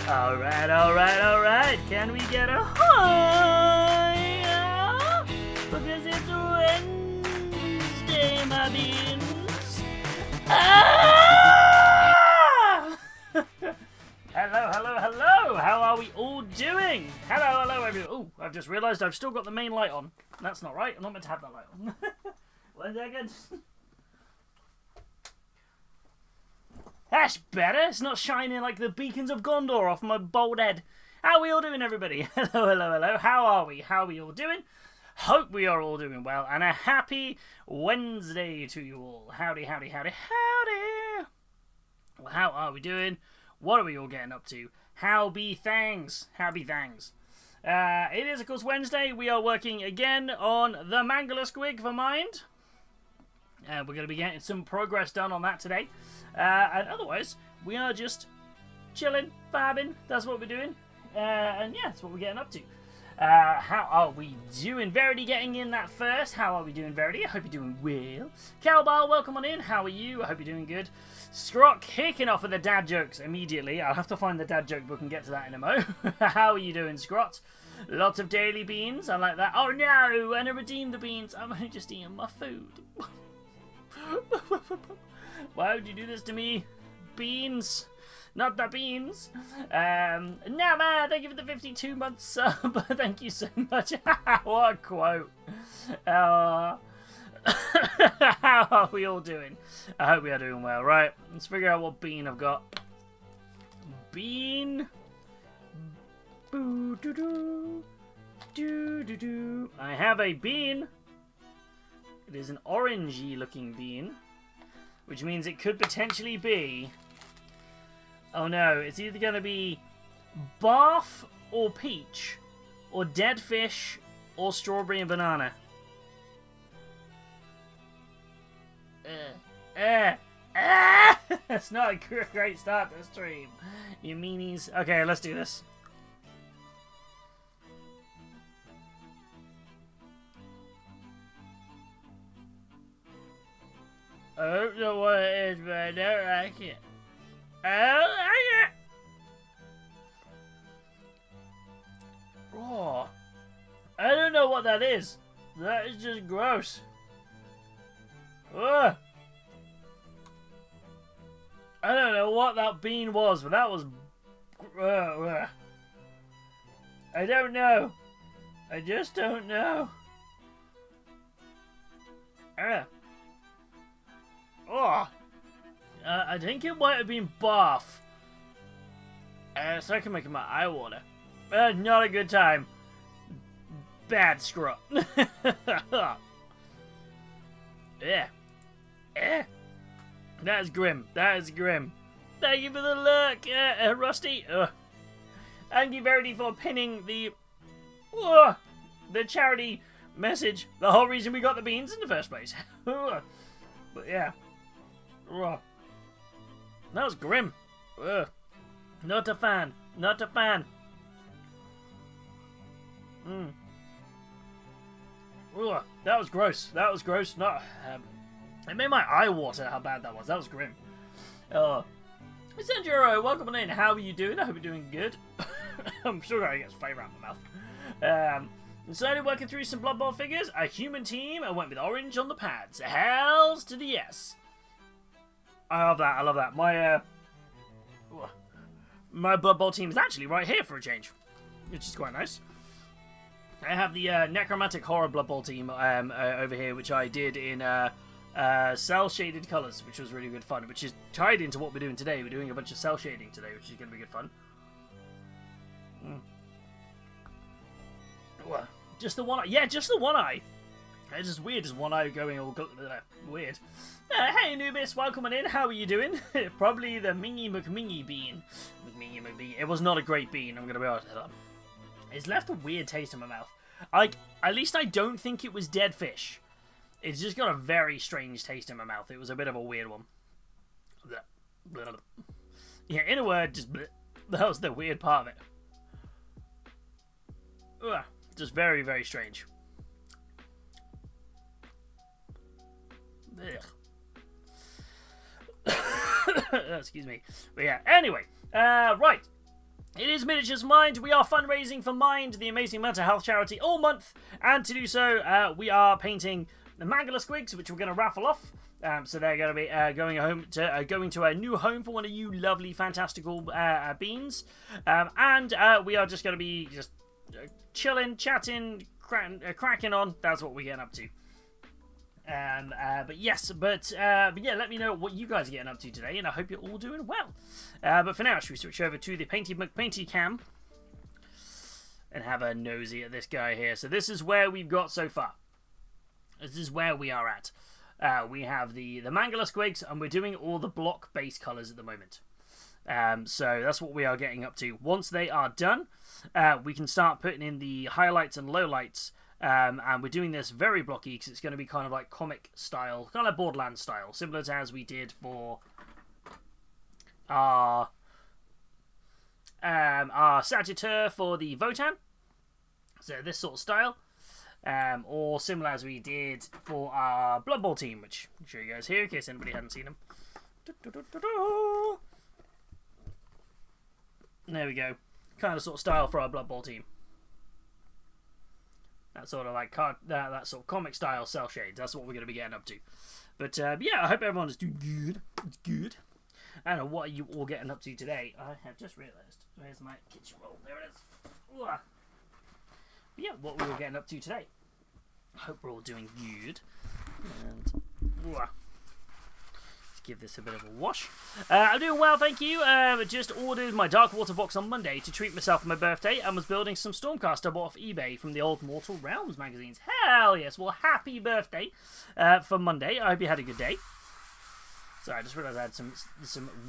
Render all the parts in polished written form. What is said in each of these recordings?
Alright, alright, alright. Can we get a hi? Because it's Wednesday, my beans. Ah! Hello, hello, hello. How are we all doing? Hello, hello, everyone. Oh, I've just realised I've still got the main light on. That's not right. I'm not meant to have that light on. 1 second. That's better. It's not shining like the beacons of Gondor off my bald head. How are we all doing, everybody? Hello, hello, hello. How are we? How are we all doing? Hope we are all doing well. And a happy Wednesday to you all. Howdy, howdy, howdy, howdy. Well, how are we doing? What are we all getting up to? How be thangs? How be thangs? It is, of course, Wednesday. We are working again on the Mangler Squig for Mind. We're going to be getting some progress done on that today. And otherwise, we are just chilling, vibing. That's what we're doing. And yeah, that's what we're getting up to. How are we doing? Verity getting in that first. How are we doing, Verity? I hope you're doing well. Cowbell, welcome on in. How are you? I hope you're doing good. Scrot kicking off with the dad jokes immediately. I'll have to find the dad joke book and get to that in a mo. How are you doing, Scrot? Lots of daily beans. I like that. Oh no, and I redeemed the beans. I'm only just eating my food. Why would you do this to me? Beans. Not the beans. Nama, thank you for the 52-month sub. Thank you so much. What a quote. How are we all doing? I hope we are doing well. Right, let's figure out what bean I've got. Bean. Boo-doo-doo. Do-do-do. I have a bean. It is an orangey looking bean, which means it could potentially be... Oh no, it's either going to be barf or peach, or dead fish, or strawberry and banana. That's not a great start to the stream, you meanies. Okay, let's do this. I don't know what it is, but I don't like it. I don't like it! Oh, I don't know what that is. That is just gross. Ugh. I don't know what that bean was, but that was... I don't know. I just don't know. Oh, I think it might have been barf. So I can make my eye water. Not a good time. Bad scrub. Yeah. That is grim. That is grim. Thank you for the look, Rusty. Thank you, Verity, for pinning the charity message. The whole reason we got the beans in the first place. But yeah. That was grim. Not a fan. Not a fan. That was gross. That was gross. Not. It made my eye water how bad that was. That was grim. Senduro, welcome on in. How are you doing? I hope you're doing good. I'm sure I get flavor out of my mouth. Started working through some Blood Bowl figures. A human team. I went with orange on the pads. Hells to the yes. I love that. I love that. My Blood Bowl team is actually right here for a change, which is quite nice. I have the Necromantic Horror Blood Bowl team over here, which I did in cell shaded colours, which was really good fun. Which is tied into what we're doing today. We're doing a bunch of cell shading today, which is going to be good fun. Just the one eye. Yeah, just the one eye. It's just weird, just one eye going all weird. Hey Anubis, welcome on in. How are you doing? Probably the Mingy McMingy bean. McMingy McBean. It was not a great bean, I'm going to be honest. It's left a weird taste in my mouth. At least I don't think it was dead fish. It's just got a very strange taste in my mouth. It was a bit of a weird one. Yeah, in a word, just that was the weird part of it. Just very, very strange. Excuse me. But yeah, anyway. Right. It is Miniatures Mind. We are fundraising for Mind, the amazing mental health charity, all month. And to do so, we are painting the Mangler Squigs, which we're going to raffle off. So they're going to be going to a new home for one of you lovely, fantastical beans. And we are just going to be just chilling, chatting, cracking on. That's what we're getting up to. But yeah, let me know what you guys are getting up to today, and I hope you're all doing well. But for now, should we switch over to the Painty McPainty cam and have a nosy at this guy here? So this is where we've got so far. This is where we are at. We have the Mangler Squigs, and we're doing all the block base colours at the moment. So that's what we are getting up to. Once they are done, we can start putting in the highlights and lowlights. And we're doing this very blocky because it's going to be kind of like comic style, kind of like Borderlands style, similar to as we did for our Sagitteur for the Votan. So this sort of style. Or similar as we did for our Blood Bowl team, which I'll show you guys here in case anybody hadn't seen them. There we go. Kind of sort of style for our Blood Bowl team. That sort of like that sort of comic style cell shades. That's what we're going to be getting up to. But yeah, I hope everyone is doing good. It's good. I don't know what are you all getting up to today. I have just realised. Where's my kitchen roll? There it is. But yeah, what we're getting up to today. I hope we're all doing good. And let's give this a bit of a wash. I'm doing well, thank you. Just ordered my Dark Water box on Monday to treat myself for my birthday and was building some Stormcast I bought off eBay from the old Mortal Realms magazines. Hell yes. Well, happy birthday for Monday. I hope you had a good day. Sorry, I just realised I had some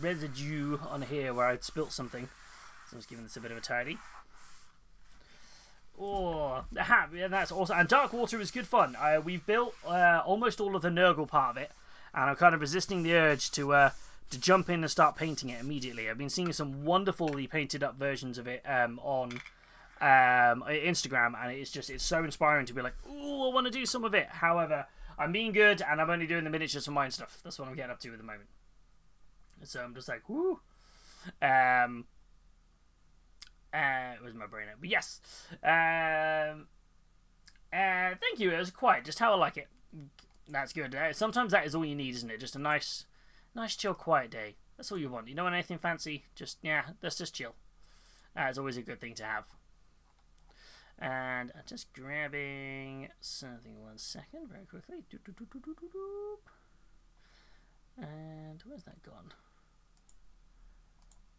residue on here where I'd spilt something. So I'm just giving this a bit of a tidy. Oh, that's awesome. And Dark Water is good fun. We've built almost all of the Nurgle part of it. And I'm kind of resisting the urge to jump in and start painting it immediately. I've been seeing some wonderfully painted up versions of it on Instagram, and it's so inspiring to be like, ooh, I want to do some of it. However, I'm being good, and I'm only doing the miniatures for mine stuff. That's what I'm getting up to at the moment. So I'm just like, whoo. Where's my brain at? But yes. Thank you. It was quiet, just how I like it. That's good. Sometimes that is all you need, isn't it? Just a nice, chill, quiet day. That's all you want. You don't want anything fancy. Just, yeah, let's just chill. It's always a good thing to have. And I'm just grabbing something 1 second, very quickly. And where's that gone?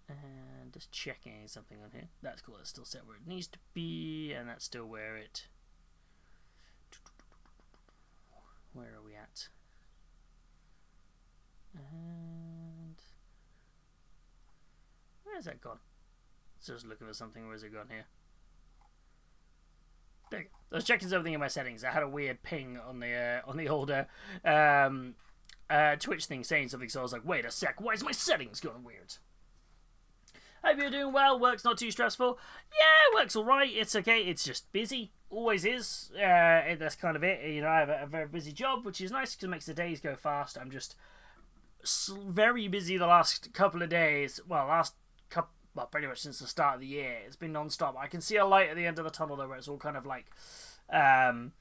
And just checking something on here. That's cool. It's still set where it needs to be, and that's still where it... Where are we at? And where's that gone? It's just looking for something. Where's it gone here? There you go. I was checking something in my settings. I had a weird ping on the older Twitch thing saying something, so I was like, wait a sec, why is my settings going weird? Hope you're doing well. Work's not too stressful. Yeah, work's alright. It's okay. It's just busy. Always is. That's kind of it. You know, I have a very busy job, which is nice because it makes the days go fast. I'm just very busy the last couple of days. Well, pretty much since the start of the year. It's been non-stop. I can see a light at the end of the tunnel, though, where it's all kind of like going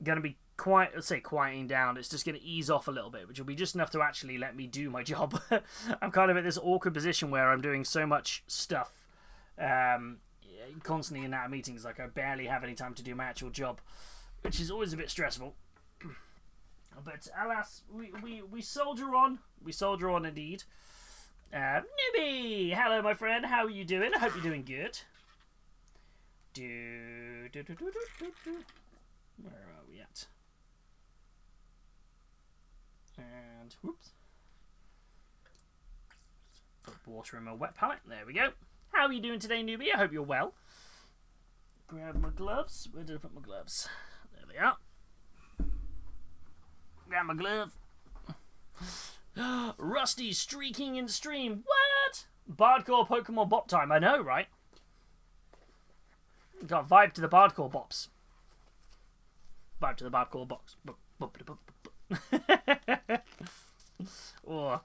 to be quieting down. It's just going to ease off a little bit, which will be just enough to actually let me do my job. I'm kind of at this awkward position where I'm doing so much stuff constantly in and out of meetings, like I barely have any time to do my actual job, which is always a bit stressful. But alas, we soldier on. We soldier on indeed. Newbie! Hello, my friend. How are you doing? I hope you're doing good. Where are we at? And whoops. Put water in my wet palette. There we go. How are you doing today, newbie? I hope you're well. Grab my gloves. Where did I put my gloves? There they are. Grab my glove. Rusty streaking in stream. What? Bardcore Pokemon bop time. I know, right? Got vibe to the Bardcore bops. Vibe to the Bardcore box. Oh.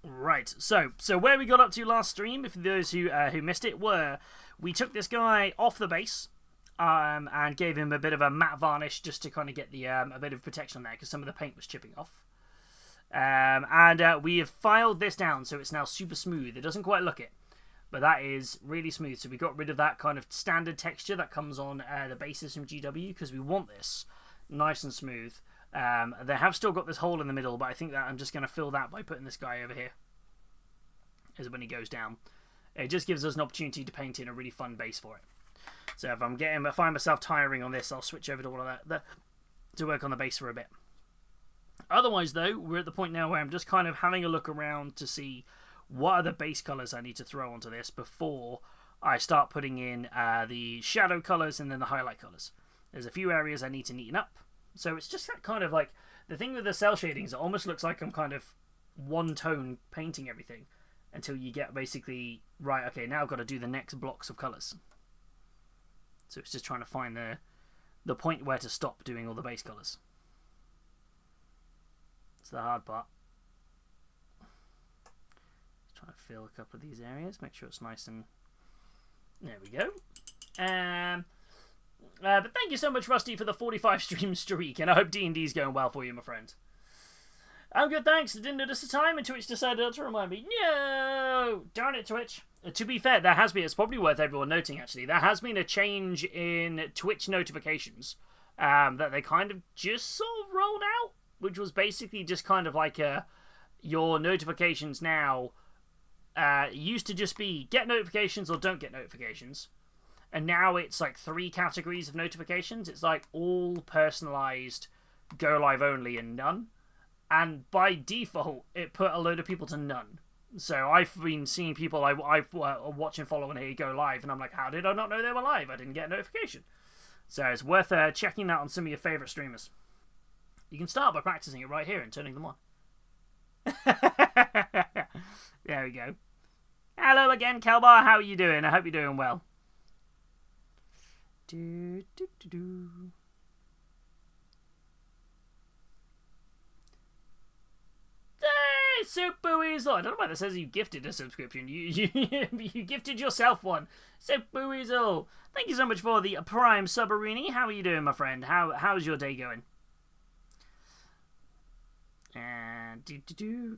Right, so where we got up to last stream, for those who missed it, we took this guy off the base, and gave him a bit of a matte varnish just to kind of get the a bit of protection on there because some of the paint was chipping off. And we have filed this down so it's now super smooth. It doesn't quite look it, but that is really smooth. So we got rid of that kind of standard texture that comes on the bases from GW because we want this nice and smooth. They have still got this hole in the middle, but I think that I'm just going to fill that by putting this guy over here is when he goes down. It just gives us an opportunity to paint in a really fun base for it. So if I find myself tiring on this, I'll switch over to all of that to work on the base for a bit. Otherwise, though, we're at the point now where I'm just kind of having a look around to see what are the base colours I need to throw onto this before I start putting in the shadow colours and then the highlight colours. There's a few areas I need to neaten up. So it's just that kind of like, the thing with the cell shadings, it almost looks like I'm kind of one tone painting everything until you get basically, right, okay, now I've got to do the next blocks of colours. So it's just trying to find the point where to stop doing all the base colours. It's the hard part. Just trying to fill a couple of these areas, make sure it's nice and... There we go. But thank you so much, Rusty, for the 45 stream streak, and I hope D&D's going well for you, my friend. I'm good, thanks. I didn't notice the time, and Twitch decided not to remind me. No! Darn it, Twitch. To be fair, there has been, it's probably worth everyone noting, actually, there has been a change in Twitch notifications that they kind of just sort of rolled out, which was basically just kind of like your notifications now used to just be get notifications or don't get notifications. And now it's like 3 categories of notifications. It's like all personalized, go live only, and none. And by default, it put a load of people to none. So I've been seeing people I've watch and follow and here go live, and I'm like, how did I not know they were live? I didn't get a notification. So it's worth checking that on some of your favorite streamers. You can start by practicing it right here and turning them on. There we go. Hello again, Kelbar. How are you doing? I hope you're doing well. Do, do, do, do. Hey, Super Weasel! I don't know why that says you gifted a subscription. You gifted yourself one. Super Weasel! Thank you so much for the Prime Subarini. How are you doing, my friend? How's your day going? And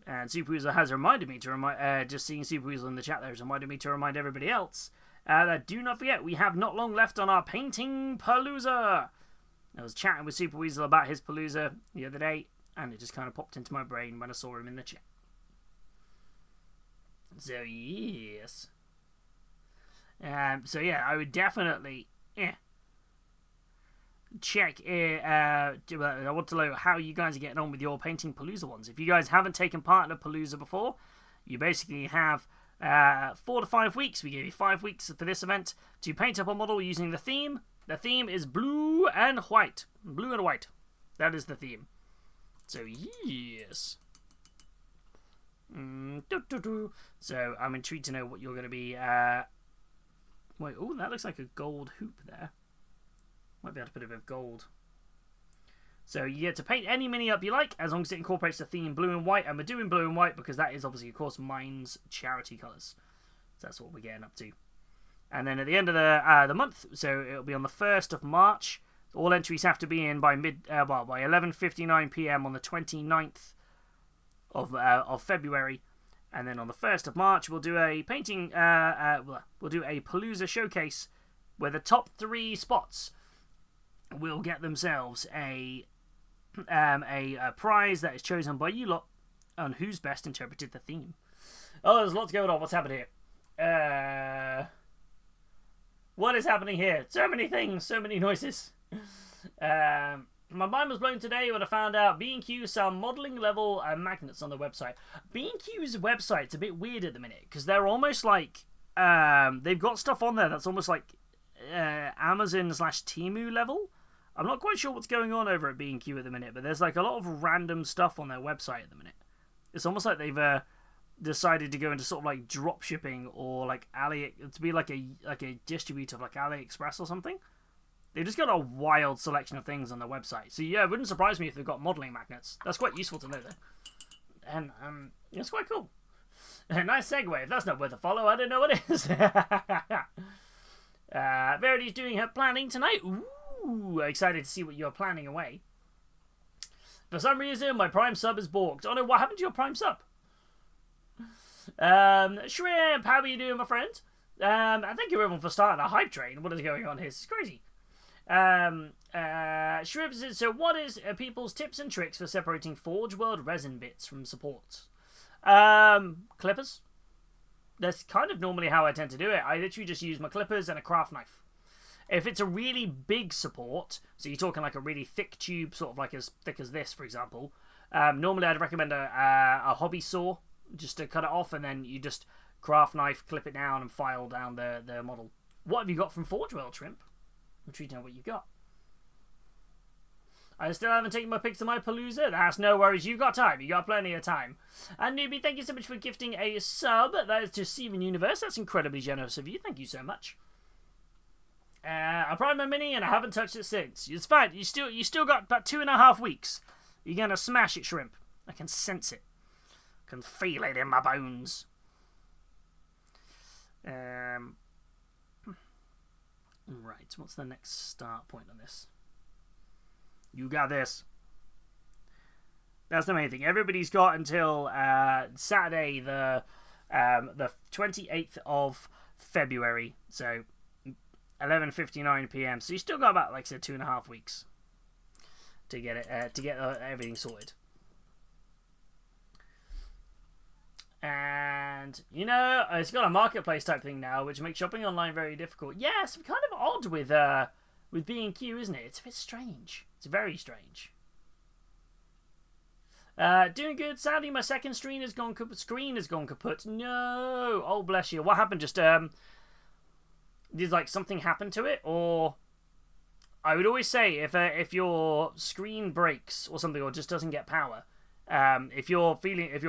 and Super Weasel has reminded me to remind. Just seeing Super Weasel in the chat there has reminded me to remind everybody else. That do not forget, we have not long left on our painting palooza. I was chatting with Super Weasel about his palooza the other day, and it just kind of popped into my brain when I saw him in the chat. So yes. So yeah, I would definitely check. I want to know how you guys are getting on with your painting palooza ones. If you guys haven't taken part in a palooza before, you basically have 4 to 5 weeks. We gave you 5 weeks for this event to paint up a model using the theme. The theme is blue and white. Blue and white. That is the theme. So yes. So I'm intrigued to know what you're going to be. Wait, oh, that looks like a gold hoop there. Might be able to put a bit of gold. So you get to paint any mini up you like, as long as it incorporates the theme blue and white. And we're doing blue and white because that is obviously, of course, mine's charity colours. So that's what we're getting up to. And then at the end of the month, so it'll be on the 1st of March. All entries have to be in by by 11:59 p.m. on the 29th of February. And then on the 1st of March, we'll do a painting. We'll do a Palooza showcase where the top 3 spots will get themselves a prize that is chosen by you lot on who's best interpreted the theme. Oh, there's lots going on. What's happening here? What is happening here? So many things, so many noises. My mind was blown today when I found out B&Q sell modelling level magnets on their website. B&Q's website's a bit weird at the minute because they're almost like they've got stuff on there that's almost like Amazon/Temu level. I'm not quite sure what's going on over at B&Q at the minute, but there's like a lot of random stuff on their website at the minute. It's almost like they've decided to go into sort of like drop shipping or like to be like a distributor of like AliExpress or something. They've just got a wild selection of things on their website. So yeah, it wouldn't surprise me if they've got modelling magnets. That's quite useful to know though. And it's quite cool. Nice segue. If that's not worth a follow, I don't know what is. Verity's doing her planning tonight. Ooh, excited to see what you're planning away. For some reason, my Prime sub is balked. Oh no, what happened to your Prime sub? Shrimp, how are you doing, my friend? I thank you everyone for starting a hype train. What is going on here? This is crazy. Shrimp says, so what is people's tips and tricks for separating Forge World resin bits from supports? Clippers. That's kind of normally how I tend to do it. I literally just use my clippers and a craft knife. If it's a really big support, so you're talking like a really thick tube, sort of like as thick as this, for example, normally I'd recommend a hobby saw just to cut it off, and then you just craft knife, clip it down, and file down the model. What have you got from Forge World, Shrimp? I'm intrigued to know what you got. I still haven't taken my pics of my Palooza. That's no worries. You've got time. You got plenty of time. And Newbie, thank you so much for gifting a sub. That is to Steven Universe. That's incredibly generous of you. Thank you so much. I primed my Mini and I haven't touched it since. It's fine. You still got about 2.5 weeks. You're gonna smash it, Shrimp. I can sense it. I can feel it in my bones. Right. What's the next start point on this? You got this. That's the main thing. Everybody's got until Saturday, the 28th of February. So 11:59 p.m. So you still got about, like I said, 2.5 weeks to get it everything sorted. And you know, it's got a marketplace type thing now, which makes shopping online very difficult. Yeah, it's kind of odd with B&Q, isn't it? It's a bit strange. It's very strange. Doing good. Sadly, my second screen has gone kaput. No. Oh, bless you. What happened? Just did like something happen to it, or I would always say if your screen breaks or something, or just doesn't get power, if you're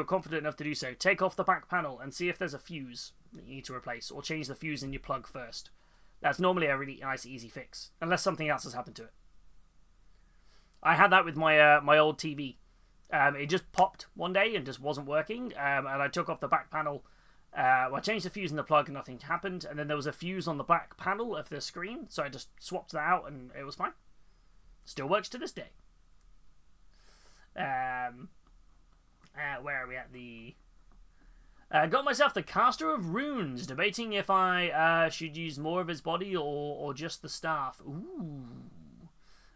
confident enough to do so, take off the back panel and see if there's a fuse that you need to replace, or change the fuse in your plug first. That's normally a really nice, easy fix, unless something else has happened to it. I had that with my my old TV. It just popped one day and just wasn't working, and I took off the back panel. Well, I changed the fuse in the plug and nothing happened, and then there was a fuse on the back panel of the screen, so I just swapped that out and it was fine. Still works to this day. Where are we at? Got myself the Caster of Runes, debating if I should use more of his body or just the staff. Ooh,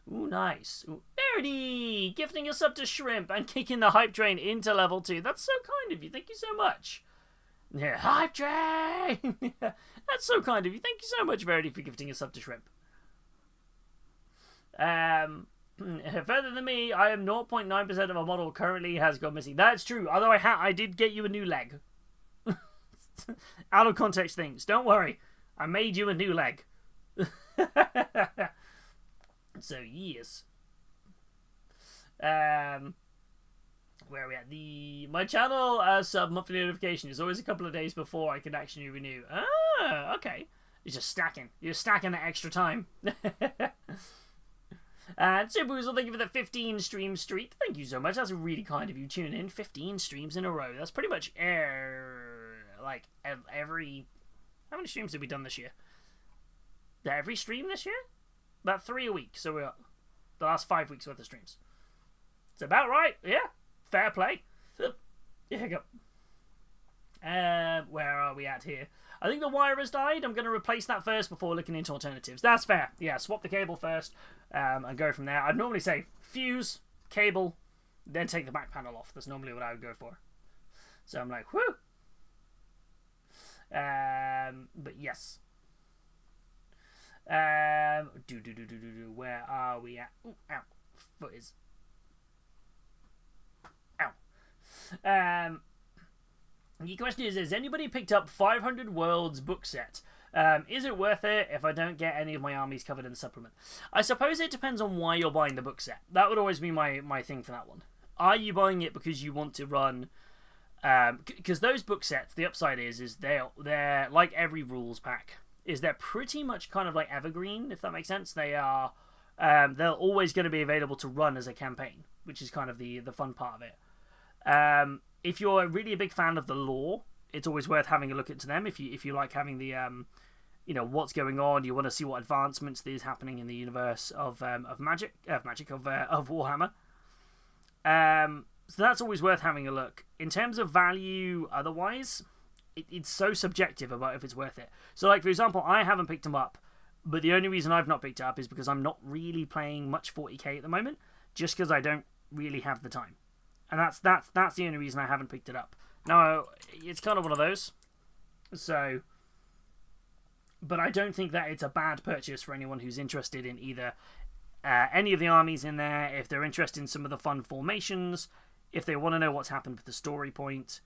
nice. Ooh. Verity! Gifting us up to Shrimp and kicking the hype train into level 2. That's so kind of you. Thank you so much. Yeah, hype train! That's so kind of you. Thank you so much, Verity, for gifting us up to Shrimp. Further than me, I am 0.9% of a model currently has gone missing. That's true. Although I did get you a new leg. Out of context things. Don't worry. I made you a new leg. So, yes. Where are we at? My channel sub monthly notification is always a couple of days before I can actually renew. Ah, okay. It's just stacking. You're stacking that extra time. And Subuzel, thank you for the 15 stream streak. Thank you so much. That's really kind of you tuning in. 15 streams in a row. That's pretty much like every... How many streams have we done this year? Every stream this year? About 3 a week. So we're the last 5 weeks worth of streams. It's about right. Yeah. Fair play. Yeah, go. Where are we at here? I think the wire has died. I'm going to replace that first before looking into alternatives. That's fair. Yeah, swap the cable first and go from there. I'd normally say fuse, cable, then take the back panel off. That's normally what I would go for. So I'm like, whoo. But yes. Where are we at? Ooh, ow. Foot is. Ow. The question is, has anybody picked up 500 Worlds book set? Is it worth it if I don't get any of my armies covered in the supplement? I suppose it depends on why you're buying the book set. That would always be my thing for that one. Are you buying it because you want to run... Because those book sets, the upside is they're like every rules pack. Is they're pretty much kind of like evergreen, if that makes sense. They are... they're always going to be available to run as a campaign, which is kind of the fun part of it. If you're really a big fan of the lore, it's always worth having a look into them if you like having the what's going on. You want to see what advancements there's happening in the universe of Warhammer. So that's always worth having a look. In terms of value, otherwise, it's so subjective about if it's worth it. So, like for example, I haven't picked them up, but the only reason I've not picked it up is because I'm not really playing much 40k at the moment, just because I don't really have the time, and that's the only reason I haven't picked it up. Now, it's kind of one of those. So, but I don't think that it's a bad purchase for anyone who's interested in either any of the armies in there, if they're interested in some of the fun formations, if they want to know what's happened with the story point.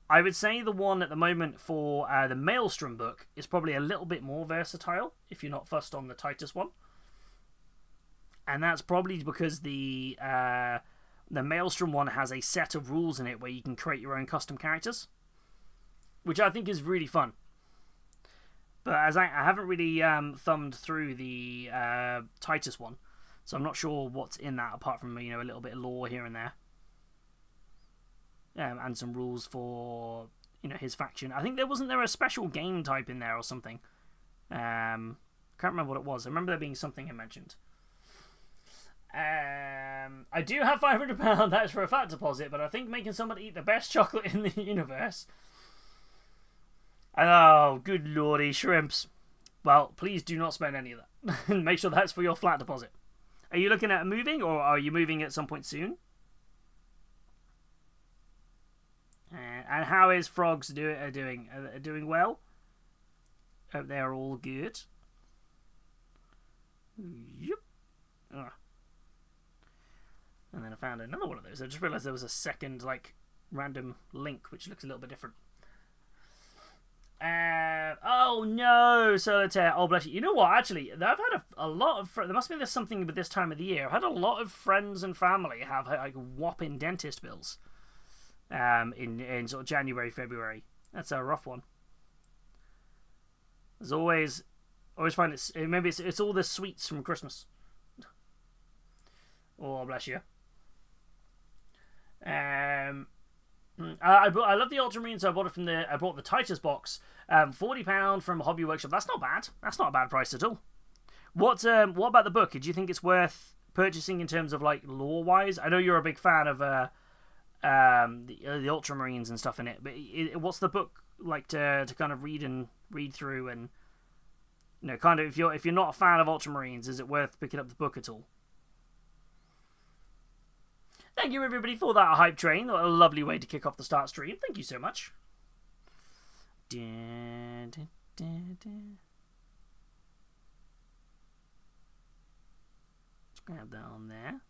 I would say the one at the moment for the Maelstrom book is probably a little bit more versatile if you're not fussed on the Titus one. And that's probably because the Maelstrom one has a set of rules in it where you can create your own custom characters, which I think is really fun. But as I haven't really thumbed through the Titus one, so I'm not sure what's in that apart from a little bit of lore here and there. And some rules for his faction. I think wasn't there a special game type in there or something. Can't remember what it was. I remember there being something I mentioned. I do have £500. That's for a fat deposit, but I think making someone eat the best chocolate in the universe. Oh, good lordy, shrimps. Well, please do not spend any of that. Make sure that's for your flat deposit. Are you looking at moving, or are you moving at some point soon? And how is Frogs doing? Are doing well? Hope they are all good. Yep. And then I found another one of those. I just realised there was a second, random link, which looks a little bit different. Oh no, Solitaire. Oh, bless you. You know what? Actually, I've had a lot of. There must be something with this time of the year. I've had a lot of friends and family have whopping dentist bills. In sort of January, February. That's a rough one. As always find maybe it's all the sweets from Christmas. Oh, bless you. I love the Ultramarine, so I bought the Titus box. £40 from Hobby Workshop. That's not bad. That's not a bad price at all. What about the book? Do you think it's worth purchasing in terms of lore wise? I know you're a big fan of the Ultramarines and stuff in it, but what's the book like to kind of read through, and kind of if you're not a fan of Ultramarines, is it worth picking up the book at all? Thank you everybody for that hype train. What a lovely way to kick off the start stream. Thank you so much. Let's grab that on there.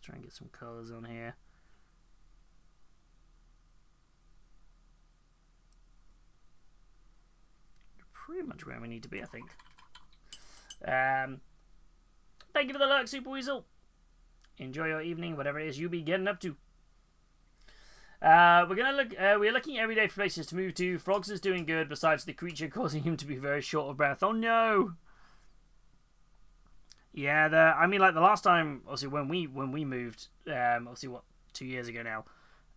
Try and get some colours on here. Pretty much where we need to be, I think. Thank you for the lurk, Super Weasel. Enjoy your evening, whatever it is you be getting up to. We're looking every day for places to move to. Frogs is doing good, besides the creature causing him to be very short of breath. Oh no! Yeah, the last time, obviously when we moved, obviously 2 years ago now,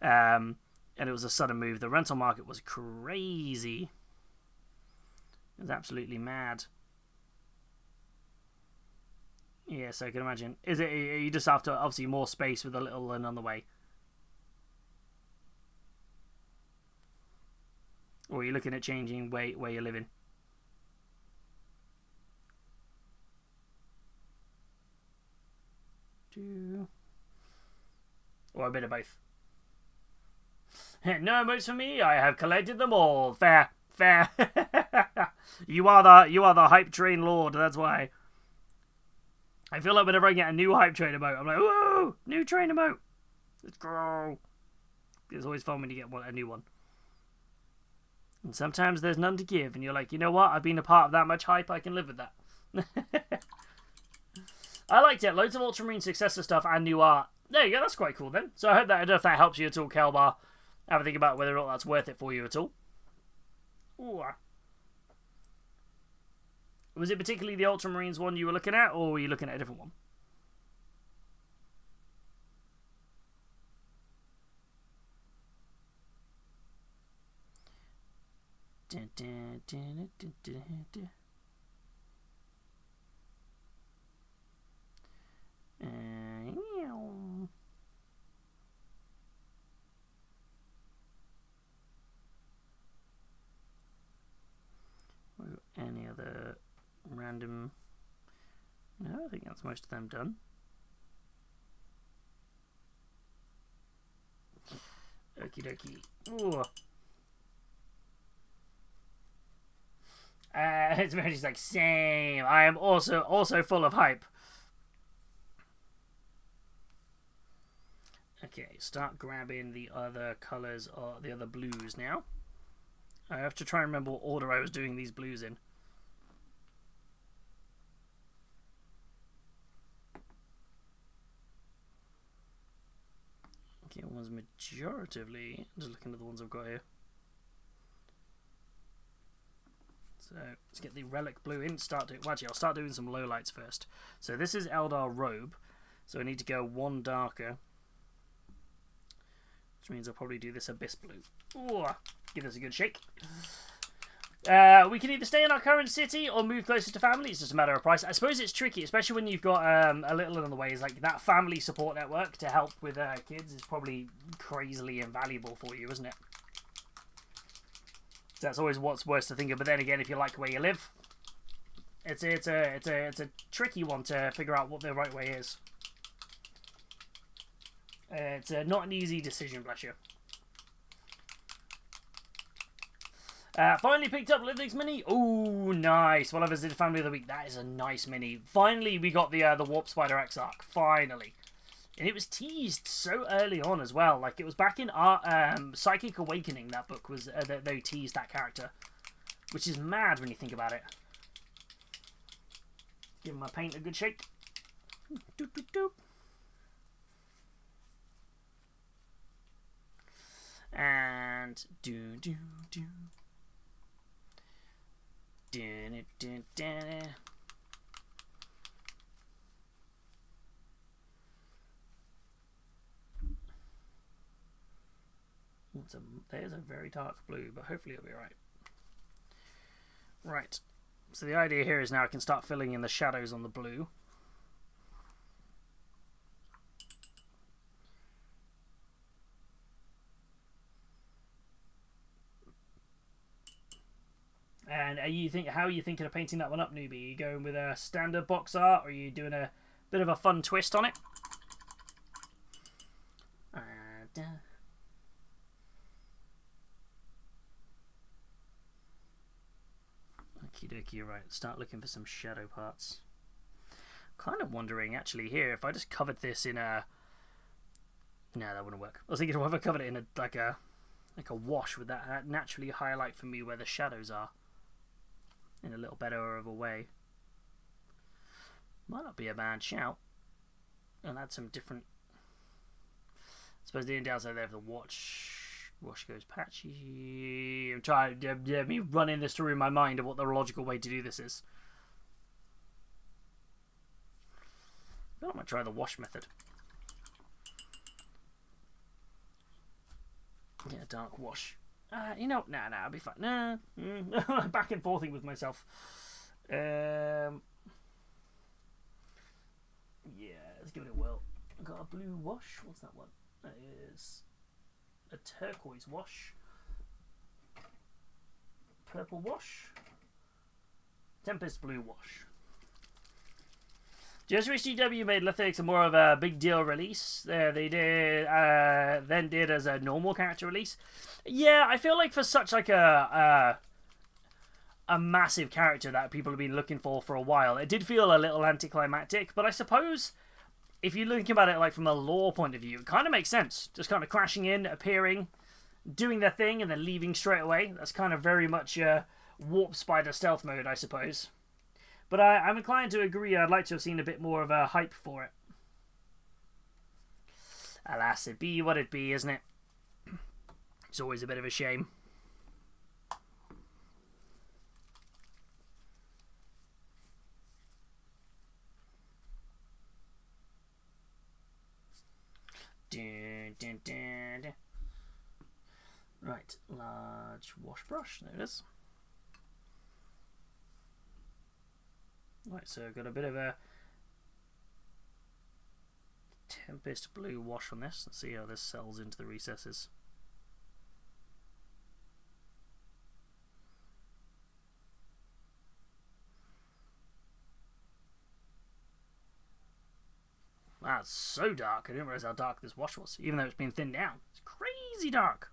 and it was a sudden move. The rental market was crazy. It was absolutely mad. Yeah, so I can imagine. You just have to obviously more space with a little one on the way? Or are you looking at changing where you're living? Or a bit of both? No emotes for me. I have collected them all. Fair. You are the hype train lord. That's why. I feel like whenever I get a new hype train emote, I'm like, whoa, new train emote. Let's go. It's always fun when you get a new one. And sometimes there's none to give, and you're like, you know what? I've been a part of that much hype. I can live with that. I liked it. Loads of Ultramarine successor stuff and new art. There you go. That's quite cool then. So I don't know if that helps you at all, Kelbar. Have a think about whether or not that's worth it for you at all. Ooh. Was it particularly the Ultramarines one you were looking at, or were you looking at a different one? Any other random... No, I think that's most of them done. Okie dokie. Ooh. It's very just like, same. I am also full of hype. Okay, start grabbing the other colours or the other blues now. I have to try and remember what order I was doing these blues in. Okay, one's majoritively... Just looking at the ones I've got here. So let's get the relic blue in. Well, actually, I'll start doing some lowlights first. So this is Eldar Robe. So I need to go one darker. Which means I'll probably do this Abyss Blue. Ooh, give this a good shake. We can either stay in our current city or move closer to family. It's just a matter of price. I suppose it's tricky, especially when you've got a little in the way. Is like that family support network to help with kids is probably crazily invaluable for you, isn't it? That's always what's worse to think of. But then again, if you like where you live, it's a tricky one to figure out what the right way is. It's not an easy decision, bless you. Finally picked up Lithics Mini. Oh, nice. Well, I visited Family of the Week. That is a nice mini. Finally, we got the Warp Spider Exarch. Finally. And it was teased so early on as well. Like, it was back in Psychic Awakening, that book was, they teased that character. Which is mad when you think about it. Give my paint a good shake. Doop, doop, doop. And do. There's a very dark blue, but hopefully it'll be alright. Right. So the idea here is now I can start filling in the shadows on the blue. And how are you thinking of painting that one up, newbie? Are you going with a standard box art, or are you doing a bit of a fun twist on it? Okie dokie, right. Start looking for some shadow parts. Kind of wondering, actually, here, if I just covered this in a... No, that wouldn't work. I was thinking, if I covered it in a like a wash, would that naturally highlight for me where the shadows are? In a little better of a way. Might not be a bad shout. And add some different... I suppose the only downside there of the wash goes patchy. I'm trying me running this through in my mind of what the logical way to do this is. I might try the wash method. Yeah, dark wash. You know, nah, I'll be fine. Nah, back and forthing with myself. Yeah, let's give it a whirl. I've got a blue wash. What's that one? That is a turquoise wash. Purple wash. Tempest blue wash. Just wish GW made Lithics a more of a big deal release. They did, then did as a normal character release. Yeah, I feel like for such like a massive character that people have been looking for a while, it did feel a little anticlimactic. But I suppose if you think about it like from a lore point of view, it kind of makes sense. Just kind of crashing in, appearing, doing their thing, and then leaving straight away. That's kind of very much Warp Spider stealth mode, I suppose. But I'm inclined to agree. I'd like to have seen a bit more of a hype for it. Alas, it be what it be, isn't it? It's always a bit of a shame. Right, large wash brush, there it is. Right, so I've got a bit of a Tempest blue wash on this. Let's see how this sells into the recesses. That's so dark. I didn't realize how dark this wash was, even though it's been thinned down. It's crazy dark.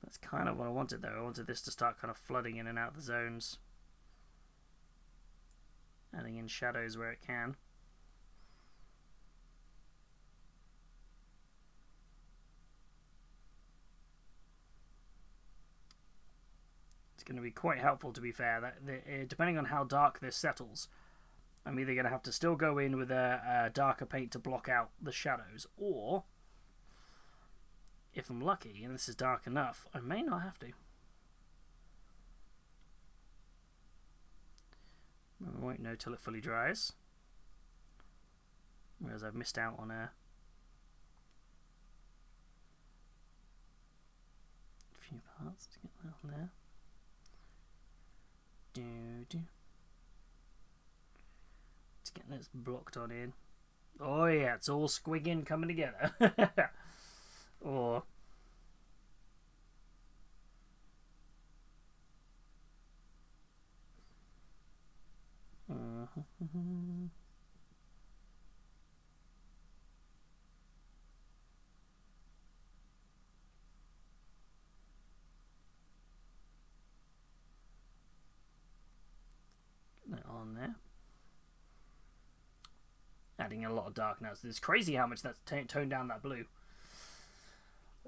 That's kind of what I wanted, though. I wanted this to start kind of flooding in and out the zones. Adding in shadows where it can. It's going to be quite helpful, to be fair, that depending on how dark this settles, I'm either going to have to still go in with a darker paint to block out the shadows, or if I'm lucky and this is dark enough, I may not have to. I won't know till it fully dries, whereas I've missed out on a few parts to get that on there. Let's get this blocked on in. Oh yeah, it's all squigging coming together. Or on there. Adding a lot of dark now. So it's crazy how much that's toned down that blue.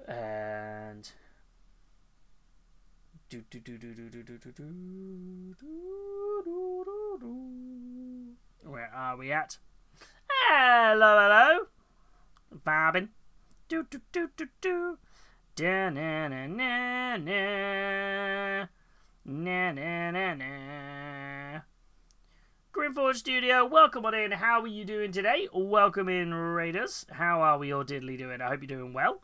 And where are we at? Hello, hello. Bobbing. Da na na na na. Na na na na. Grimforge Studio, welcome on in. How are you doing today? Welcome in, Raiders. How are we all diddly doing? I hope you're doing well.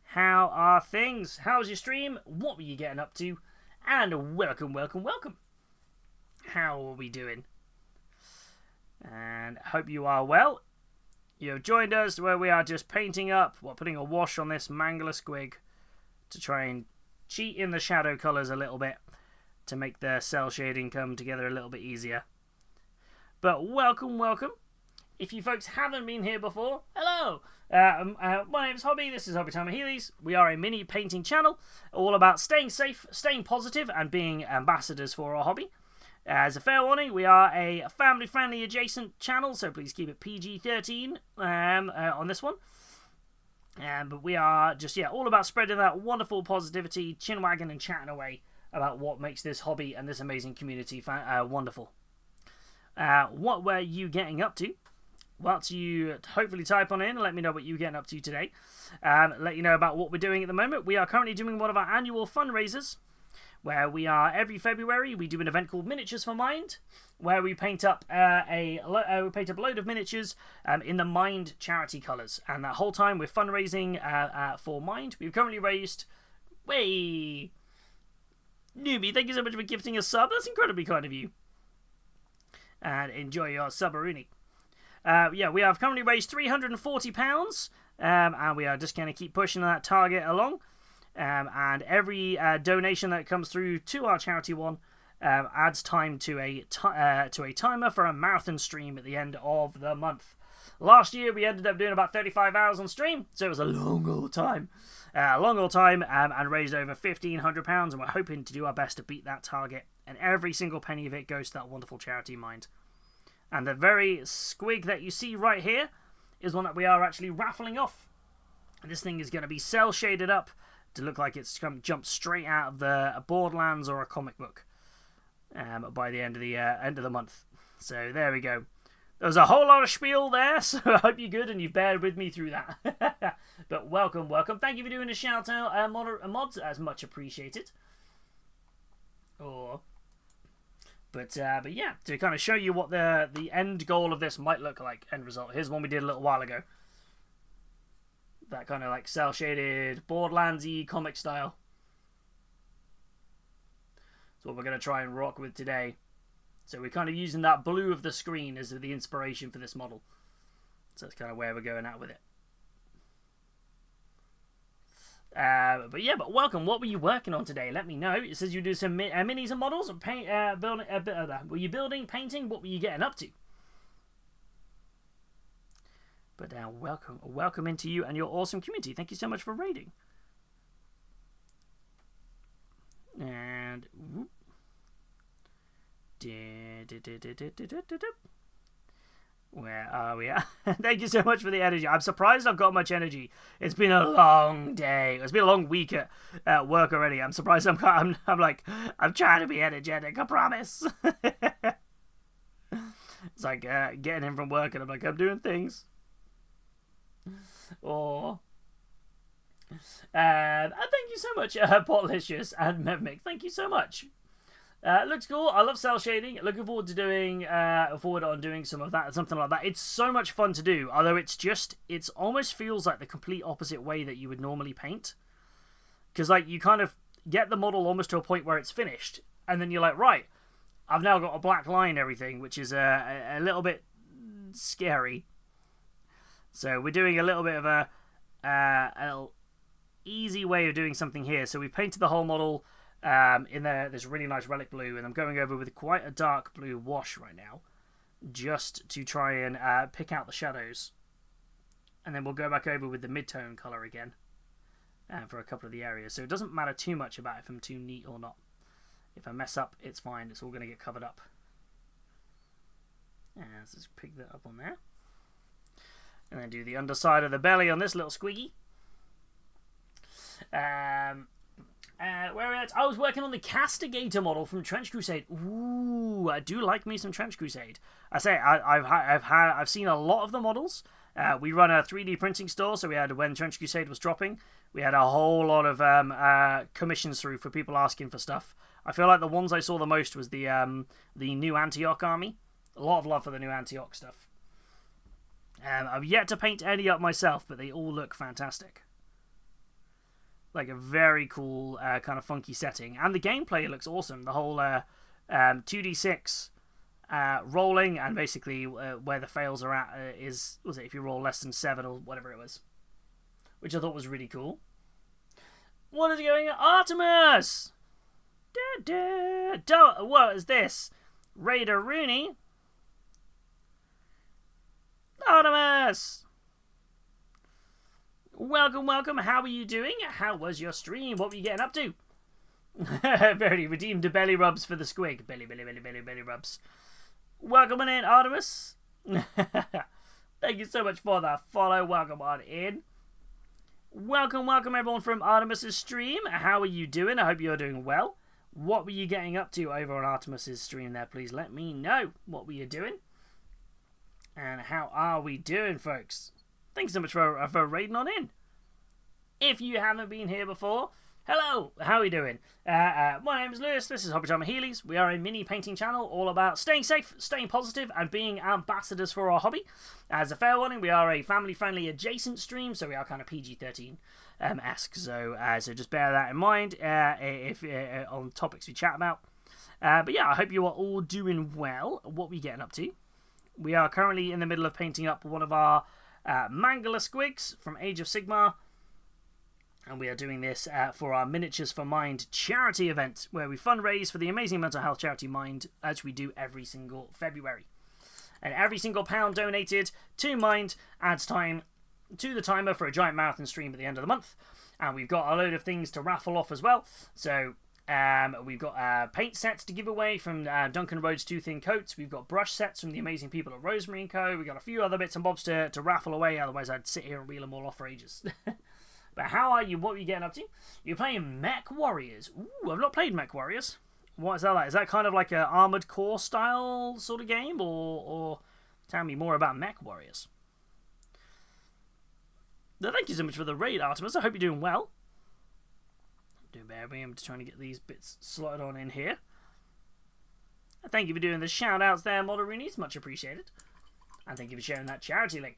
How are things? How's your stream? What were you getting up to? And welcome, welcome, welcome. How are we doing? And hope you are well. You have joined us where we are just painting up, putting a wash on this Mangler Squig to try and cheat in the shadow colours a little bit to make the cell shading come together a little bit easier. But welcome, welcome. If you folks haven't been here before, hello. My name is Hobby. This is Hobbytime at Healys. We are a mini painting channel all about staying safe, staying positive, and being ambassadors for our hobby. As a fair warning, we are a family-friendly adjacent channel, so please keep it PG-13 on this one. But we are just, all about spreading that wonderful positivity, chin wagging and chatting away about what makes this hobby and this amazing community wonderful. What were you getting up to? Well, you hopefully type on in and let me know what you're getting up to today. Let you know about what we're doing at the moment. We are currently doing one of our annual fundraisers, where we are every February. We do an event called Miniatures for Mind, where we paint up a load of miniatures in the Mind charity colours. And that whole time we're fundraising for Mind. We've currently raised Newbie, thank you so much for gifting a sub. That's incredibly kind of you. And enjoy your subbaroonie. We have currently raised £340, and we are just going to keep pushing that target along. And every donation that comes through to our charity one adds time to a timer for a marathon stream at the end of the month. Last year we ended up doing about 35 hours on stream, so it was a long old time. And raised over £1,500, and we're hoping to do our best to beat that target. And every single penny of it goes to that wonderful charity Mind. And the very squig that you see right here is one that we are actually raffling off. This thing is going to be cell shaded up to look like it's jumped straight out of the Borderlands or a comic book by the end of the month. So there we go. There was a whole lot of spiel there, so I hope you're good and you've bared with me through that. But welcome, welcome. Thank you for doing a shout out, mods, as much appreciated. But yeah, to kind of show you what the end goal of this might look like, end result. Here's one we did a little while ago. That kind of like cell shaded, Borderlands-y comic style. That's what we're going to try and rock with today. So we're kind of using that blue of the screen as the inspiration for this model. So that's kind of where we're going at with it. But yeah, but welcome. What were you working on today? Let me know. It says you do some minis and models, and paint, building. Were you building, painting? What were you getting up to? But welcome into you and your awesome community. Thank you so much for raiding. And whoop. Where are we at? Thank you so much for the energy. I'm surprised I've got much energy. It's been a long day. It's been a long week at work already. I'm surprised I'm trying to be energetic, I promise. It's like getting in from work and I'm like, I'm doing things. Or thank you so much, Potlicious and Mevmic. Thank you so much. Looks cool. I love cell shading. Looking forward to doing some of that, something like that. It's so much fun to do. Although it's almost feels like the complete opposite way that you would normally paint. Because like you kind of get the model almost to a point where it's finished, and then you're like, right, I've now got a black line and everything, which is a little bit scary. So we're doing a little bit of a little easy way of doing something here. So we've painted the whole model in this really nice relic blue, and I'm going over with quite a dark blue wash right now, just to try and pick out the shadows. And then we'll go back over with the mid-tone colour again for a couple of the areas. So it doesn't matter too much about if I'm too neat or not. If I mess up, it's fine. It's all going to get covered up. And let's just pick that up on there. And then do the underside of the belly on this little squiggy. Where else? I was working on the Castigator model from Trench Crusade. Ooh, I do like me some Trench Crusade. I say I've seen a lot of the models. We run a 3D printing store, so we had, when Trench Crusade was dropping, we had a whole lot of commissions through for people asking for stuff. I feel like the ones I saw the most was the new Antioch army. A lot of love for the new Antioch stuff. I've yet to paint any up myself, but they all look fantastic. Like a very cool kind of funky setting. And the gameplay looks awesome. The whole 2d6 rolling, and basically where the fails are at was it if you roll less than 7 or whatever it was. Which I thought was really cool. What is going on? Artemis! What is this? Raider Rooney? Artemis! Welcome, welcome. How are you doing? How was your stream? What were you getting up to? Very redeemed the belly rubs for the squig. Belly rubs. Welcome on in, Artemis. Thank you so much for that follow. Welcome on in. Welcome, welcome everyone from Artemis's stream. How are you doing? I hope you're doing well. What were you getting up to over on Artemis's stream there? Please let me know. What were you doing? And how are we doing, folks? Thanks so much for raiding on in. If you haven't been here before, hello, how are you doing? My name is Lewis, this is Hobbytime Healys. We are a mini painting channel all about staying safe, staying positive, and being ambassadors for our hobby. As a fair warning, we are a family-friendly adjacent stream, so we are kind of PG-13-esque. So just bear that in mind if on topics we chat about. But yeah, I hope you are all doing well. What are we getting up to? We are currently in the middle of painting up one of our Mangler Squigs from Age of Sigmar, and we are doing this for our Miniatures for Mind charity event, where we fundraise for the amazing mental health charity Mind, as we do every single February. And every single £1 donated to Mind adds time to the timer for a giant marathon stream at the end of the month. And we've got a load of things to raffle off as well. So we've got paint sets to give away from Duncan Rhodes Two Thin Coats. We've got brush sets from the amazing people at Rosemary & Co. We've got a few other bits and bobs to raffle away, otherwise I'd sit here and reel them all off for ages. But how are you? What are you getting up to? You're playing Mech Warriors. Ooh, I've not played Mech Warriors. What is that like? Is that kind of like an Armored Core style sort of game? Or tell me more about Mech Warriors. Thank you so much for the raid, Artemis. I hope you're doing well. Do bear with me. I'm just trying to get these bits slotted on in here. Thank you for doing the shout-outs there, Moderoonies. Much appreciated. And thank you for sharing that charity link.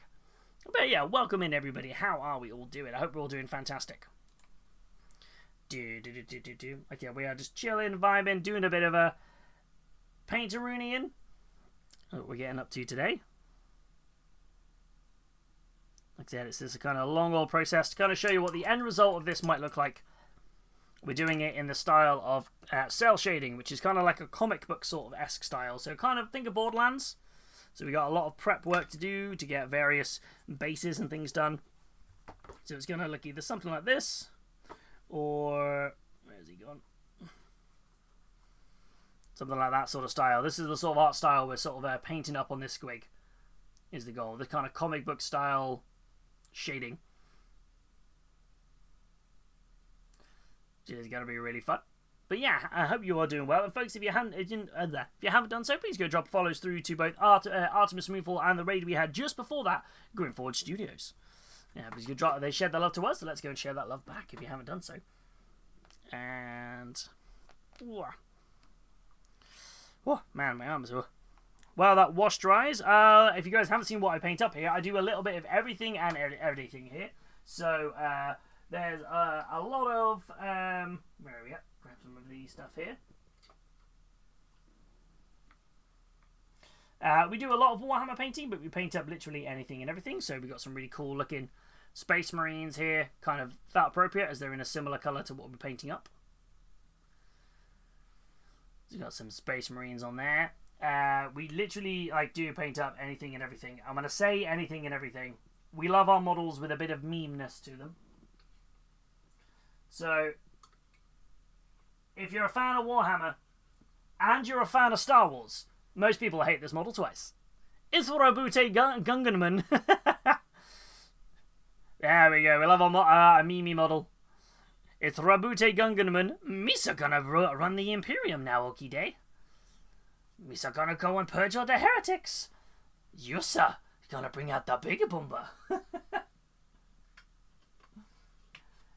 But yeah, welcome in, everybody. How are we all doing? I hope we're all doing fantastic. Okay, we are just chilling, vibing, doing a bit of a painter-rooneying. What we're getting up to today. Like I said, it's this kind of long old process to kind of show you what the end result of this might look like. We're doing it in the style of cell shading, which is kind of like a comic book sort of esque style. So kind of think of Borderlands. So we got a lot of prep work to do to get various bases and things done. So it's going to look either something like this, or where's he gone? Something like that sort of style. This is the sort of art style we're sort of painting up on this squig. Is the goal. The kind of comic book style shading. Which is going to be really fun. But yeah, I hope you are doing well. And folks, if you haven't done so, please go drop follows through to both Artemis Moonfall and the raid we had just before that, Green Forge Studios. Yeah, because they shared their love to us, so let's go and share that love back if you haven't done so. And oh man, my arms are. Well, that wash dries. If you guys haven't seen what I paint up here, I do a little bit of everything and everything here. So there's a lot of where are we at? Grab some of the stuff here. We do a lot of Warhammer painting, but we paint up literally anything and everything. So we've got some really cool looking Space Marines here, kind of felt appropriate as they're in a similar colour to what we're painting up. So we've got some Space Marines on there. We literally do paint up anything and everything. I'm going to say anything and everything. We love our models with a bit of meme-ness to them. So, if you're a fan of Warhammer, and you're a fan of Star Wars, most people hate this model twice. It's Rabute Gunganman. There we go, we love our meme model. It's Rabute Gunganman. Misa gonna run the Imperium now, okie day. Misa gonna go and purge all the heretics. Yusa gonna bring out the bigger boomba.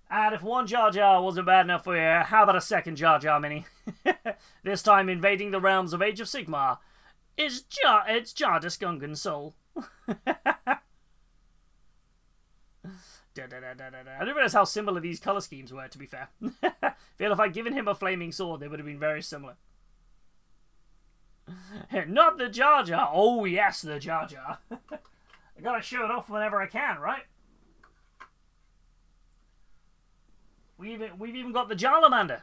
And if one Jar Jar wasn't bad enough for you, how about a second Jar Jar mini? This time invading the realms of Age of Sigmar. It's Jardis Gungan's soul. I didn't realize how similar these colour schemes were, to be fair. I feel if I'd given him a flaming sword, they would have been very similar. Not the Jar Jar. Oh, yes, the Jar Jar. I gotta show it off whenever I can, right? We've even got the Jarlamander.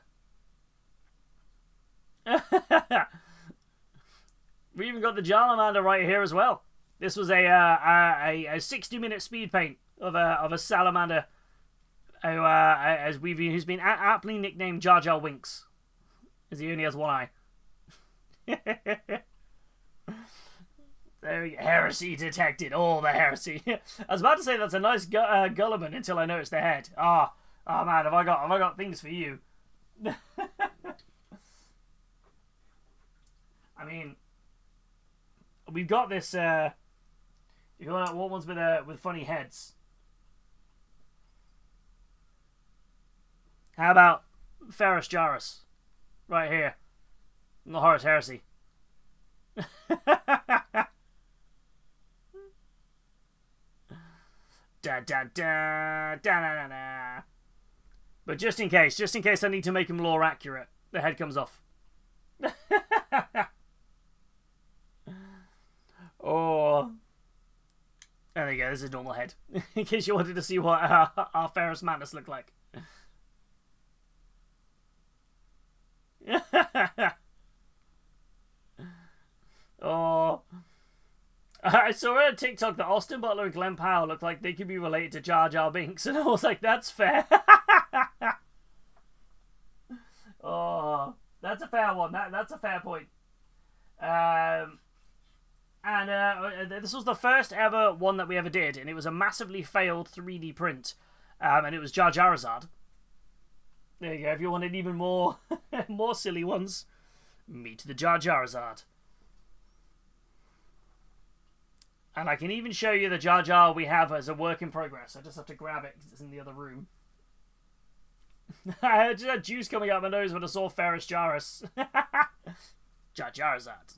We even got the Jarlamander right here as well. This was a 60-minute speed paint of a salamander who's been aptly nicknamed Jar Jar Winks, as he only has one eye. There we go. Heresy detected. All the heresy. I was about to say that's a nice Gulliman until I noticed the head. Oh man, have I got things for you? I mean, we've got this. You want ones with funny heads? How about Ferrus Jarus, right here, in the Horus Heresy? Da da da da da da. But just in case I need to make him lore accurate, the head comes off. Oh. There you go, this is a normal head. In case you wanted to see what our Ferrus Manus looked like. Oh. I saw on TikTok that Austin Butler and Glenn Powell looked like they could be related to Jar Jar Binks, and I was like, that's fair. Oh, that's a fair one. That's a fair point. This was the first ever one that we ever did, and it was a massively failed 3D print, and it was Jar Jarazad. There you go. If you wanted even more, more silly ones, meet the Jar Jarazad. And I can even show you the Jar Jar we have as a work in progress. I just have to grab it because it's in the other room. I just had juice coming out of my nose when I saw Ferris Jarus. Jar Jarzat.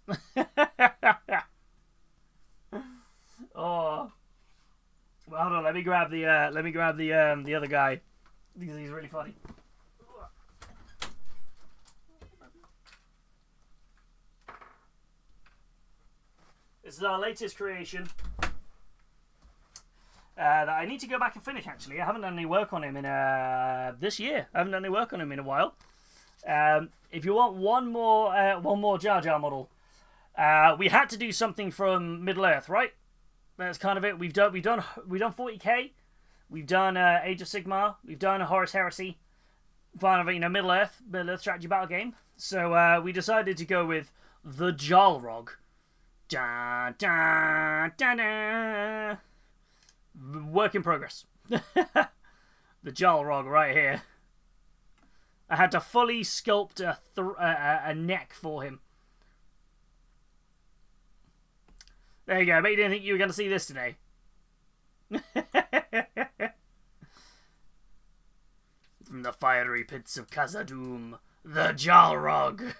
Oh. Well, hold on. Let me grab the other guy because he's really funny. This is our latest creation that I need to go back and finish, actually. I haven't done any work on him in this year. I haven't done any work on him in a while. If you want one more Jar Jar model, we had to do something from Middle Earth, right? That's kind of it. We've done 40k, we've done Age of Sigmar, we've done Horus Heresy, finally, Middle Earth strategy battle game. So we decided to go with the Jalrog. Da, da, da, da. Work in progress. The Jalrog right here. I had to fully sculpt a neck for him. There you go. I bet you didn't think you were going to see this today. From the fiery pits of Khazad-dûm, the Jalrog.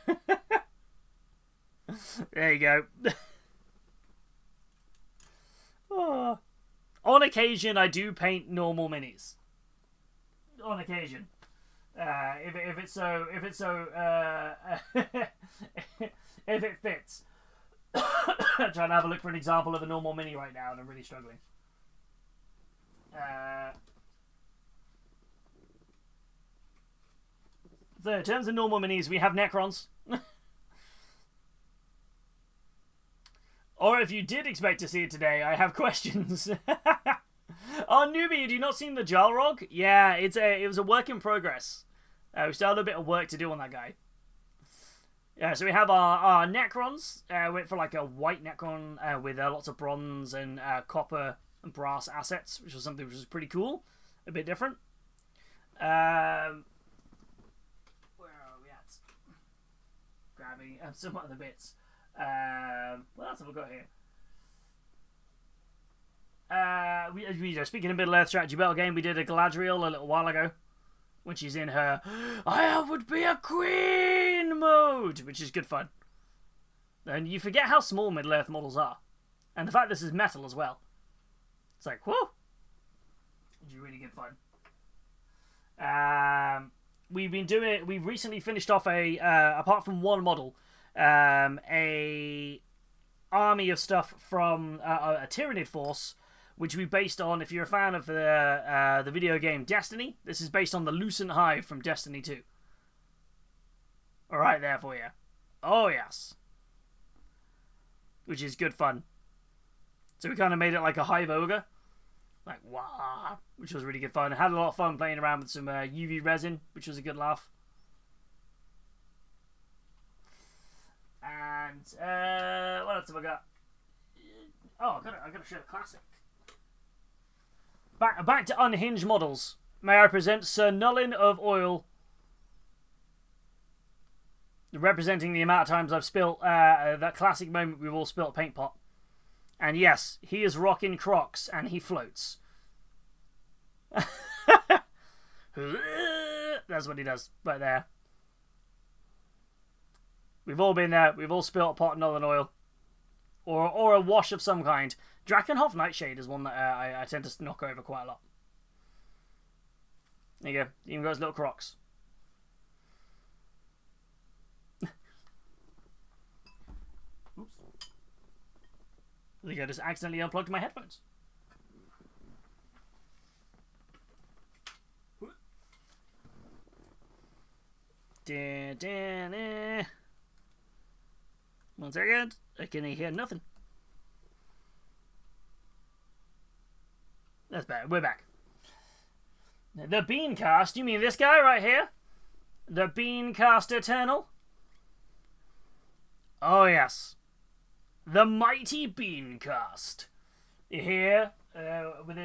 There you go. Oh. On occasion, I do paint normal minis. On occasion, if it fits. I'm trying to have a look for an example of a normal mini right now, and I'm really struggling. So, in terms of normal minis, we have Necrons. Or if you did expect to see it today, I have questions. Oh, newbie, have you not seen the Jalrog? Yeah, it was a work in progress. We still had a bit of work to do on that guy. Yeah, so we have our Necrons. Went for like a white Necron with lots of bronze and copper and brass assets, which was something which was pretty cool. A bit different. Where are we at? Grabbing some other bits. What else have we got here? Speaking of Middle Earth strategy battle game, we did a Galadriel a little while ago when she's in her "I would be a queen" mode, which is good fun. And you forget how small Middle Earth models are, and the fact this is metal as well. It's like, whoa, it's really good fun. We've recently finished off apart from one model, a army of stuff from a Tyranid force, which we based on, if you're a fan of the video game Destiny, this is based on the Lucent Hive from Destiny 2. Alright there for you. Oh yes. Which is good fun. So we kind of made it like a hive ogre. Like, wow. Which was really good fun. I had a lot of fun playing around with some UV resin, which was a good laugh. And what else have I got? Oh, I gotta show a classic. Back to unhinged models. May I present Sir Nullin of Oil, representing the amount of times I've spilt that classic moment we've all spilt a paint pot. And yes, he is rocking Crocs and he floats. That's what he does right there. We've all been there. We've all spilt a pot of Nullin oil. Or a wash of some kind. Drakenhof Nightshade is one that I tend to knock over quite a lot. There you go. Even got his little Crocs. Oops. I think I just accidentally unplugged my headphones. One second. I can hear nothing. That's better. We're back. The Beancast? You mean this guy right here? The Beancast Eternal? Oh, yes. The mighty Beancast. Here, with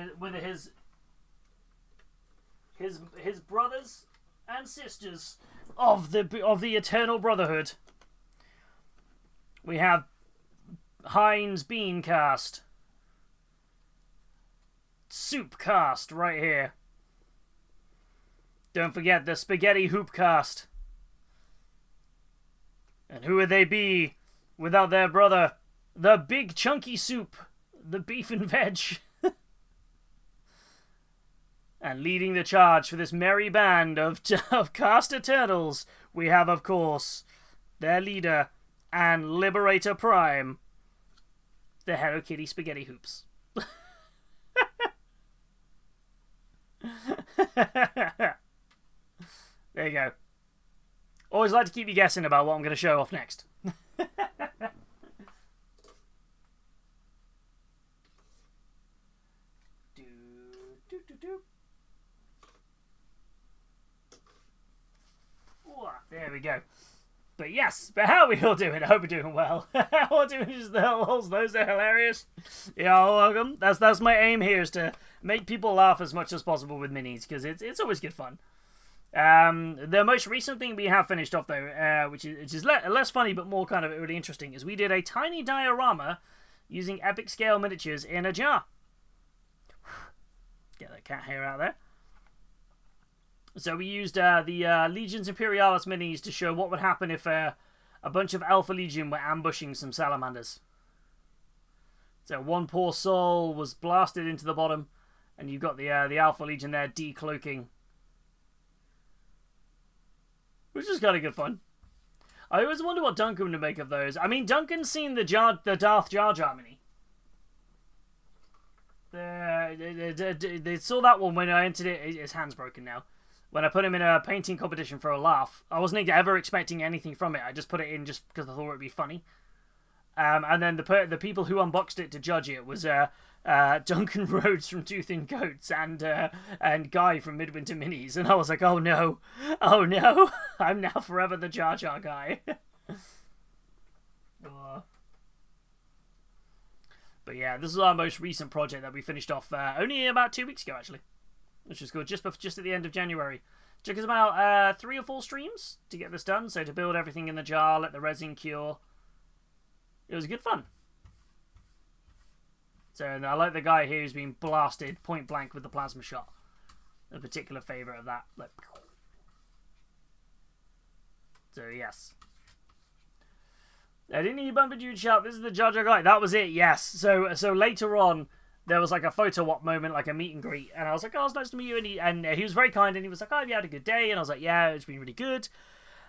his brothers and sisters of the Eternal Brotherhood. We have Heinz Beancast. soup cast right here. Don't forget the spaghetti hoop cast. And who would they be without their brother, the big chunky soup, the beef and veg? And leading the charge for this merry band of cast Eternals, we have, of course, their leader and Liberator Prime, the Hello Kitty Spaghetti Hoops. There you go. Always like to keep you guessing about what I'm going to show off next. There we go. But yes, but how are we all doing? I hope we're doing well. How are we doing? Just the holes, those are hilarious. You're welcome. That's my aim here, is to make people laugh as much as possible with minis, because it's always good fun. The most recent thing we have finished off though, which is less funny but more kind of really interesting, is we did a tiny diorama using epic scale miniatures in a jar. Get that cat hair out there. So we used the Legions Imperialis minis to show what would happen if a bunch of Alpha Legion were ambushing some salamanders. So one poor soul was blasted into the bottom, and you've got the Alpha Legion there decloaking, which is kind of good fun. I always wonder what Duncan would make of those. I mean, Duncan's seen the Darth Jar Jar mini. They saw that one when I entered it. His hand's broken now. When I put him in a painting competition for a laugh, I wasn't ever expecting anything from it. I just put it in just because I thought it would be funny. And then the people who unboxed it to judge it was Duncan Rhodes from Two Thin Coats and Guy from Midwinter Minis. And I was like, oh no, I'm now forever the Jar Jar guy. But yeah, this is our most recent project that we finished off only about 2 weeks ago, actually. Which was good, just at the end of January. It took us about 3 or 4 streams to get this done. So to build everything in the jar, let the resin cure. It was good fun. So I like the guy here who's been blasted point blank with the plasma shot. A particular favourite of that. Like, so yes. I didn't you bump into you shout, this is the Jar Jar guy. That was it, yes. So later on, there was like a photo op moment, like a meet and greet, and I was like, oh, it's nice to meet you, and he was very kind, and he was like, oh, have you had a good day? And I was like, yeah, it's been really good.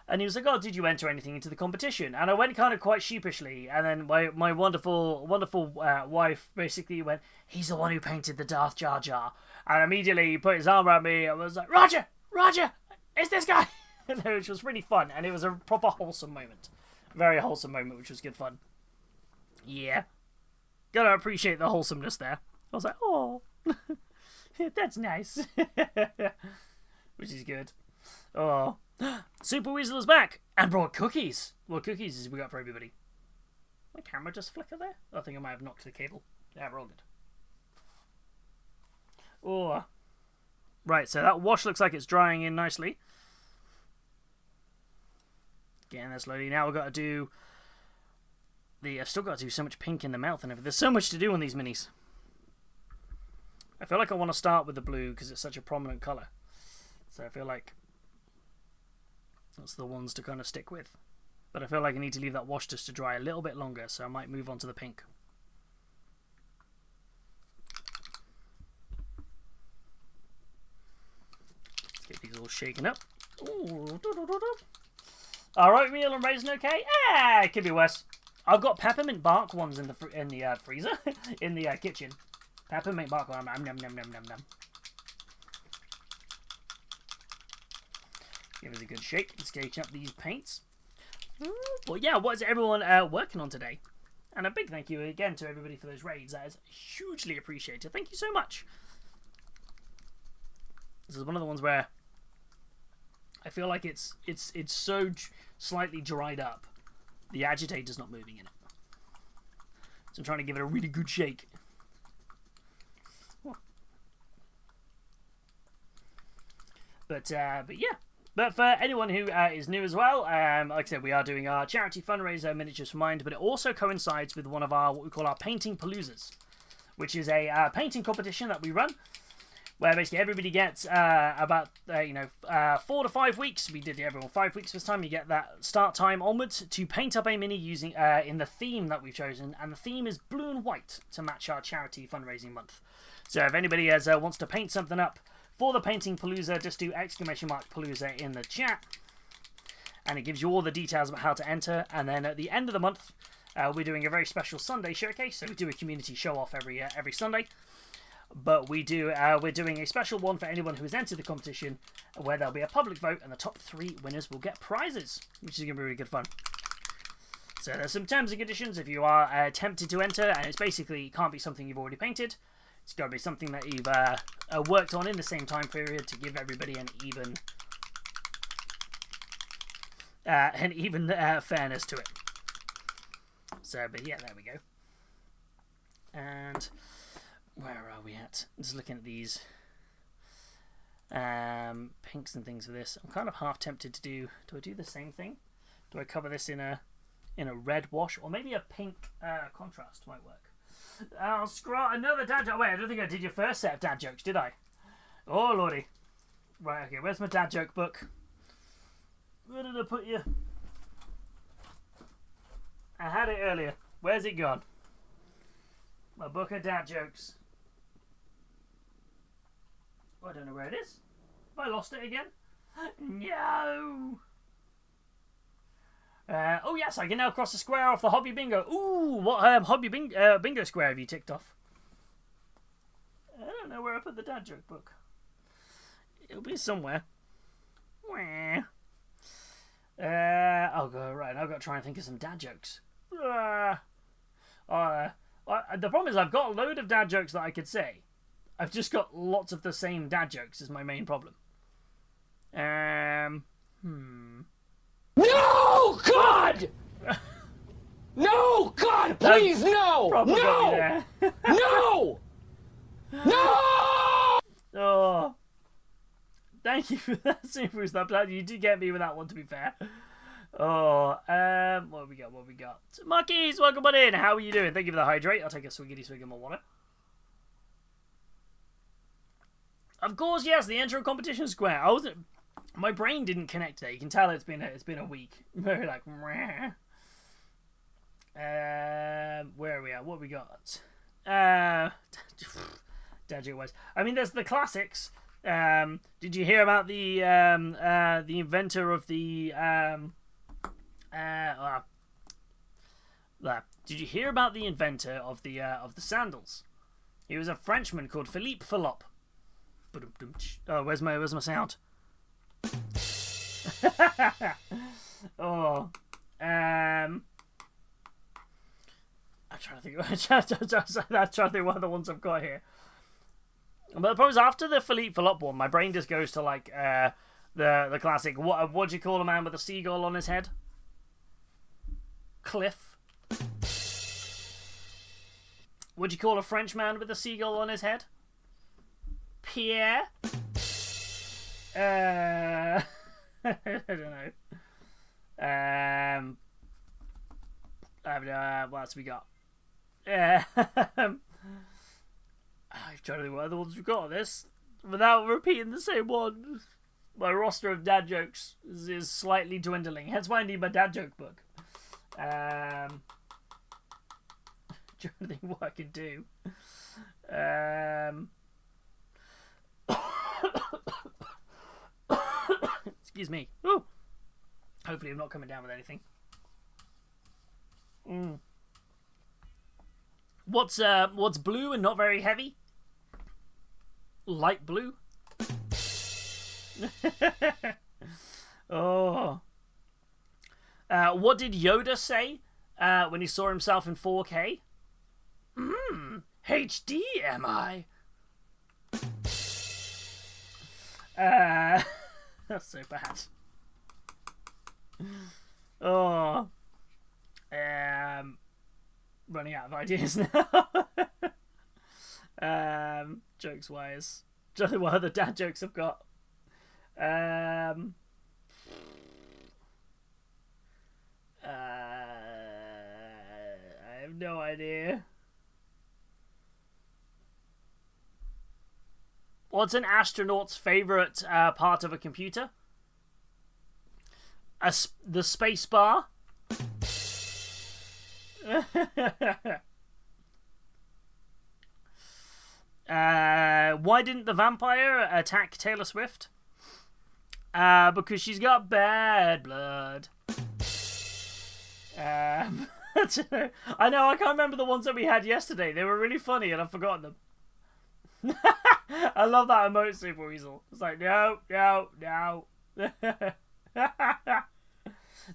And he was like, oh, did you enter anything into the competition? And I went kind of quite sheepishly, and then my wonderful wife basically went, he's the one who painted the Darth Jar Jar. And immediately he put his arm around me and was like, Roger, it's this guy. Which was really fun, and it was a proper wholesome moment. Very wholesome moment, which was good fun. Yeah. Gotta appreciate the wholesomeness there. I was like, oh, that's nice. Which is good. Oh. Super Weasel is back and brought cookies. What cookies has we got for everybody? My camera just flicker there? I think I might have knocked the cable. Yeah, we're all good. Oh. Right, so that wash looks like it's drying in nicely. Getting there slowly. Now we've got to do I've still got to do so much pink in the mouth and everything. There's so much to do on these minis. I feel like I want to start with the blue because it's such a prominent colour. So I feel like that's the ones to kind of stick with. But I feel like I need to leave that wash just to dry a little bit longer, so I might move on to the pink. Let's get these all shaken up. Ooh, Alright, meal and raisin okay? It could be worse. I've got peppermint bark ones in the freezer, in the kitchen. Peppermint bark one. Nom. Give us a good shake. Let's sketch up these paints. Well, yeah, what is everyone working on today? And a big thank you again to everybody for those raids. That is hugely appreciated. Thank you so much. This is one of the ones where I feel like it's so slightly dried up. The agitator's not moving in it. So I'm trying to give it a really good shake. But yeah. But for anyone who is new as well, like I said, we are doing our charity fundraiser, Miniatures for Mind, but it also coincides with one of our, what we call our painting paloozas, which is a painting competition that we run, where basically everybody gets about 4 to 5 weeks. We did everyone 5 weeks this time. You get that start time onwards to paint up a mini using in the theme that we've chosen, and the theme is blue and white to match our charity fundraising month. So if anybody wants to paint something up for the Painting Palooza, just do ! Palooza in the chat, and it gives you all the details about how to enter. And then at the end of the month, we're doing a very special Sunday showcase. So we do a community show off every Sunday, but we're doing a special one for anyone who has entered the competition, where there'll be a public vote, and the top 3 winners will get prizes, which is going to be really good fun. So there's some terms and conditions if you are tempted to enter, and it's basically can't be something you've already painted. It's got to be something that you've worked on in the same time period to give everybody an even fairness to it. So, but yeah, there we go. And where are we at? Just looking at these pinks and things for this. I'm kind of half tempted to do I do the same thing? Do I cover this in a red wash, or maybe a pink contrast might work? I'll scroll another dad joke. Wait, I don't think I did your first set of dad jokes, did I? Oh lordy. Right, okay, where's my dad joke book? Where did I put you? I had it earlier. Where's it gone? My book of dad jokes. Oh, I don't know where it is. Have I lost it again? No! Oh yes, I can now cross the square off the hobby bingo. Ooh, what hobby bingo square have you ticked off? I don't know where I put the dad joke book. It'll be somewhere. I'll go right. I've got to try and think of some dad jokes. The problem is I've got a load of dad jokes that I could say. I've just got lots of the same dad jokes is my main problem. No, God! No, God, please, no! No! No! No! Oh. Thank you for that, Super Star. You did get me with that one, to be fair. Oh, what have we got? Monkeys, welcome on in. How are you doing? Thank you for the hydrate. I'll take a swiggity swig of my water. Of course, yes, the intro competition square. My brain didn't connect there. You can tell it's been a week. Very like, where are we at? What have we got? Dad joke wise. I mean, there's the classics. Did you hear about the inventor of the Did you hear about the inventor of the sandals? He was a Frenchman called Philippe Philop. Oh, where's my sound? Oh, I'm trying to think. I'm trying to think what other ones I've got here. But the problem is, after the Philippe Philop one, my brain just goes to like the classic. What do you call a man with a seagull on his head? Cliff. What do you call a French man with a seagull on his head? Pierre. I don't know. What else we got? I'm trying to think what other ones we've got on this without repeating the same one. My roster of dad jokes is slightly dwindling. Hence why I need my dad joke book. Trying to think what I can do. Excuse me. Ooh. Hopefully I'm not coming down with anything. What's blue and not very heavy? Light blue. Oh. What did Yoda say when he saw himself in 4K? HD, am I? That's so bad. Oh. Running out of ideas now. Jokes wise. What other dad jokes I've got? I have no idea. What's an astronaut's favorite part of a computer? The space bar. Why didn't the vampire attack Taylor Swift? Because she's got bad blood. I know, I can't remember the ones that we had yesterday. They were really funny and I've forgotten them. I love that emote, Super Weasel. It's like, no.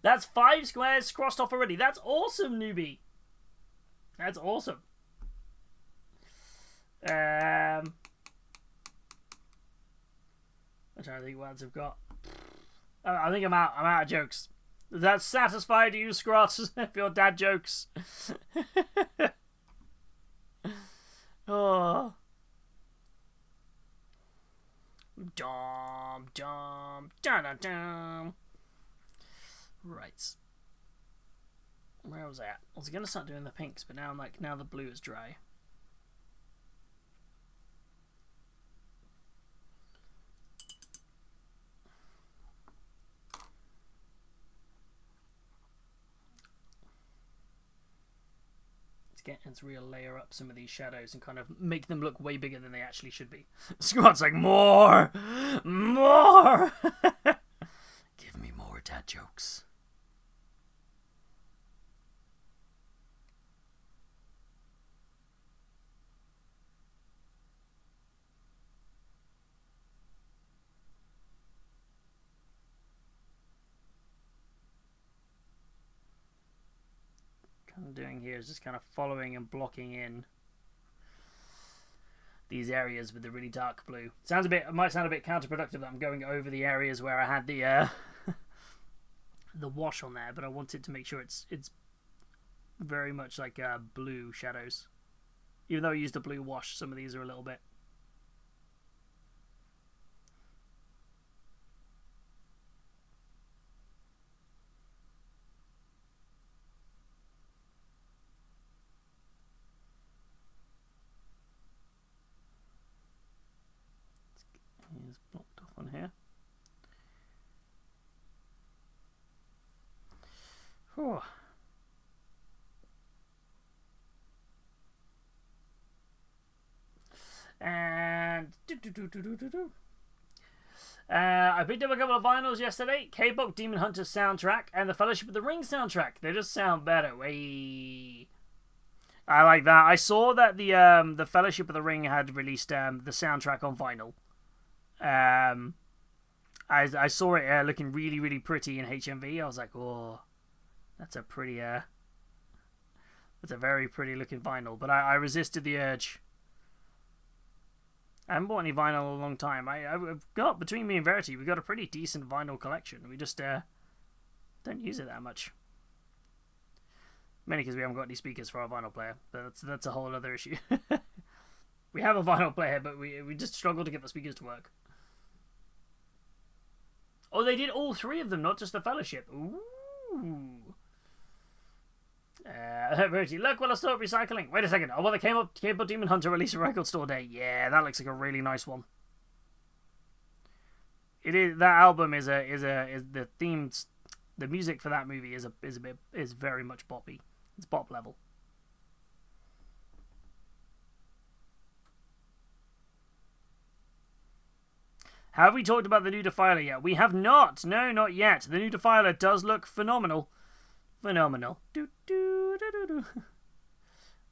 That's 5 squares crossed off already. That's awesome, newbie. That's awesome. I'm trying to think what else I've got. I think I'm out of jokes. Does that satisfy you, Scrot? If your dad jokes. Oh. Dum dum dum dum dum. Right. Where was I at? I was gonna start doing the pinks, but now I'm like, now the blue is dry. Let's real layer up some of these shadows and kind of make them look way bigger than they actually should be. Squat's like, more! More! Give me more dad jokes. I'm doing here is just kind of following and blocking in these areas with the really dark blue. It might sound a bit counterproductive that I'm going over the areas where I had the the wash on there, but I wanted to make sure it's very much like blue shadows. Even though I used a blue wash, some of these are a little bit. Here's blocked off on here. Whew. And I picked up a couple of vinyls yesterday. K-pop Demon Hunter soundtrack and the Fellowship of the Ring soundtrack. They just sound better. Way. I like that. I saw that the Fellowship of the Ring had released the soundtrack on vinyl. I saw it looking really, really pretty in HMV. I was like, oh, that's a pretty that's a very pretty looking vinyl. But I resisted the urge. I haven't bought any vinyl in a long time. I've got, between me and Verity, we've got a pretty decent vinyl collection. We just don't use it that much. Mainly because we haven't got any speakers for our vinyl player. But that's a whole other issue. We have a vinyl player, but we just struggle to get the speakers to work. Oh, they did all 3 of them, not just the Fellowship. Ooh. Verity, look what I saw at recycling. Wait a second. Oh, well, they came up Demon Hunter release a record store day. Yeah, that looks like a really nice one. It is. That album is the themes. The music for that movie is very much boppy. It's bop level. Have we talked about the new Defiler yet? We have not. No, not yet. The new Defiler does look phenomenal. Phenomenal.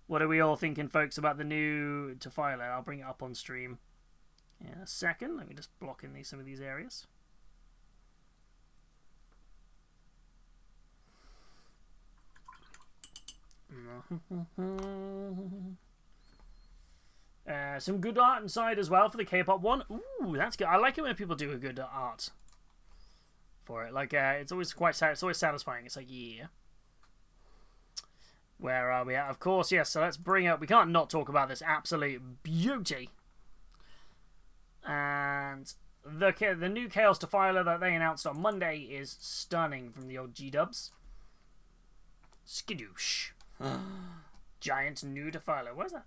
What are we all thinking, folks, about the new Defiler? I'll bring it up on stream in a second. Let me just block in some of these areas. Some good art inside as well for the K-pop one. Ooh, that's good. I like it when people do a good art for it. Like, it's always it's always satisfying. It's like, yeah. Where are we at? Of course, yes. So let's bring up. We can't not talk about this absolute beauty. And the new Chaos Defiler that they announced on Monday is stunning from the old G-dubs. Skidoosh. Giant new Defiler. Where's that?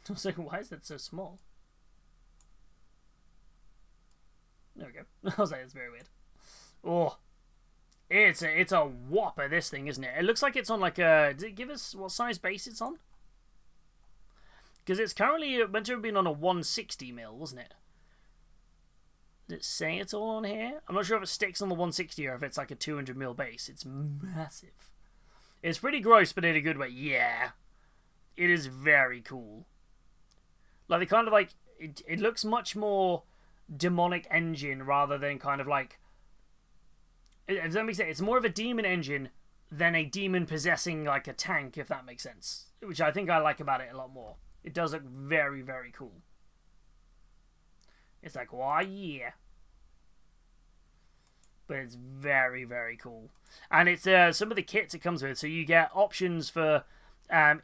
I was like, why is that so small? There we go. I was like, it's very weird. Oh, it's a whopper, this thing, isn't it? It looks like it's on like a... Did it give us what size base it's on? Because it's currently meant to have been on a 160mm, wasn't it? Did it say it's all on here? I'm not sure if it sticks on the 160 or if it's like a 200mm base. It's massive. It's pretty gross, but in a good way. Yeah. It is very cool. Like, they kind of like... It looks much more demonic engine rather than kind of like... Does that make sense? It's more of a demon engine than a demon possessing like a tank, if that makes sense. Which I think I like about it a lot more. It does look very, very cool. It's like, why, yeah. But it's very, very cool. And it's some of the kits it comes with. So you get options for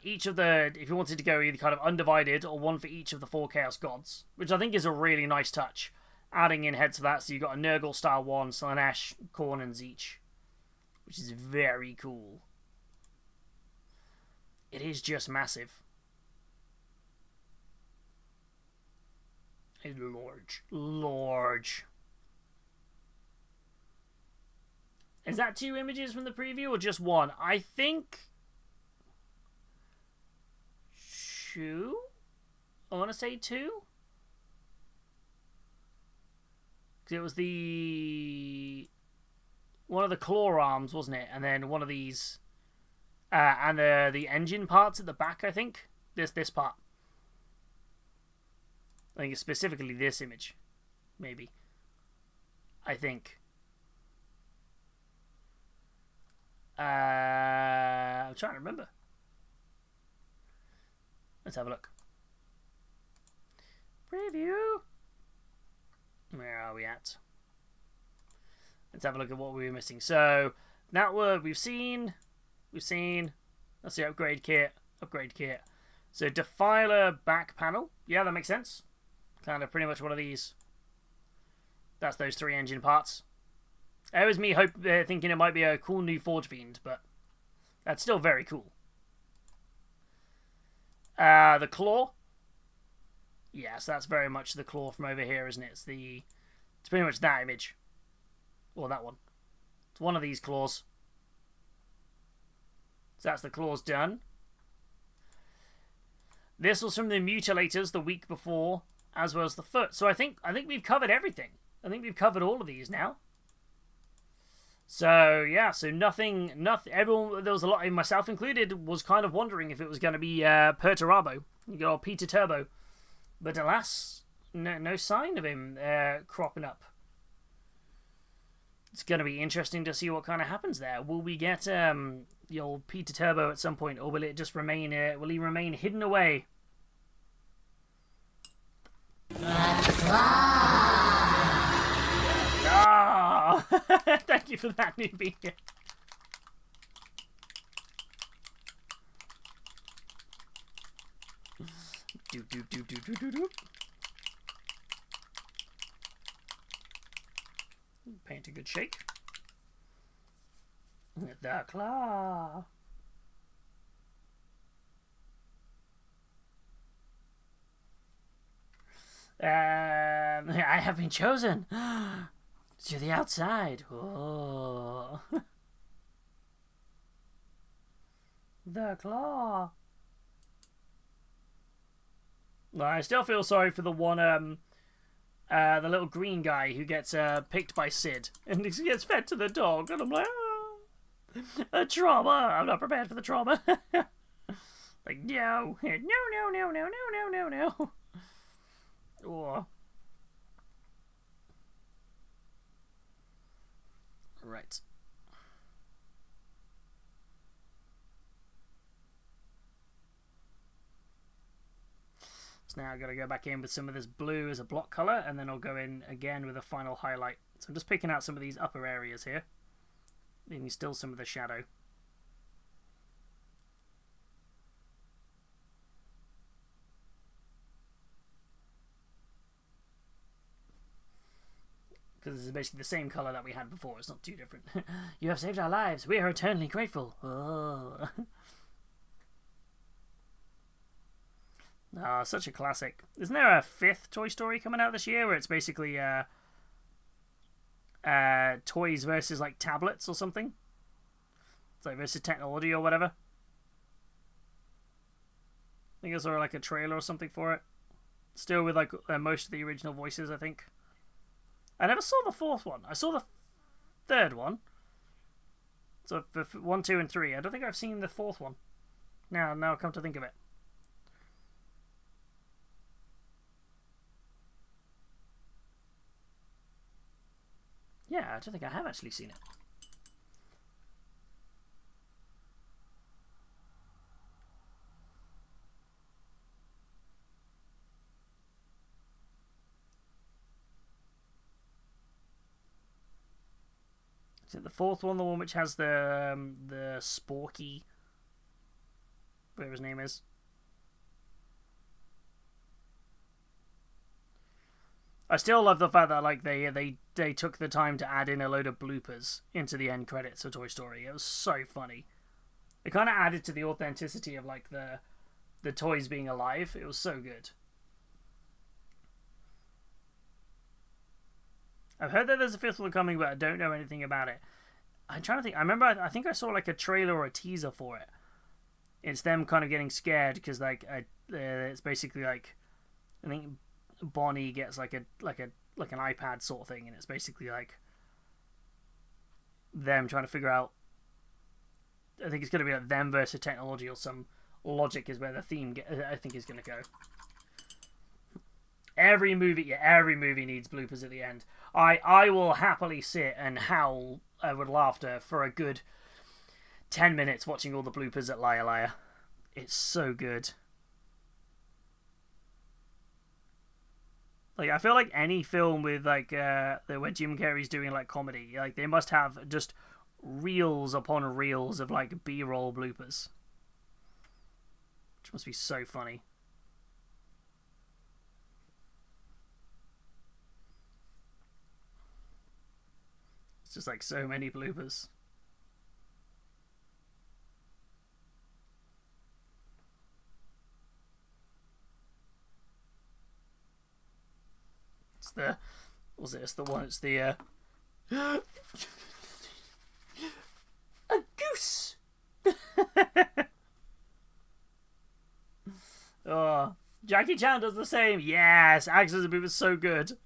each of the... If you wanted to go either kind of undivided or one for each of the 4 Chaos Gods. Which I think is a really nice touch. Adding in heads for that. So you've got a Nurgle style one, Slanesh, Khorne, and Tzeentch. Which is very cool. It is just massive. It's large. Is that 2 images from the preview or just 1? I think 2. I want to say 2. Because it was one of the claw arms, wasn't it? And then one of these, and the engine parts at the back. I think this part. I think it's specifically this image, maybe. I think. I'm trying to remember. Let's have a look. Preview. Where are we at? Let's have a look at what we were missing. So that word we've seen. That's the upgrade kit. So Defiler back panel. Yeah, that makes sense. Kind of pretty much one of these. That's those 3 engine parts. It was me thinking it might be a cool new Forge Fiend, but that's still very cool. The claw. Yes, that's very much the claw from over here, isn't it? It's pretty much that image. Or that one. It's one of these claws. So that's the claws done. This was from the Mutilators the week before, as well as the foot. So I think we've covered everything. I think we've covered all of these now. So yeah, so nothing. Everyone, there was a lot, myself included, was kind of wondering if it was going to be Perturabo, or Peter Turbo, but alas, no sign of him cropping up. It's going to be interesting to see what kind of happens there. Will we get the old Peter Turbo at some point, or will it just remain? Will he remain hidden away? Ah! Thank you for that, newbie. Paint a good shake. The claw. I have been chosen to the outside. Oh. The claw. Well, I still feel sorry for the one, the little green guy who gets picked by Sid and he gets fed to the dog, and I'm like, oh, a trauma. I'm not prepared for the trauma. Like, no. Oh. Right. So now I've got to go back in with some of this blue as a block colour, and then I'll go in again with a final highlight. So I'm just picking out some of these upper areas here, leaving still some of the shadow. Because this is basically the same colour that we had before. It's not too different. You have saved our lives. We are eternally grateful. Oh. Such a classic. Isn't there a 5th Toy Story coming out this year where it's basically toys versus like tablets or something. It's like versus technology or whatever. I think I saw like a trailer or something for it. Still with like most of the original voices, I think. I never saw the fourth one. I saw the third one. So for 1, 2, and 3. I don't think I've seen the fourth one. Now I come to think of it. Yeah, I don't think I have actually seen it. Is it the fourth one, the one which has the Sporky, whatever his name is? I still love the fact that like they took the time to add in a load of bloopers into the end credits of Toy Story. It was so funny. It kind of added to the authenticity of like the toys being alive. It was so good. I've heard that there's a fifth one coming, but I don't know anything about it. I'm trying to think. I remember, I think I saw like a trailer or a teaser for it. It's them kind of getting scared because like it's basically like, I think Bonnie gets like an iPad sort of thing, and it's basically like them trying to figure out. I think it's going to be like them versus technology or some logic is where the theme I think is going to go. Every movie needs bloopers at the end. I will happily sit and howl with laughter for a good 10 minutes watching all the bloopers at Liar Liar. It's so good. Like I feel like any film with like where Jim Carrey's doing like comedy, like they must have just reels upon reels of like B-roll bloopers, which must be so funny. It's just like so many bloopers. It's the... Was it? It's the one... It's the... A goose! Oh, Jackie Chan does the same. Yes! Access and Boom is so good.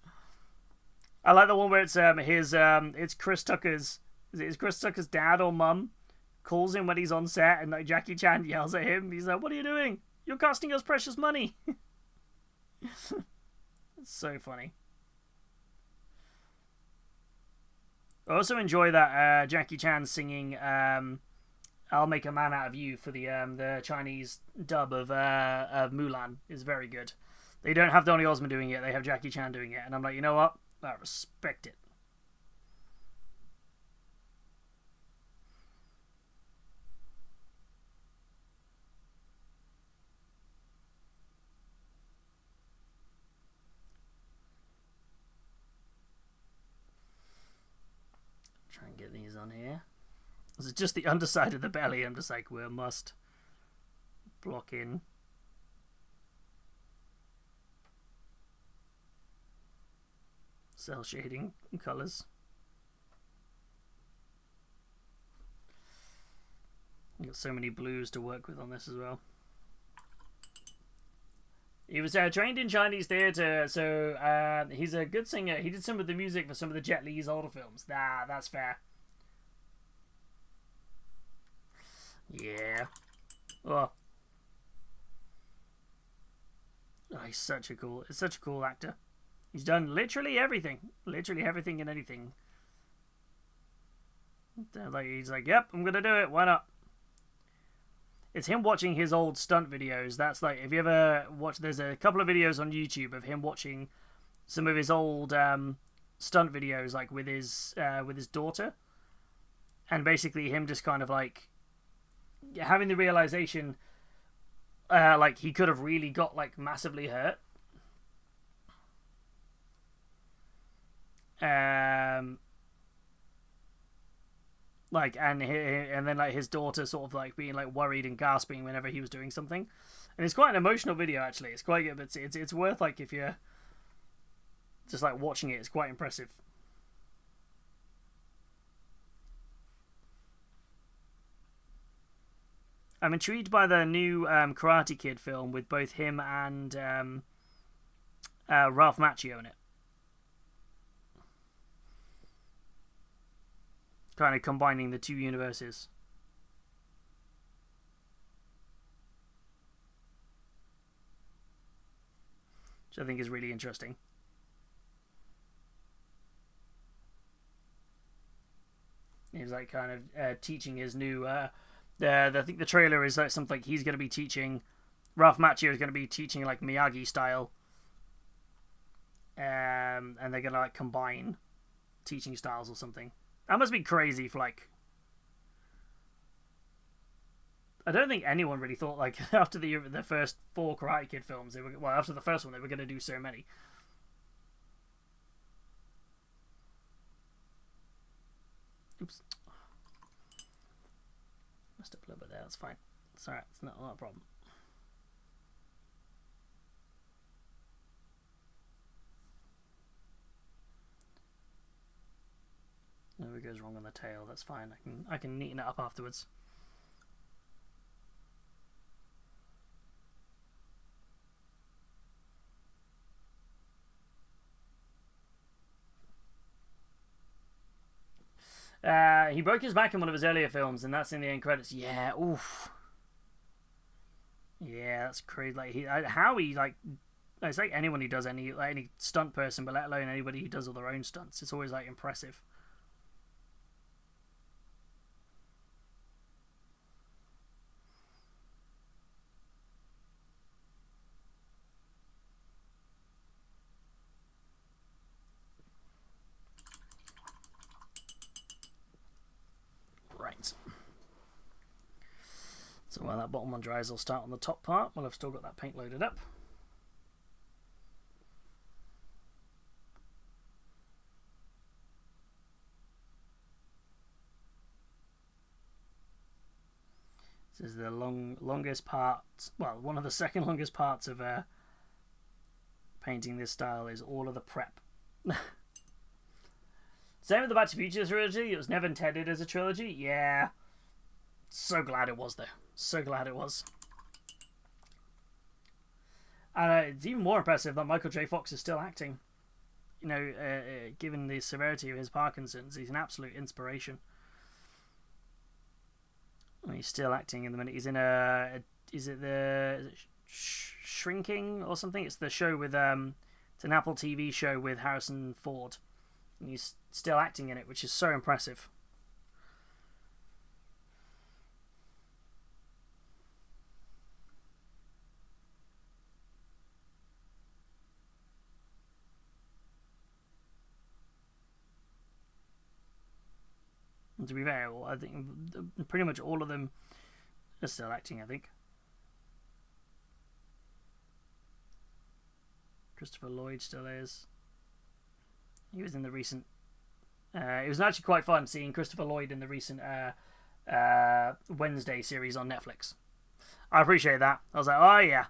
I like the one where it's it's Chris Tucker's... Is it Chris Tucker's dad or mum? Calls him when he's on set and like Jackie Chan yells at him. He's like, "What are you doing? You're costing us precious money." It's so funny. I also enjoy that Jackie Chan singing "I'll Make a Man Out of You" for the Chinese dub of Mulan is very good. They don't have Donny Osmond doing it; they have Jackie Chan doing it, and I'm like, you know what? I respect it. Try and get these on here. This is just the underside of the belly. I'm just like, we must block in. Cell shading colours. We've got so many blues to work with on this as well. He was trained in Chinese theatre, so he's a good singer. He did some of the music for some of the Jet Li's older films. Nah, that's fair. Yeah. Oh. He's such a cool actor. He's done literally everything and anything. Like he's like, yep, I'm gonna do it. Why not? It's him watching his old stunt videos. That's like, if you ever watch, there's a couple of videos on YouTube of him watching some of his old stunt videos, like with his daughter, and basically him just kind of like having the realization, like he could have really got like massively hurt. Like and then like his daughter sort of like being like worried and gasping whenever he was doing something, and it's quite an emotional video actually. It's quite good, but it's worth like if you're just like watching it. It's quite impressive. I'm intrigued by the new Karate Kid film with both him and Ralph Macchio in it. Kind of combining the two universes. Which I think is really interesting. He's like kind of teaching his new. I think the trailer is like something like he's going to be teaching. Ralph Macchio is going to be teaching like Miyagi style, and they're going to like combine teaching styles or something. That must be crazy for like. I don't think anyone really thought like after the first 4 Karate Kid films, after the first one they were going to do so many. Oops. Messed up a little bit there, that's fine. It's alright, it's not a problem. Whatever goes wrong on the tail, that's fine. I can neaten it up afterwards. He broke his back in one of his earlier films, and that's in the end credits. Yeah, oof. Yeah, that's crazy. Like it's like anyone who does any stunt person, but let alone anybody who does all their own stunts. It's always like impressive. So while that bottom one dries, I'll start on the top part while I've still got that paint loaded up. This is the longest part, well, one of the second longest parts of painting this style is all of the prep. Same with the Back to the Future trilogy, it was never intended as a trilogy. Yeah, so glad it was though. So glad it was. And it's even more impressive that Michael J. Fox is still acting. You know, given the severity of his Parkinson's, he's an absolute inspiration. And he's still acting in the minute. He's in is it Shrinking or something? It's the show with it's an Apple TV show with Harrison Ford, and he's still acting in it, which is so impressive. And to be fair, I think pretty much all of them are still acting, I think. Christopher Lloyd still is. He was in the recent... it was actually quite fun seeing Christopher Lloyd in the recent Wednesday series on Netflix. I appreciate that. I was like, oh yeah.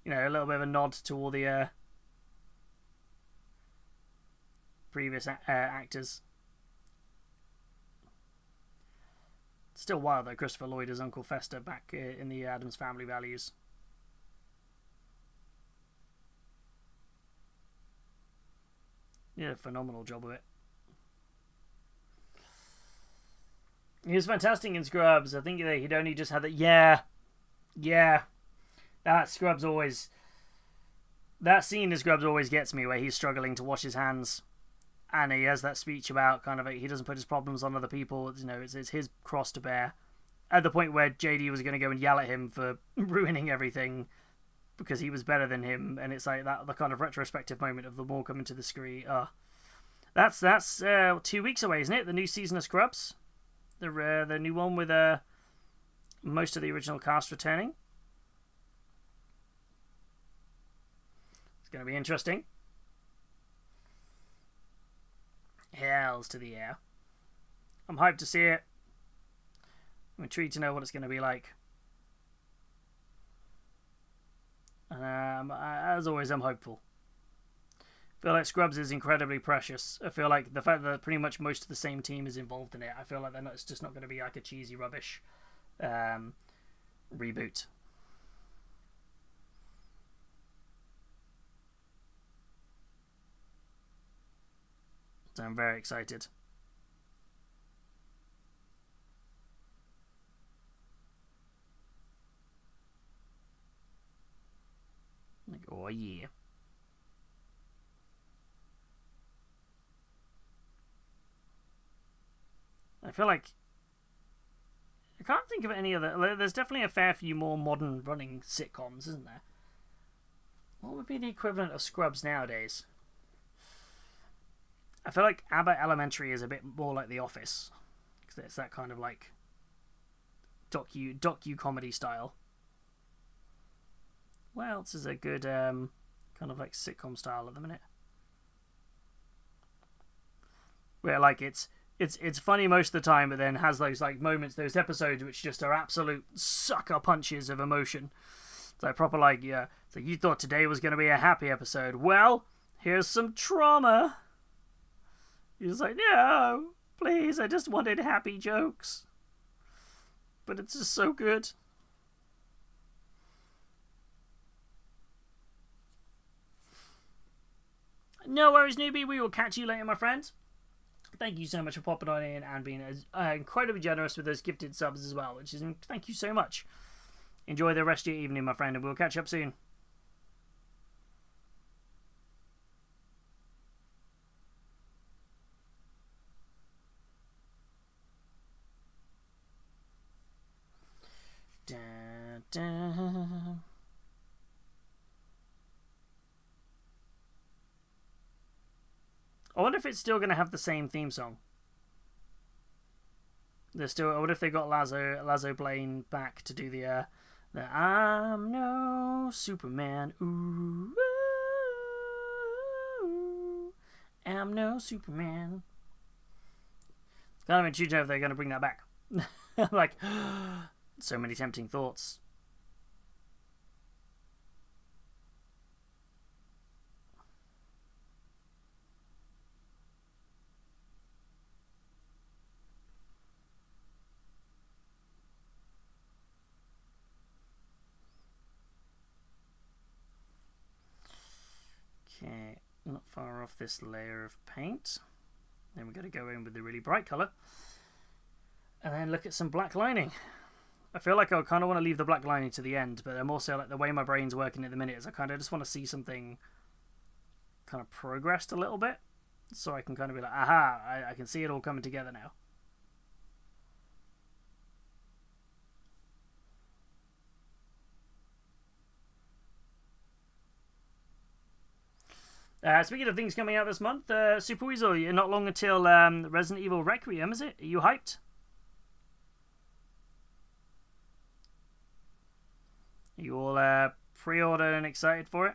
You know, a little bit of a nod to all the previous actors. Still wild though, Christopher Lloyd as Uncle Fester back in the Addams Family Values. Yeah, phenomenal job of it. He was fantastic in Scrubs. I think he'd only just had that. Yeah. That Scrubs always... That scene in Scrubs always gets me, where he's struggling to wash his hands. And he has that speech about kind of he doesn't put his problems on other people. You know, it's his cross to bear. At the point where JD was going to go and yell at him for ruining everything because he was better than him, and it's like that the kind of retrospective moment of them all coming to the screen. That's 2 weeks away, isn't it? The new season of Scrubs, the new one with most of the original cast returning. It's going to be interesting. Hells to the air. I'm hyped to see it. I'm intrigued to know what it's going to be like. As always, I'm hopeful. I feel like Scrubs is incredibly precious. I feel like the fact that pretty much most of the same team is involved in it, I feel like it's just not going to be like a cheesy rubbish reboot. So I'm very excited. Like, oh yeah. I feel like I can't think of any other. There's definitely a fair few more modern running sitcoms, isn't there? What would be the equivalent of Scrubs nowadays? I feel like Abbott Elementary is a bit more like The Office, because it's that kind of like docu comedy style. What else is a good kind of like sitcom style at the minute? Where like it's funny most of the time, but then has those like moments, those episodes which just are absolute sucker punches of emotion. It's like proper like, yeah, so you thought today was going to be a happy episode. Well, here's some trauma. You're just like, no, please, I just wanted happy jokes. But it's just so good. No worries, newbie. We will catch you later, my friend. Thank you so much for popping on in and being incredibly generous with those gifted subs as well, which is thank you so much. Enjoy the rest of your evening, my friend, and we'll catch up soon. Da, da. I wonder if it's still going to have the same theme song. They're still. I wonder if they got Lazo Blaine back to do the I'm no Superman. Ooh, ooh, I'm no Superman. It's kind of intriguing if they're going to bring that back. Like, so many tempting thoughts. Okay, not far off this layer of paint. Then we're going to go in with the really bright colour. And then look at some black lining. I feel like I kind of want to leave the black lining to the end, but I'm also like the way my brain's working at the minute is I kind of just want to see something kind of progressed a little bit. So I can kind of be like, aha, I can see it all coming together now. Speaking of things coming out this month, Super Weasel, you're not long until Resident Evil Requiem, is it? Are you hyped? Are you all pre-ordered and excited for it?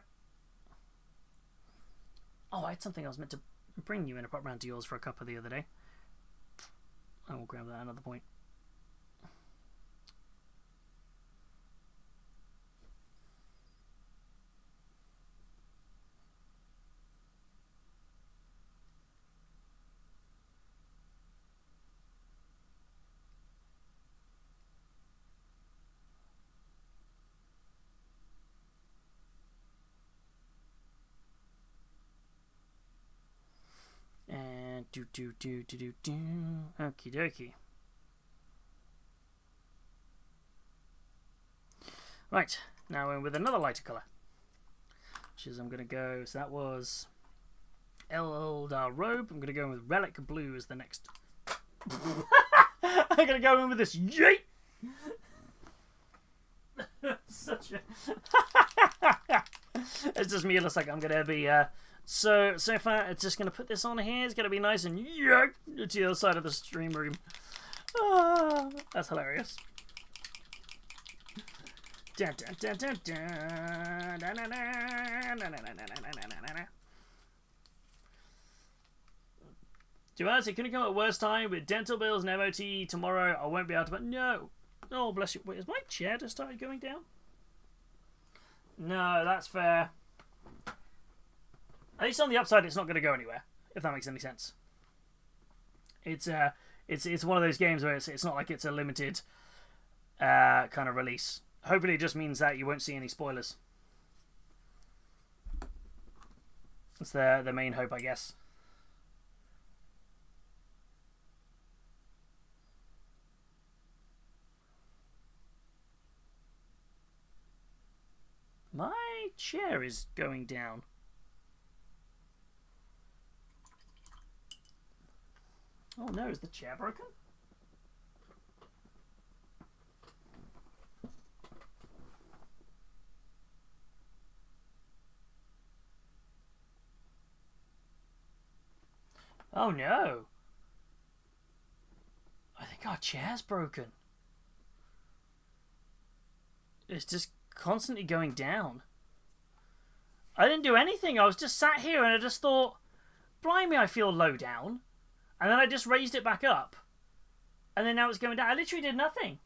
Oh, I had something I was meant to bring you in a pop round to yours for a cuppa the other day. I will grab that at another point. Do. Okie dokie. Right, now in with another lighter colour. Which is I'm going to go, so that was Eldar Robe. I'm going to go in with Relic Blue as the next. I'm going to go in with this. Yeet! Such a. It's just me, it looks like I'm going to be. So far, it's just going to put this on here. It's going to be nice and to the other side of the stream room. Oh, that's hilarious. To be honest, it couldn't come at a worse time with dental bills and MOT tomorrow. I won't be able to. But no. Oh, bless you. Wait, has my chair just started going down? No, that's fair. At least on the upside, it's not going to go anywhere, if that makes any sense. It's one of those games where it's not like it's a limited kind of release. Hopefully it just means that you won't see any spoilers. That's the main hope, I guess. My chair is going down. Oh no, is the chair broken? Oh no. I think our chair's broken. It's just constantly going down. I didn't do anything. I was just sat here and I just thought, blimey, I feel low down. And then I just raised it back up. And then now it's going down. I literally did nothing.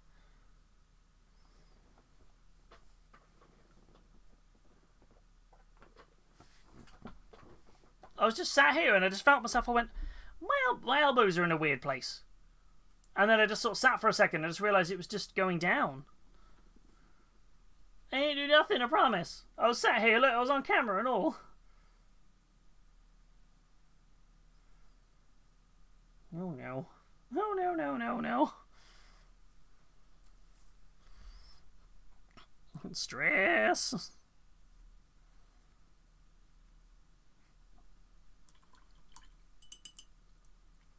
I was just sat here and I just felt myself. I went, my elbows are in a weird place. And then I just sort of sat for a second and I just realised it was just going down. I didn't do nothing, I promise. I was sat here, look, I was on camera and all. Oh no. Oh no, no, no, no. Stress.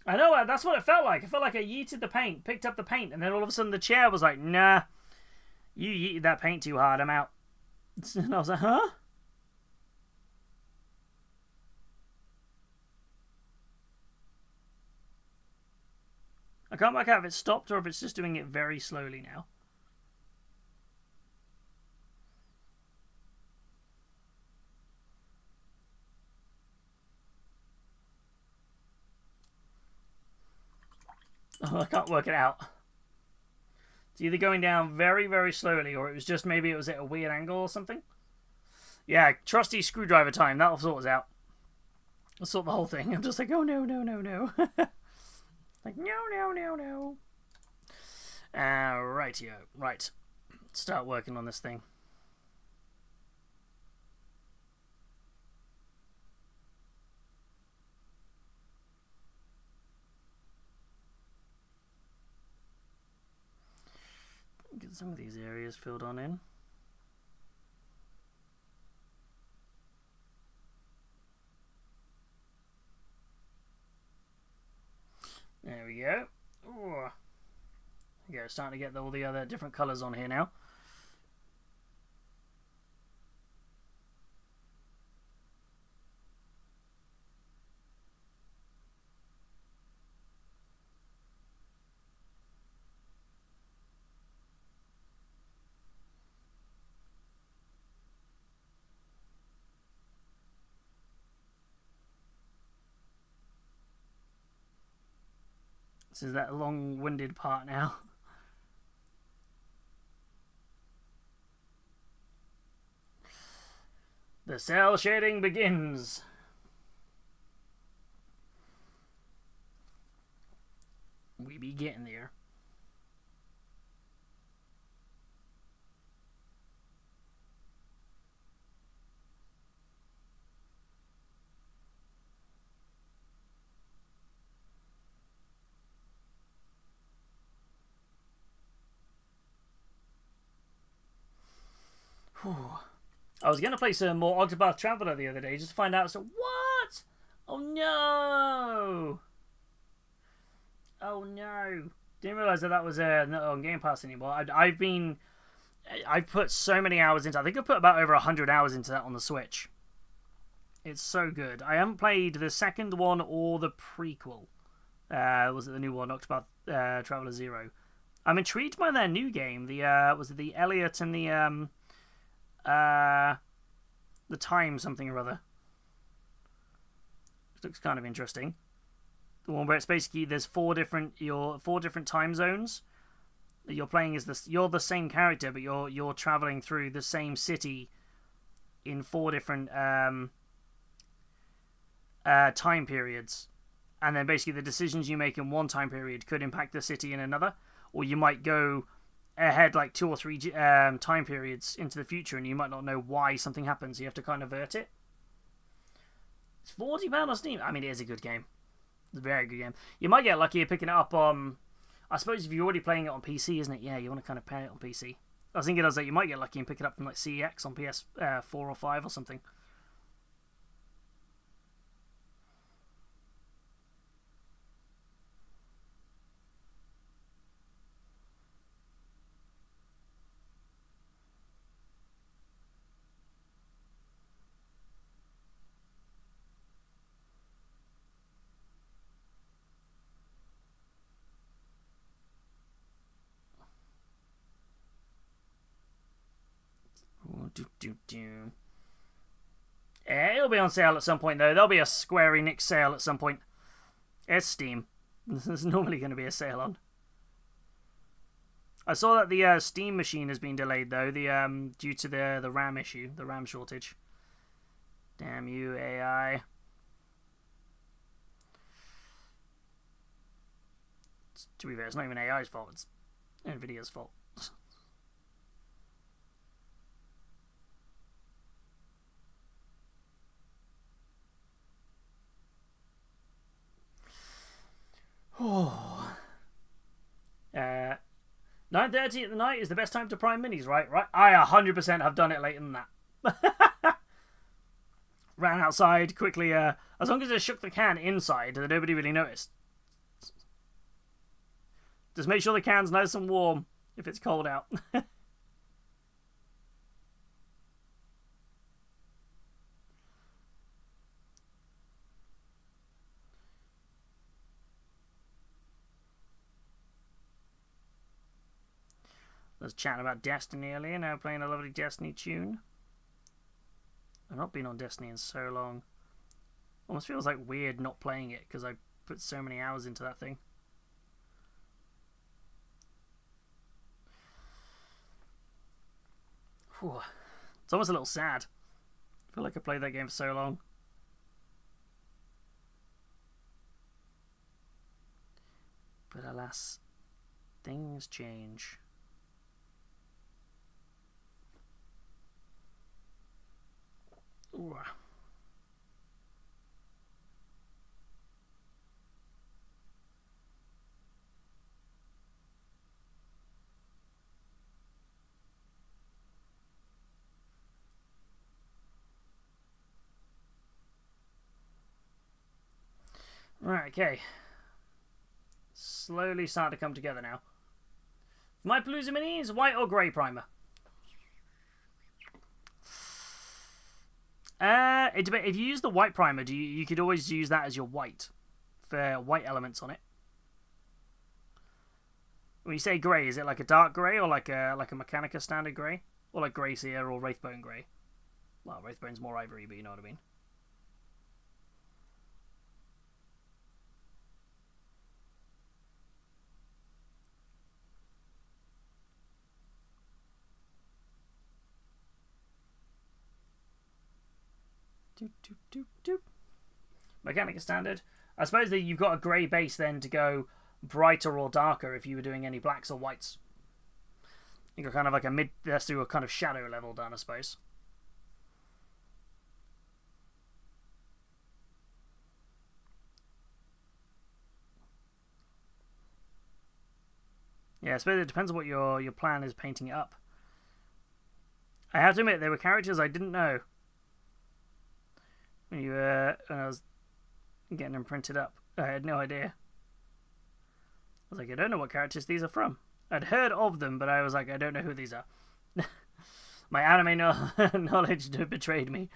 I know, that's what it felt like. It felt like I yeeted the paint, picked up the paint, and then all of a sudden the chair was like, nah, you yeeted that paint too hard, I'm out. And I was like, huh? I can't work out if it stopped or if it's just doing it very slowly now. Oh, I can't work it out. It's either going down very, very slowly or it was just maybe it was at a weird angle or something. Yeah, trusty screwdriver time. That'll sort us out. I'll sort the whole thing. I'm just like, oh no, no, no, no. Like, no, no, no, no. Rightio. Right. Start working on this thing. Get some of these areas filled on in. There we go. Ooh. Yeah, starting to get all the other different colours on here now. This is that long-winded part now. The cell shading begins. We be getting there. I was going to play some more Octopath Traveler the other day just to find out. So, what? Oh no! Oh no! Didn't realise that was not on Game Pass anymore. I've put so many hours into. I think I put about over 100 hours into that on the Switch. It's so good. I haven't played the second one or the prequel. Was it the new one, Octopath Traveler 0? I'm intrigued by their new game. Was it the Elliot and the time something or other. It looks kind of interesting. The one where it's basically there's four different time zones that you're playing as you're the same character, but you're traveling through the same city in four different time periods, and then basically the decisions you make in one time period could impact the city in another, or you might go ahead like 2 or 3 time periods into the future, and you might not know why something happens. You have to kind of avert it. It's £40 on Steam. I mean, it is a good game. It's a very good game. You might get lucky picking it up on... I suppose if you're already playing it on PC, isn't it? Yeah, you want to kind of play it on PC. I was thinking I was like, you might get lucky and pick it up from like CEX on PS4 or 5 or something. It'll be on sale at some point, though. There'll be a Square Enix sale at some point. It's Steam. There's normally going to be a sale on. I saw that the Steam machine has been delayed, though, due to the RAM issue, the RAM shortage. Damn you, AI. To be fair, it's not even AI's fault. It's Nvidia's fault. Oh. 9:30 at the night is the best time to prime minis, right? Right. I 100% have done it later than that. Ran outside quickly. As long as I shook the can inside, nobody really noticed. Just make sure the can's nice and warm if it's cold out. I was chatting about Destiny earlier, now playing a lovely Destiny tune. I've not been on Destiny in so long. Almost feels like weird not playing it because I put so many hours into that thing. Whew. It's almost a little sad. I feel like I played that game for so long. But alas, things change. Ooh. Right, okay. Slowly starting to come together now. For my Palooza Minis, white or grey primer? If you use the white primer, you could always use that as your white for white elements on it. When you say grey, is it like a dark grey or like a Mechanica standard grey, or like Grey Seer or Wraithbone grey? Well, Wraithbone's more ivory, but you know what I mean. Mechanica standard. I suppose that you've got a grey base then to go brighter or darker if you were doing any blacks or whites. You got kind of like a mid. Let's do a kind of shadow level done, I suppose. Yeah, I suppose it depends on what your plan is painting it up. I have to admit, there were characters I didn't know when I was getting them printed up. I had no idea. I was like, I don't know what characters these are from. I'd heard of them, but I was like, I don't know who these are. My anime knowledge betrayed me.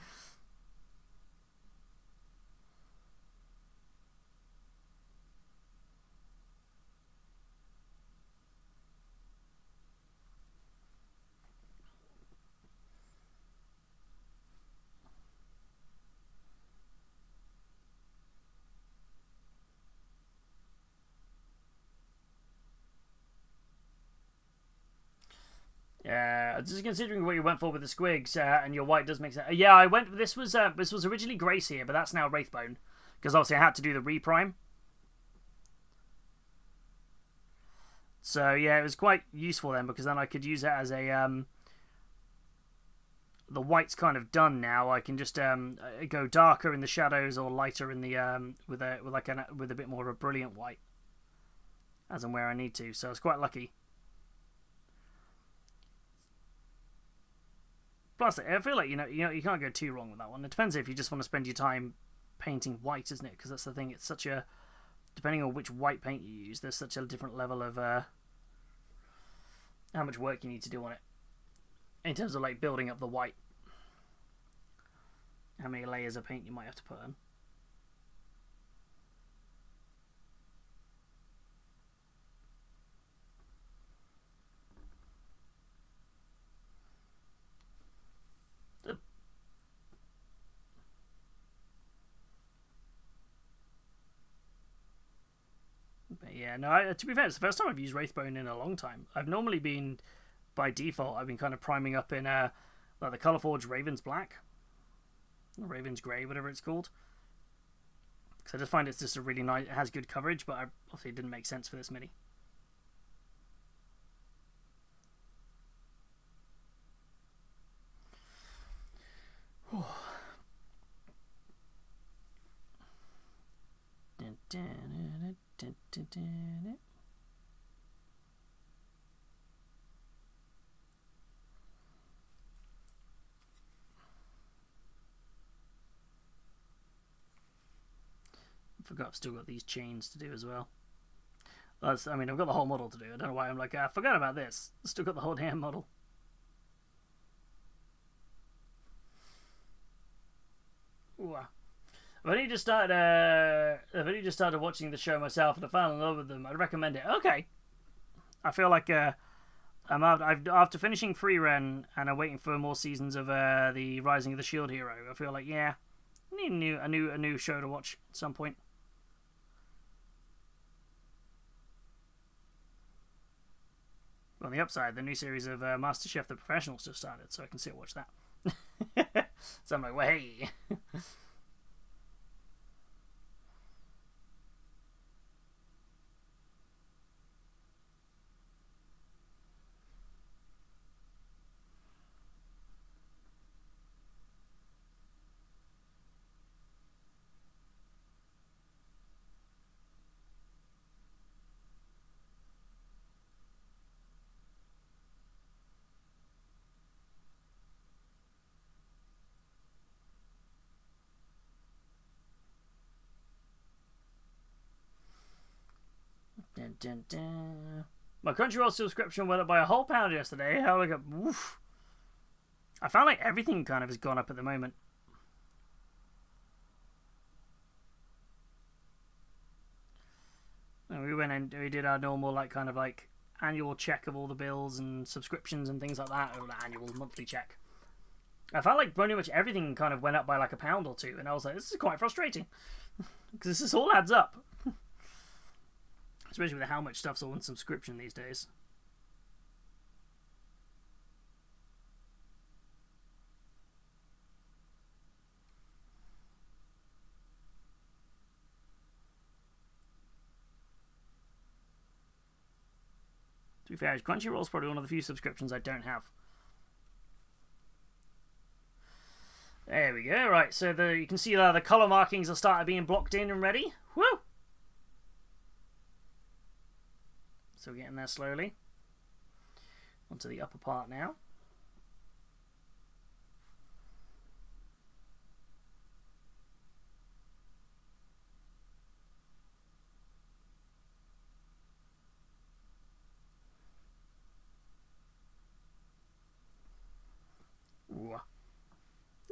Just considering what you went for with the Squigs, and your white does make sense. Yeah, I went. This was originally Grey Seer, but that's now Wraithbone, because obviously I had to do the reprime. So yeah, it was quite useful then, because then I could use it as a the white's kind of done now. I can just go darker in the shadows or lighter in the with a bit more of a brilliant white, as and where I need to. So I was quite lucky. Plus, I feel like you can't go too wrong with that one. It depends if you just want to spend your time painting white, isn't it? Because that's the thing. It's such a, depending on which white paint you use, there's such a different level of how much work you need to do on it in terms of like building up the white. How many layers of paint you might have to put on. But yeah, no, to be fair, it's the first time I've used Wraithbone in a long time. I've normally been, by default, I've been kind of priming up in like the Colourforge Raven's Black. Or Raven's Grey, whatever it's called. Because I just find it's just a really nice, it has good coverage, but obviously it didn't make sense for this mini. I forgot I've still got these chains to do as well. I mean, I've got the whole model to do. I don't know why I'm like, I forgot about this. I've still got the whole damn model. Ooh. I've only just started watching the show myself, and I fell in love with them. I'd recommend it. Okay, I feel like after finishing Free-Ren and I'm waiting for more seasons of the Rising of the Shield Hero. I feel like I need a new show to watch at some point. On the upside, the new series of MasterChef The Professionals just started, so I can sit and watch that. So I'm like, well, hey. Dun, dun, dun. My Crunchyroll subscription went up by a whole pound yesterday. How like oof. I found like everything kind of has gone up at the moment. And we went and we did our normal like kind of like annual check of all the bills and subscriptions and things like that, or the annual monthly check. I felt like pretty much everything kind of went up by like a pound or two, and I was like, this is quite frustrating because this all adds up. Especially with how much stuff's all on subscription these days. To be fair, Crunchyroll's probably one of the few subscriptions I don't have. There we go. Right, so you can see the colour markings are started being blocked in and ready. Woo! So we're getting there slowly. Onto the upper part now.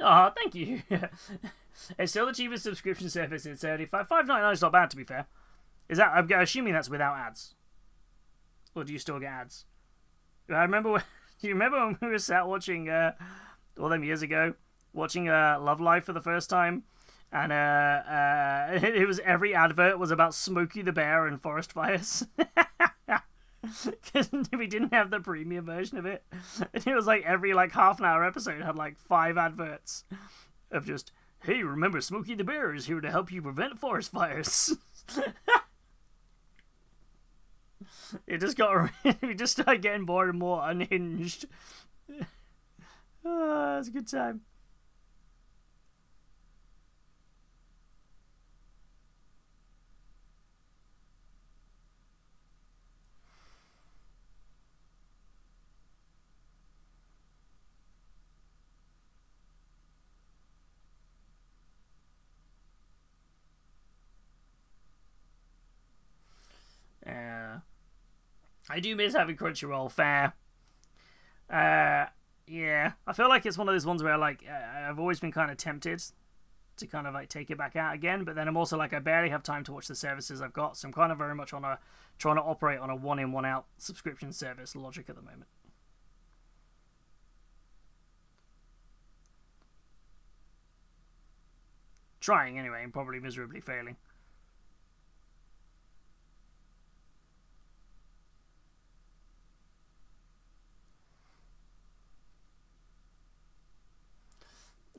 Ah, oh, thank you. It's still the cheapest subscription service. It's $5.99 is not bad, to be fair. Is that? I'm assuming that's without ads. Or do you still get ads? I remember. Do you remember when we were sat watching all them years ago, watching Love Life for the first time, and it was every advert was about Smokey the Bear and forest fires. Because we didn't have the premium version of it. And it was like every like half an hour episode had like 5 adverts of just, hey, remember Smokey the Bear is here to help you prevent forest fires. It just got we just started getting more and more unhinged. Oh, it's a good time. I do miss having Crunchyroll. Fair. Yeah, I feel like it's one of those ones where like I've always been kind of tempted to kind of like take it back out again, but then I'm also like I barely have time to watch the services I've got, so I'm kind of very much on a trying to operate on a one in one out subscription service logic at the moment. Trying anyway, and probably miserably failing.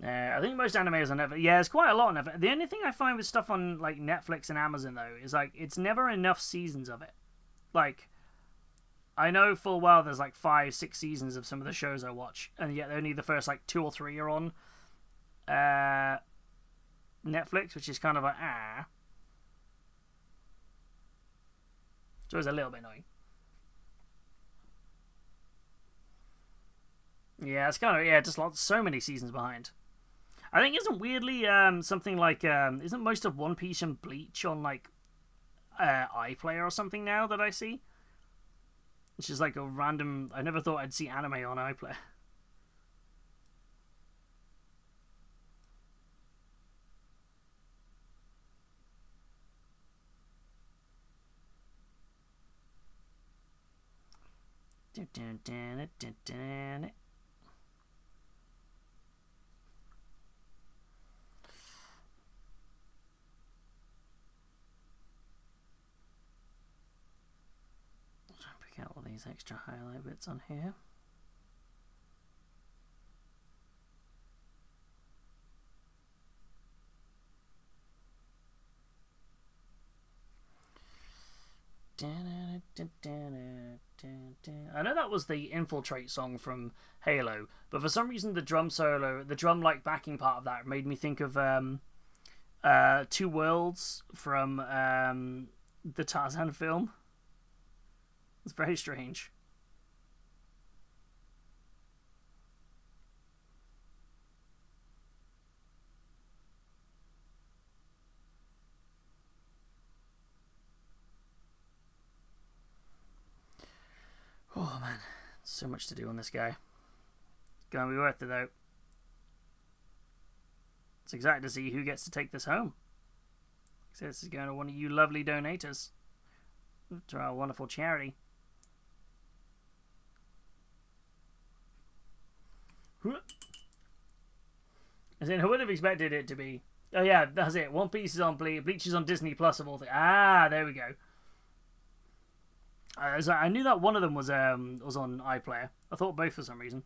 I think most anime is on Netflix. Yeah, there's quite a lot on Netflix. The only thing I find with stuff on like Netflix and Amazon though is like it's never enough seasons of it. Like, I know full well there's like 5-6 seasons of some of the shows I watch, and yet only the first like 2 or 3 are on Netflix, which is kind of like So it's a little bit annoying. Yeah, it's kind of just so many seasons behind. I think isn't weirdly something like isn't most of One Piece and Bleach on like iPlayer or something now that I see? Which is like a random. I never thought I'd see anime on iPlayer. Pick out all these extra highlight bits on here. I know that was the Infiltrate song from Halo, but for some reason the drum solo, the drum like backing part of that made me think of Two Worlds from the Tarzan film. It's very strange. Oh man, so much to do on this guy. Gonna be worth it though. It's exciting to see who gets to take this home. So this is going to one of you lovely donators to our wonderful charity. As in, who would have expected it to be? Oh yeah, that's it. One Piece is on Bleach is on Disney Plus of all things. There we go. I knew that one of them was on iPlayer. I thought both for some reason.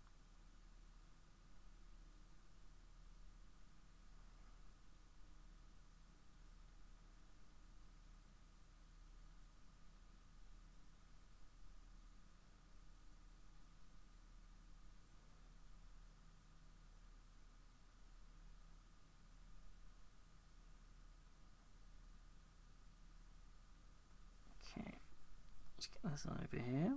Okay, let's get this over here.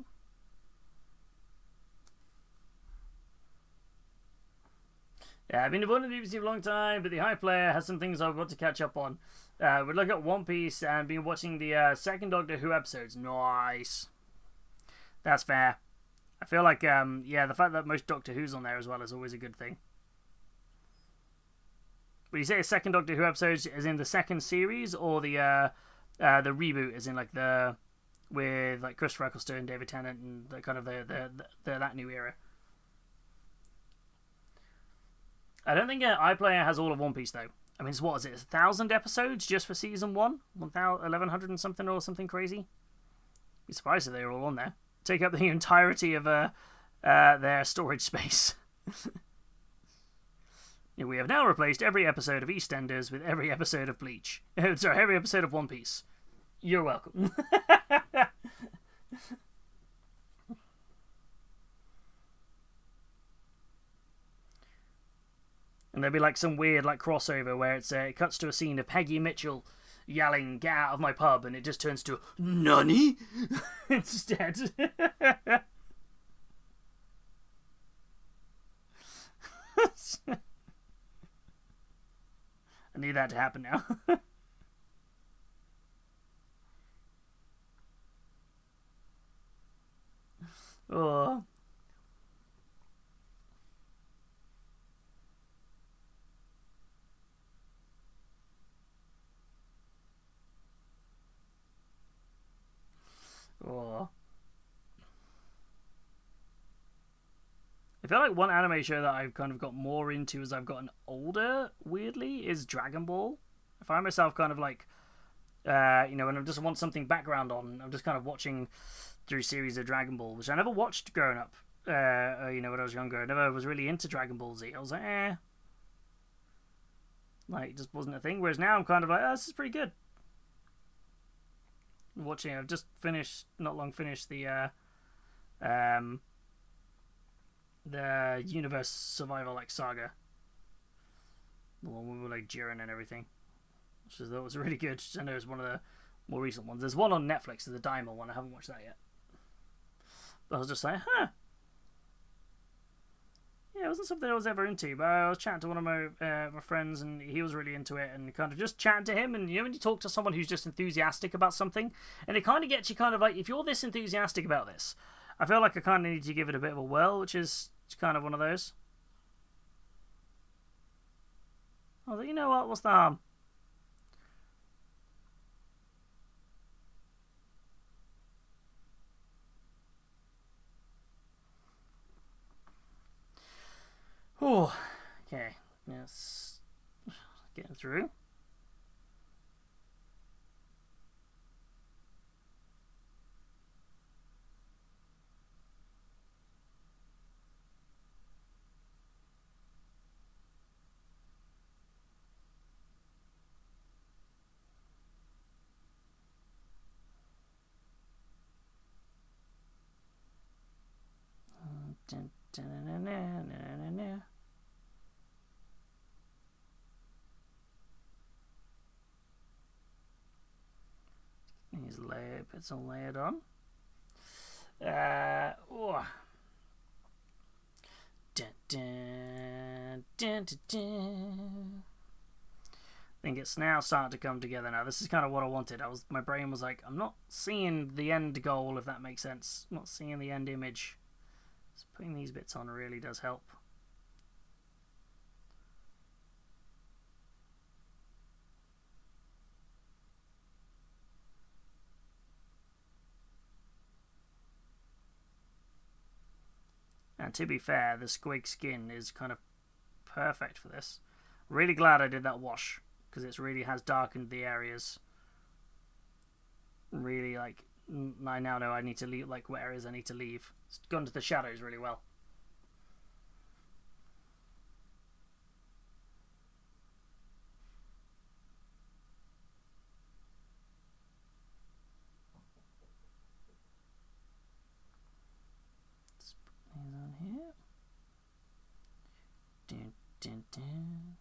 Yeah, I've been avoiding the BBC for a long time, but the iPlayer has some things I've got to catch up on. We look at One Piece and been watching the second Doctor Who episodes. Nice. That's fair. I feel like, the fact that most Doctor Who's on there as well is always a good thing. When you say a second Doctor Who episodes, as in the second series, or the reboot, as in like with like Christopher Eccleston, David Tennant, and the kind of the that new era? I don't think iPlayer has all of One Piece though. I mean, what is it? 1,000 episodes just for season 1? 1,100 and something or something crazy? Be surprised if they were all on there. Take up the entirety of their storage space. We have now replaced every episode of EastEnders with every episode of Bleach. Sorry, every episode of One Piece. You're welcome. there'll be like some weird like crossover where it cuts to a scene of Peggy Mitchell yelling, "Get out of my pub," and it just turns to "Nani?" instead. I need that to happen now. Oh. Oh. I feel like one anime show that I've kind of got more into as I've gotten older, weirdly, is Dragon Ball. I find myself kind of like, when I just want something background on, I'm just kind of watching through series of Dragon Ball, which I never watched growing up. When I was younger, I never was really into Dragon Ball Z. I was like, like, it just wasn't a thing. Whereas now I'm kind of like, oh, this is pretty good. Watching, I've just not long finished the Universe Survival like saga, the one with like Jiren and everything, which I thought was really good. I know it's one of the more recent ones. There's one on Netflix, the Daima one. I haven't watched that yet. But I was just like, yeah, it wasn't something I was ever into. But I was chatting to one of my friends, and he was really into it, and kind of just chatting to him. And when you talk to someone who's just enthusiastic about something, and it kind of gets you kind of like, if you're this enthusiastic about this, I feel like I kind of need to give it a bit of a whirl, which is kind of one of those. I was like, you know what? What's the harm? Oh, okay. Yes. Getting through. These bits all layered on. Oh. Dun, dun, dun, dun, dun. I think it's now starting to come together now. This is kind of what I wanted. My brain was like, I'm not seeing the end goal, if that makes sense. I'm not seeing the end image. So putting these bits on really does help. And to be fair, the Squig skin is kind of perfect for this. Really glad I did that wash, because it really has darkened the areas. Really, like, I now know I need to leave, like, what areas I need to leave. It's gone to the shadows really well. Let's put these on here. Dun, dun, dun.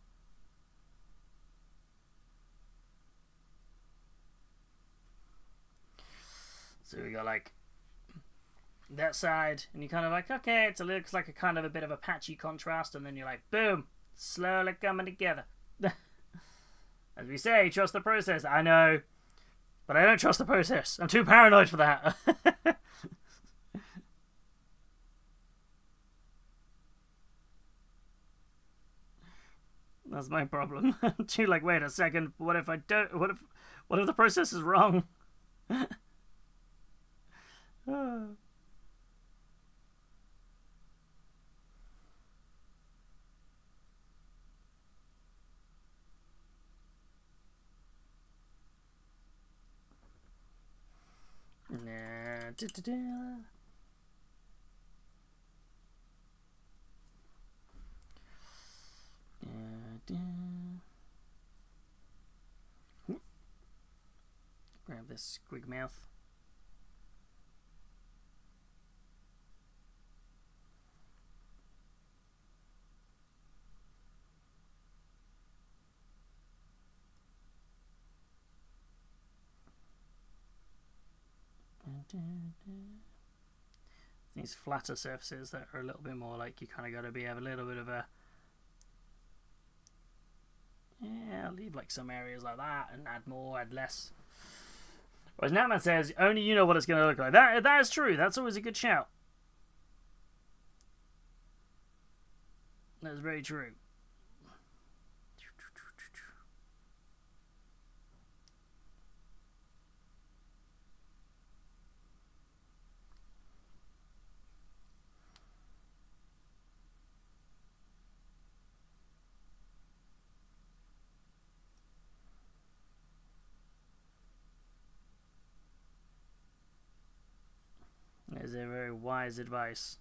So we got like that side, and you're kind of like, okay, it looks like a kind of a bit of a patchy contrast, and then you're like, boom, slowly coming together. As we say, trust the process. I know, but I don't trust the process. I'm too paranoid for that. That's my problem. Too like, wait a second, what if I don't? What if the process is wrong? Nah, grab this squig mouth. These flatter surfaces that are a little bit more like you kind of got to have a little bit of a... Yeah, I'll leave like some areas like that and add more, add less. Whereas Natman says, only you know what it's going to look like. That is true. That's always a good shout. That's very true. That is a very wise advice.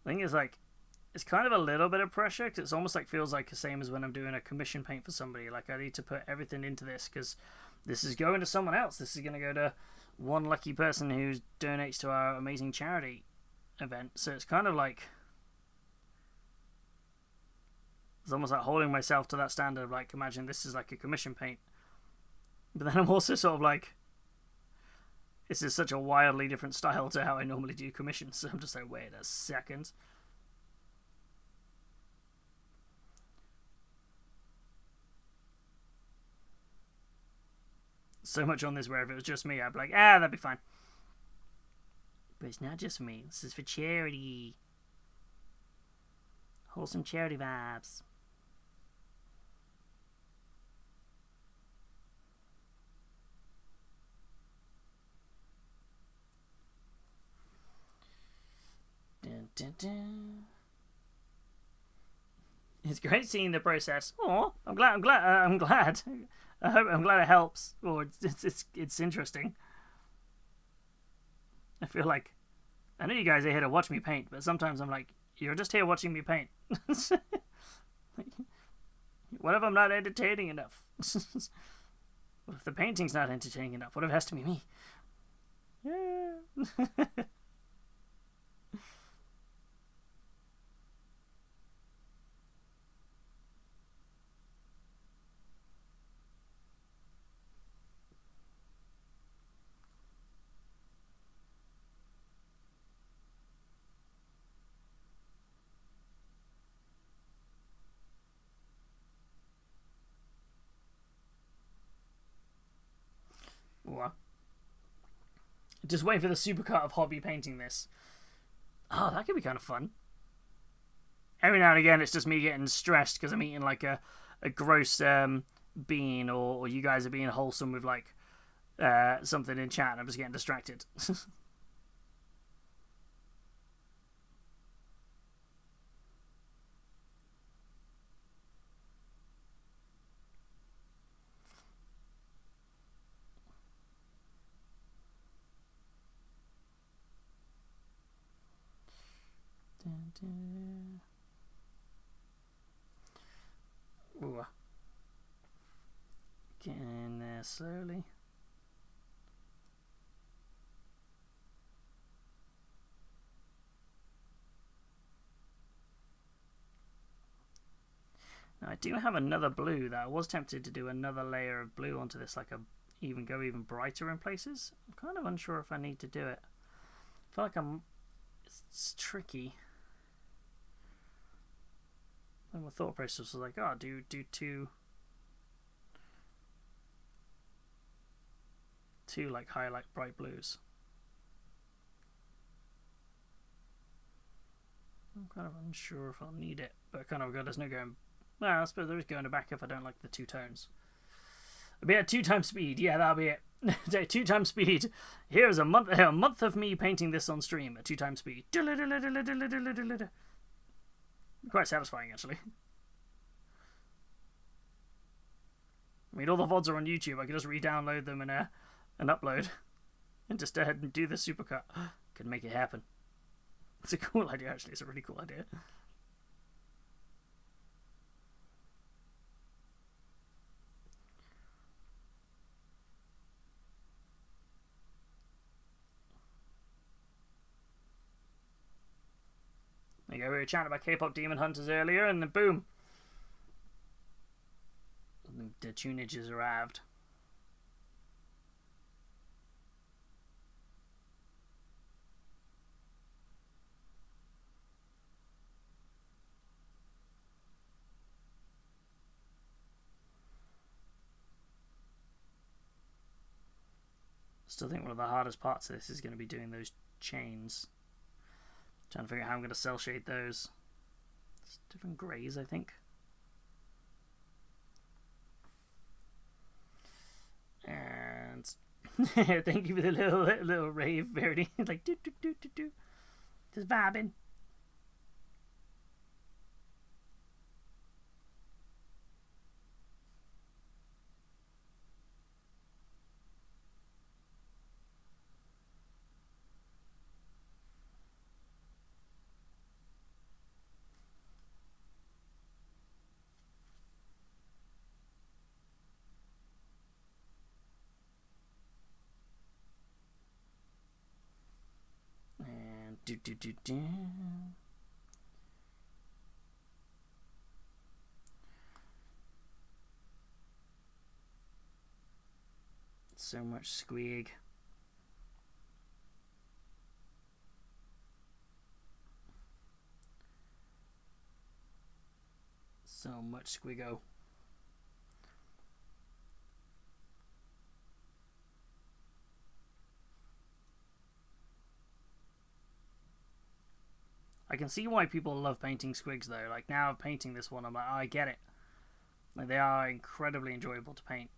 I think it's like, it's kind of a little bit of pressure because it's almost like feels like the same as when I'm doing a commission paint for somebody. Like I need to put everything into this because this is going to someone else. This is going to go to one lucky person who donates to our amazing charity event. So it's kind of like, it's almost like holding myself to that standard of like, imagine this is like a commission paint. But then I'm also sort of like, this is such a wildly different style to how I normally do commissions. So I'm just like, wait a second. So much on this where if it was just me, I'd be like, that'd be fine. But it's not just for me. This is for charity. Wholesome charity vibes. Dun, dun, dun. It's great seeing the process. Oh, I'm glad. I'm glad it helps. Or it's interesting. I feel like I know you guys are here to watch me paint, but sometimes I'm like, you're just here watching me paint. What if I'm not entertaining enough? What if the painting's not entertaining enough? What if it has to be me? Yeah. What? Just waiting for the supercut of Hobby painting this. Oh, that could be kind of fun. Every now and again, it's just me getting stressed because I'm eating like a gross bean, or you guys are being wholesome with like something in chat, and I'm just getting distracted. Ooh. Getting in there slowly. Now I do have another blue that I was tempted to do another layer of blue onto this, like even brighter in places. I'm kind of unsure if I need to do it. I feel like it's tricky. And my thought process was like, oh, do two like highlight bright blues. I'm kind of unsure if I'll need it, but kind of there's no going. Well, I suppose there is going back if I don't like the two tones. I'll be at 2 times speed. Yeah, that'll be it. 2 times speed. Here's a month of me painting this on stream at 2 times speed. Quite satisfying, actually. I mean, all the VODs are on YouTube. I could just re-download them and upload, and just do the supercut. Could make it happen. It's a cool idea, actually. It's a really cool idea. There you go. We were chatting about K-pop Demon Hunters earlier, and then boom. Something the tunages arrived. Still think one of the hardest parts of this is going to be doing those chains. Trying to figure out how I'm going to cell shade those. It's different greys, I think. And thank you for the little rave, Verity. Like do do do do do. Just vibing. Do do do do. So much squig. So much squiggo. I can see why people love painting squigs though. Like now painting this one, I'm like, oh, I get it. Like they are incredibly enjoyable to paint.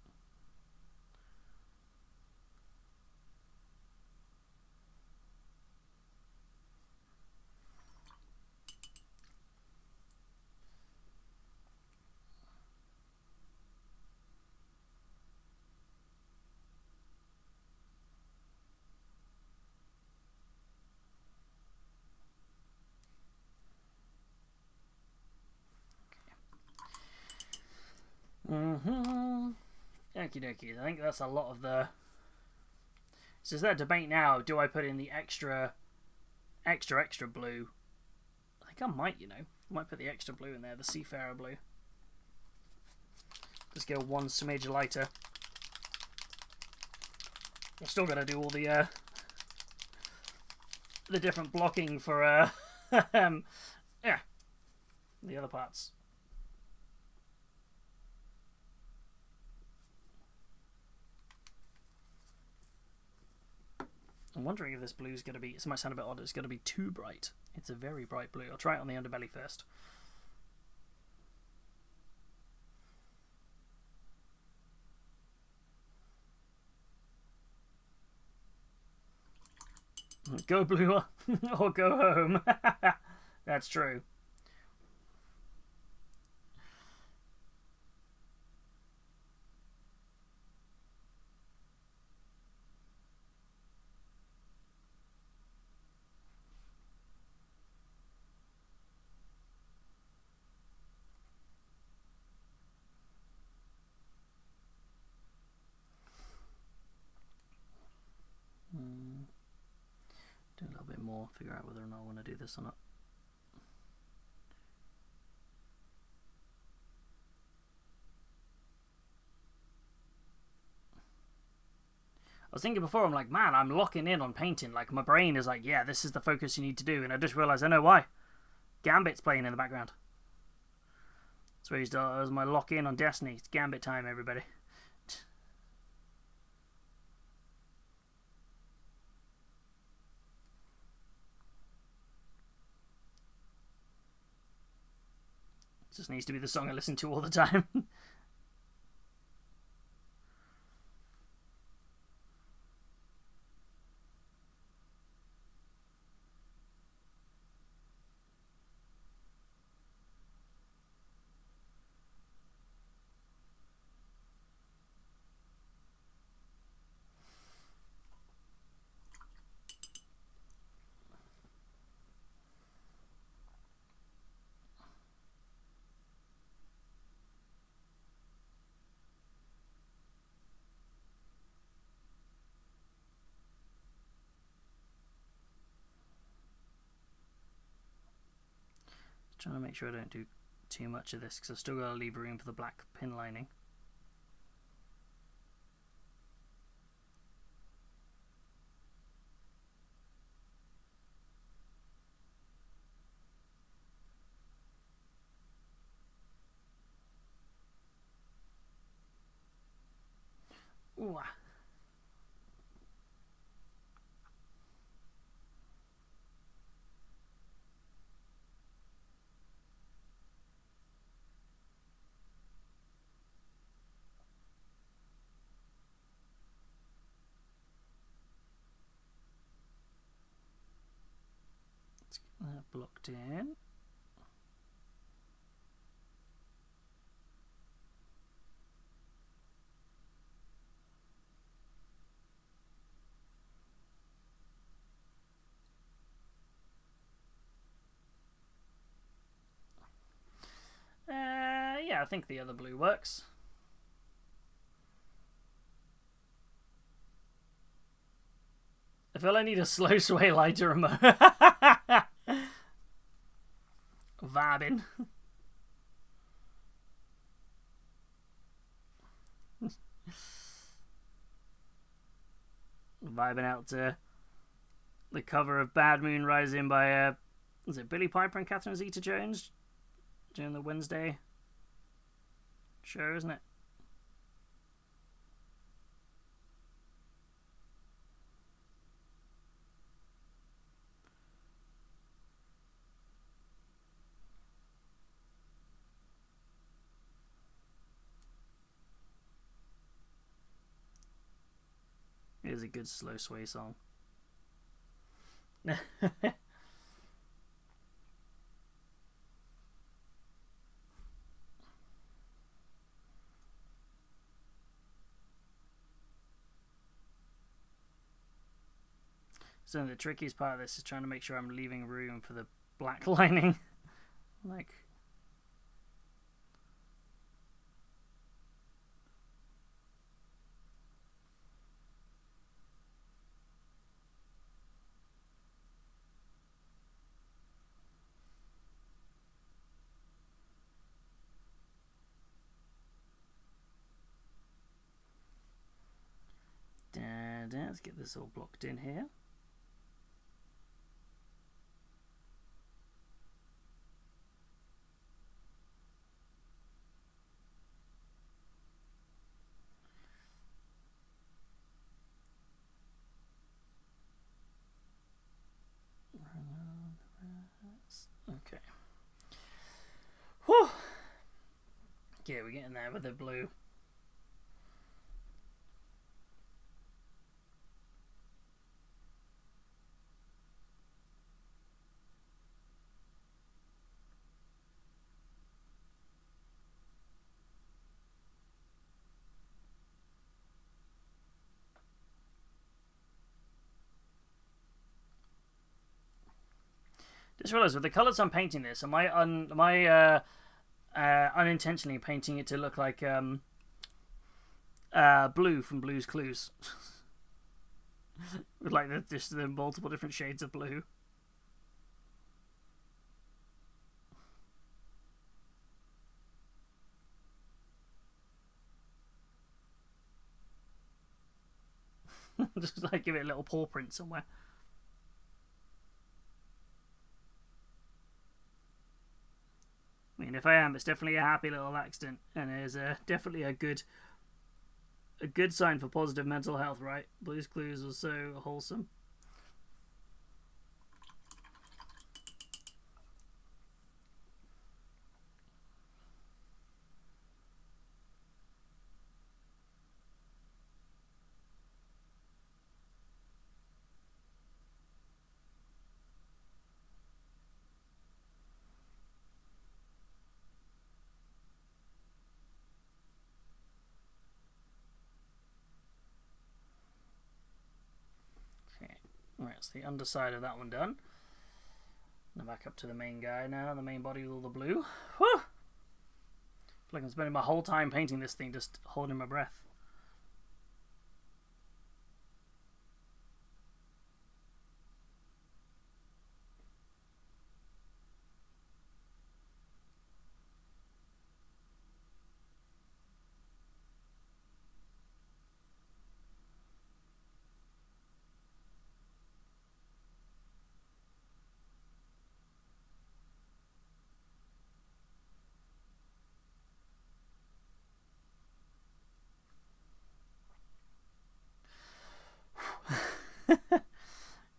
Okie dokie. I think that's a lot of the. So is there a debate now? Do I put in the extra blue? I think I might. I might put the extra blue in there, the Seafarer blue. Just go one smidge lighter. I'm still gonna do all the different blocking for yeah, the other parts. I'm wondering if this blue is going to be, this might sound a bit odd, it's going to be too bright. It's a very bright blue. I'll try it on the underbelly first. Go blue or go home. That's true. Do a little bit more, figure out whether or not I want to do this or not. I was thinking before, I'm like, man, I'm locking in on painting. Like, my brain is like, yeah, this is the focus you need to do. And I just realised I know why. Gambit's playing in the background. That's where that was my lock in on Destiny. It's Gambit time, everybody. Just needs to be the song I listen to all the time. Trying to make sure I don't do too much of this because I've still got to leave room for the black pin lining. Ooh. Let's get that blocked in. Yeah, I think the other blue works. I feel I need a slow sway lighter remote. Vibing. Vibing out to the cover of Bad Moon Rising by is it Billy Piper and Catherine Zeta-Jones during the Wednesday show, isn't it? It is a good slow sway song. So the trickiest part of this is trying to make sure I'm leaving room for the black lining. Like... Let's get this all blocked in here. Okay. Whew. Yeah, we're getting there with the blue. Just realised with the colours I'm painting this, am I unintentionally painting it to look like Blue from Blue's Clues, with like just the multiple different shades of blue. Just like give it a little paw print somewhere. I mean, if I am, it's definitely a happy little accident, and it is definitely a good sign for positive mental health, right? Blue's Clues was so wholesome. Right, that's the underside of that one done. Now back up to the main guy now, the main body with all the blue. Whew! I feel like I'm spending my whole time painting this thing just holding my breath.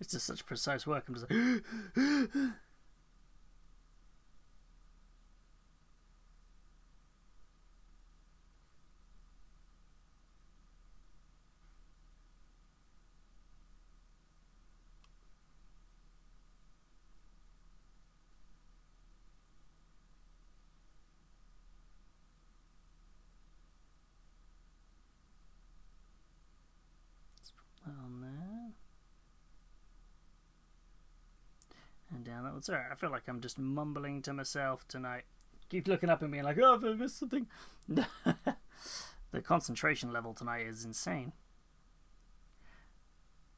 It's just such precise work. I'm just like... on there. And down that one. Sorry, I feel like I'm just mumbling to myself tonight. Keep looking up and being like, oh, I missed something. The concentration level tonight is insane.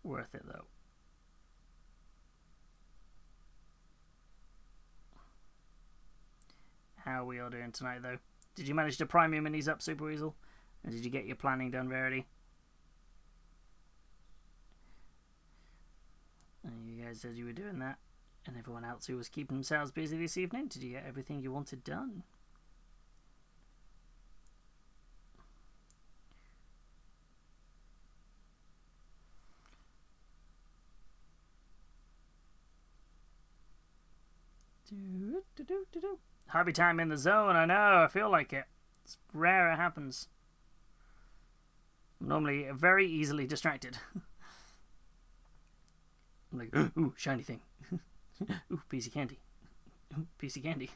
Worth it, though. How are we all doing tonight, though? Did you manage to prime your minis up, Super Weasel? And did you get your planning done, Verity? And you guys said you were doing that. And everyone else who was keeping themselves busy this evening, did you get everything you wanted done? Hobbytime in the zone, I know, I feel like it. It's rare it happens. I'm normally very easily distracted. I'm like, ooh, shiny thing. Ooh, piece of candy. Ooh, piece of candy.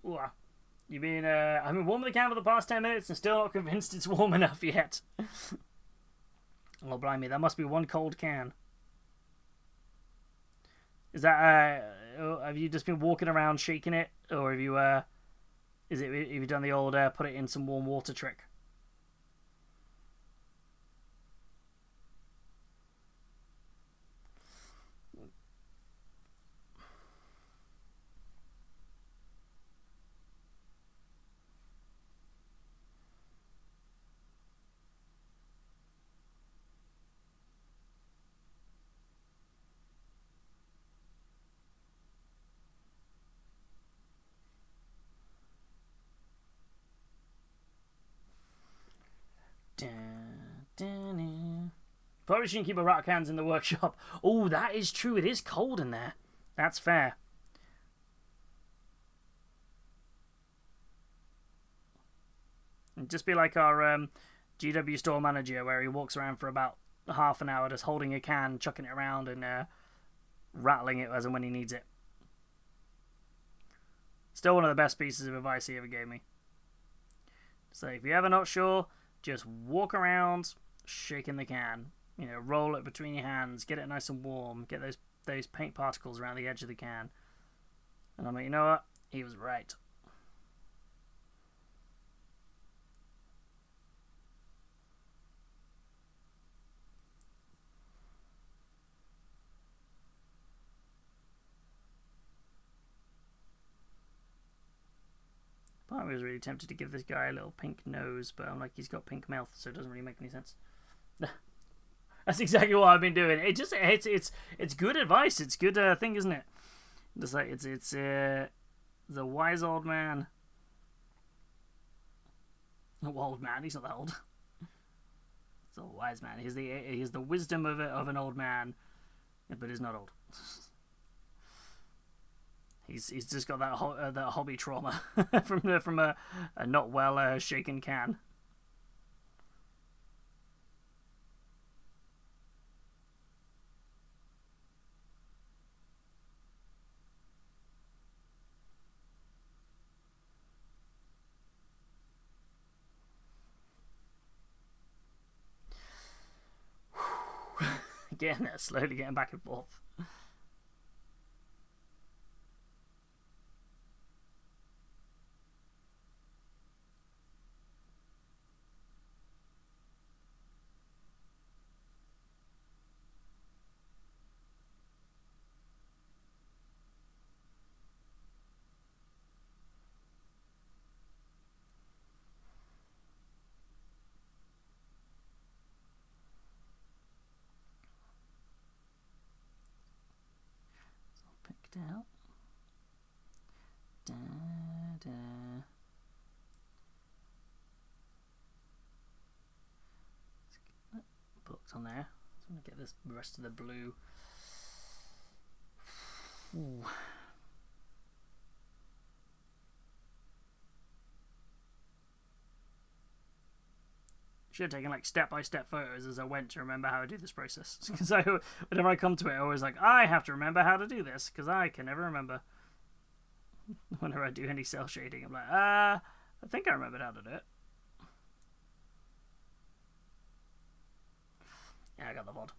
Ooh, you've been, I've been warming the can for the past 10 minutes and still not convinced it's warm enough yet. Oh, blimey, that must be one cold can. Is that, have you just been walking around shaking it? Or have you, have you done the old, put it in some warm water trick? Probably shouldn't keep a rat cans in the workshop. Oh, that is true. It is cold in there. That's fair. It'd just be like our GW store manager, where he walks around for about half an hour just holding a can, chucking it around, and rattling it as and when he needs it. Still one of the best pieces of advice he ever gave me. So if you're ever not sure, just walk around shaking the can. You know, roll it between your hands, get it nice and warm, get those paint particles around the edge of the can. And I'm like, you know what? He was right. Part of me was really tempted to give this guy a little pink nose, but I'm like, he's got pink mouth, so it doesn't really make any sense. That's exactly what I've been doing. It's good advice. It's good thing, isn't it? Just like it's the wise old man. No, old man. He's not that old. It's a wise man. He's the wisdom of an old man, but he's not old. He's just got that hobby trauma from a not well shaken can. Again, slowly getting back and forth. Blocked on there. So I'm going to get this rest of the blue. Ooh. Should have taken like step-by-step photos as I went to remember how to do this process. Because whenever I come to it, I always like, I have to remember how to do this because I can never remember. Whenever I do any cell shading, I'm like, I think I remembered how to do it. Yeah, I got the VOD.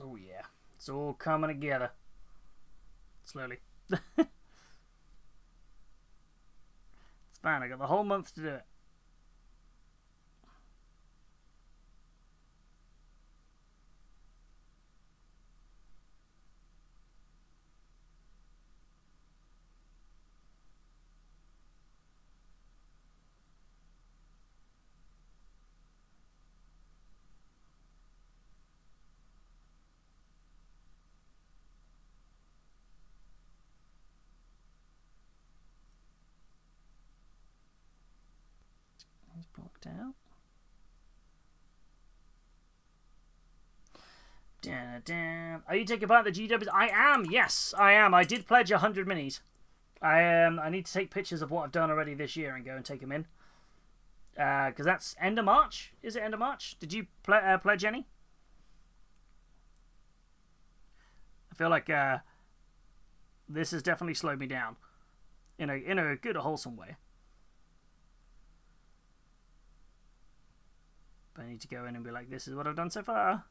Oh yeah, it's all coming together. Slowly. Fine, I got the whole month to do it. He's blocked out. Are you taking part in the GWs? I am, yes, I am. I did pledge 100 minis. I need to take pictures of what I've done already this year and go and take them in. Because that's end of March. Is it end of March? Did you pledge any? I feel like this has definitely slowed me down in a good, wholesome way. But I need to go in and be like, this is what I've done so far.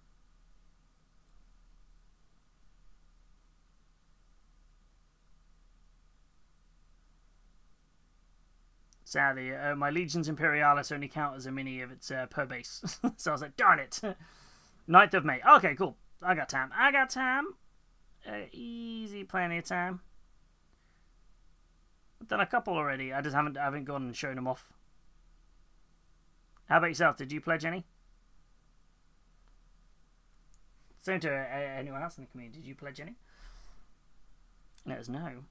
Sadly, my Legions Imperialis only count as a mini if it's per base. So I was like, darn it. 9th of May. Okay, cool. I got time. Easy, plenty of time. I've done a couple already. I just haven't gone and shown them off. How about yourself? Did you pledge any? Same to anyone else in the community. Did you pledge any? Let us know.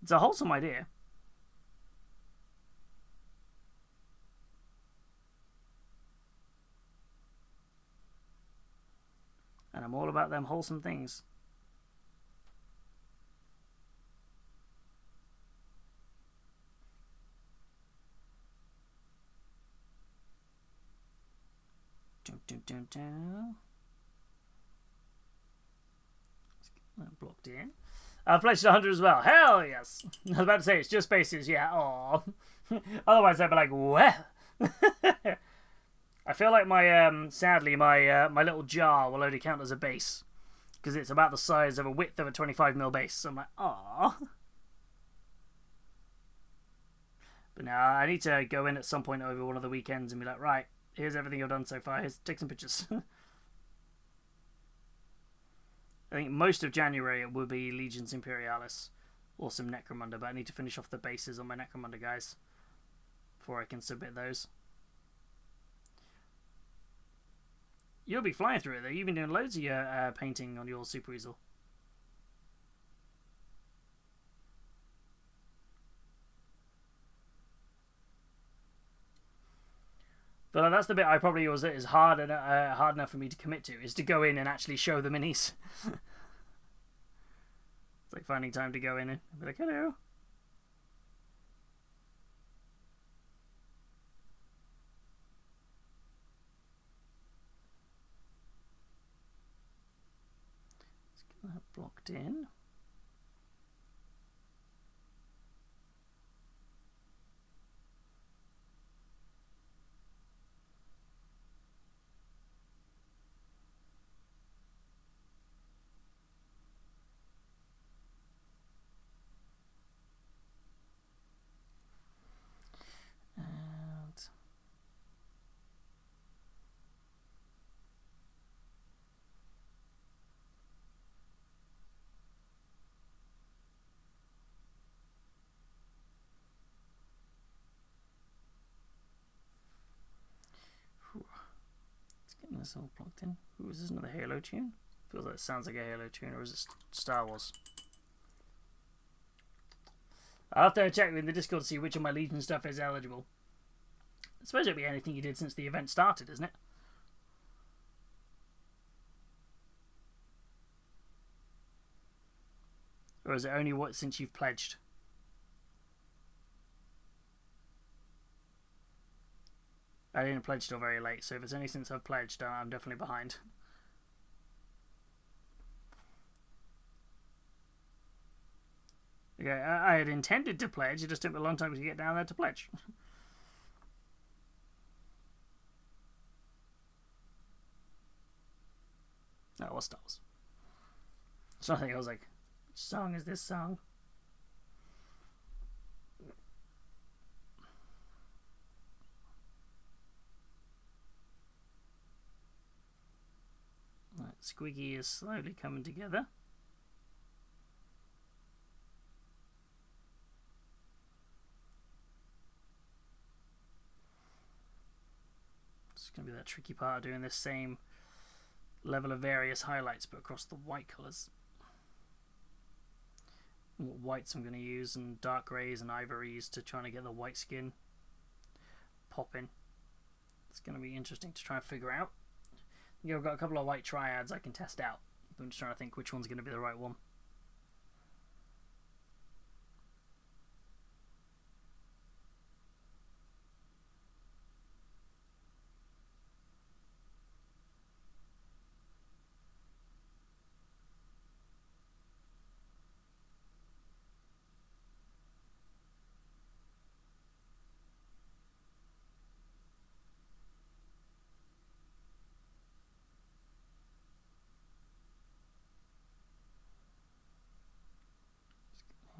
It's a wholesome idea. And I'm all about them wholesome things. Blocked in. I pledged 100 as well. Hell yes. I was about to say it's just bases. Yeah. Aww. Otherwise I'd be like, well. I feel like my sadly my little jar will only count as a base because it's about the size of a width of a 25mm base. So I'm like, aww. But now I need to go in at some point over one of the weekends and be like, right, here's everything I've done so far. Take some pictures. I think most of January it will be Legions Imperialis or some Necromunda, but I need to finish off the bases on my Necromunda guys before I can submit those. You'll be flying through it though. You've been doing loads of your painting on your Super Easel. But that's the bit I probably was is hard enough for me to commit to, is to go in and actually show the minis. It's like finding time to go in and be like, hello. Let's get that blocked in. this all plugged in. Ooh, is this another Halo tune? Feels like it sounds like a Halo tune, or is it Star Wars? I'll have to check with the Discord to see which of my Legion stuff is eligible. I suppose it'll be anything you did since the event started, isn't it? Or is it only what since you've pledged? I didn't pledge till very late, so if it's only since I've pledged, I'm definitely behind. Okay, I had intended to pledge, it just took me a long time to get down there to pledge. Oh, it was Star Wars. So I think I was like, which song is this song? Right, Squiggy is slowly coming together. It's going to be that tricky part of doing this same level of various highlights but across the white colours. What whites I'm going to use, and dark greys and ivories to try to get the white skin popping. It's going to be interesting to try and figure out. Yeah, I've got a couple of white triads I can test out. I'm just trying to think which one's going to be the right one.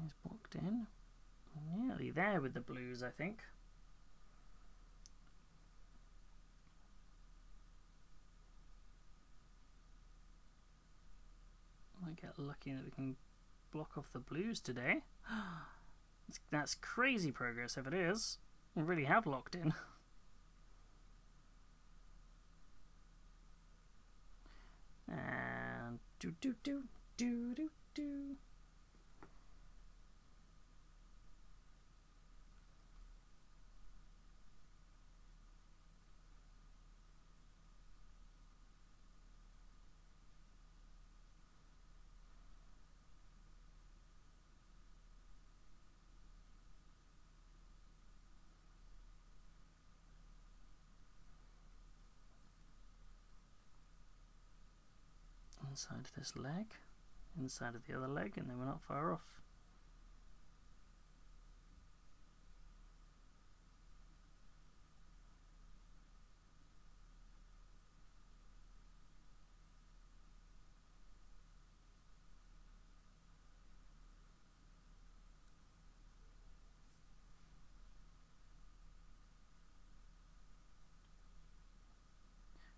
He's blocked in. Nearly there with the blues, I think. Might get lucky that we can block off the blues today. That's crazy progress if it is. We really have locked in. And do do do do do do. Inside of this leg, inside of the other leg, and then we're not far off.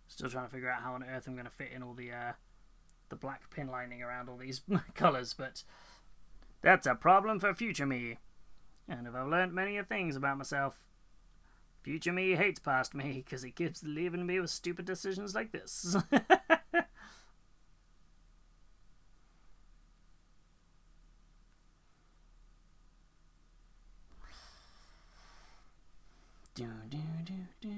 Still trying to figure out how on earth I'm going to fit in all the black pin lining around all these colours, but that's a problem for future me. And if I've learnt many things about myself, future me hates past me because it keeps leaving me with stupid decisions like this. do do do do.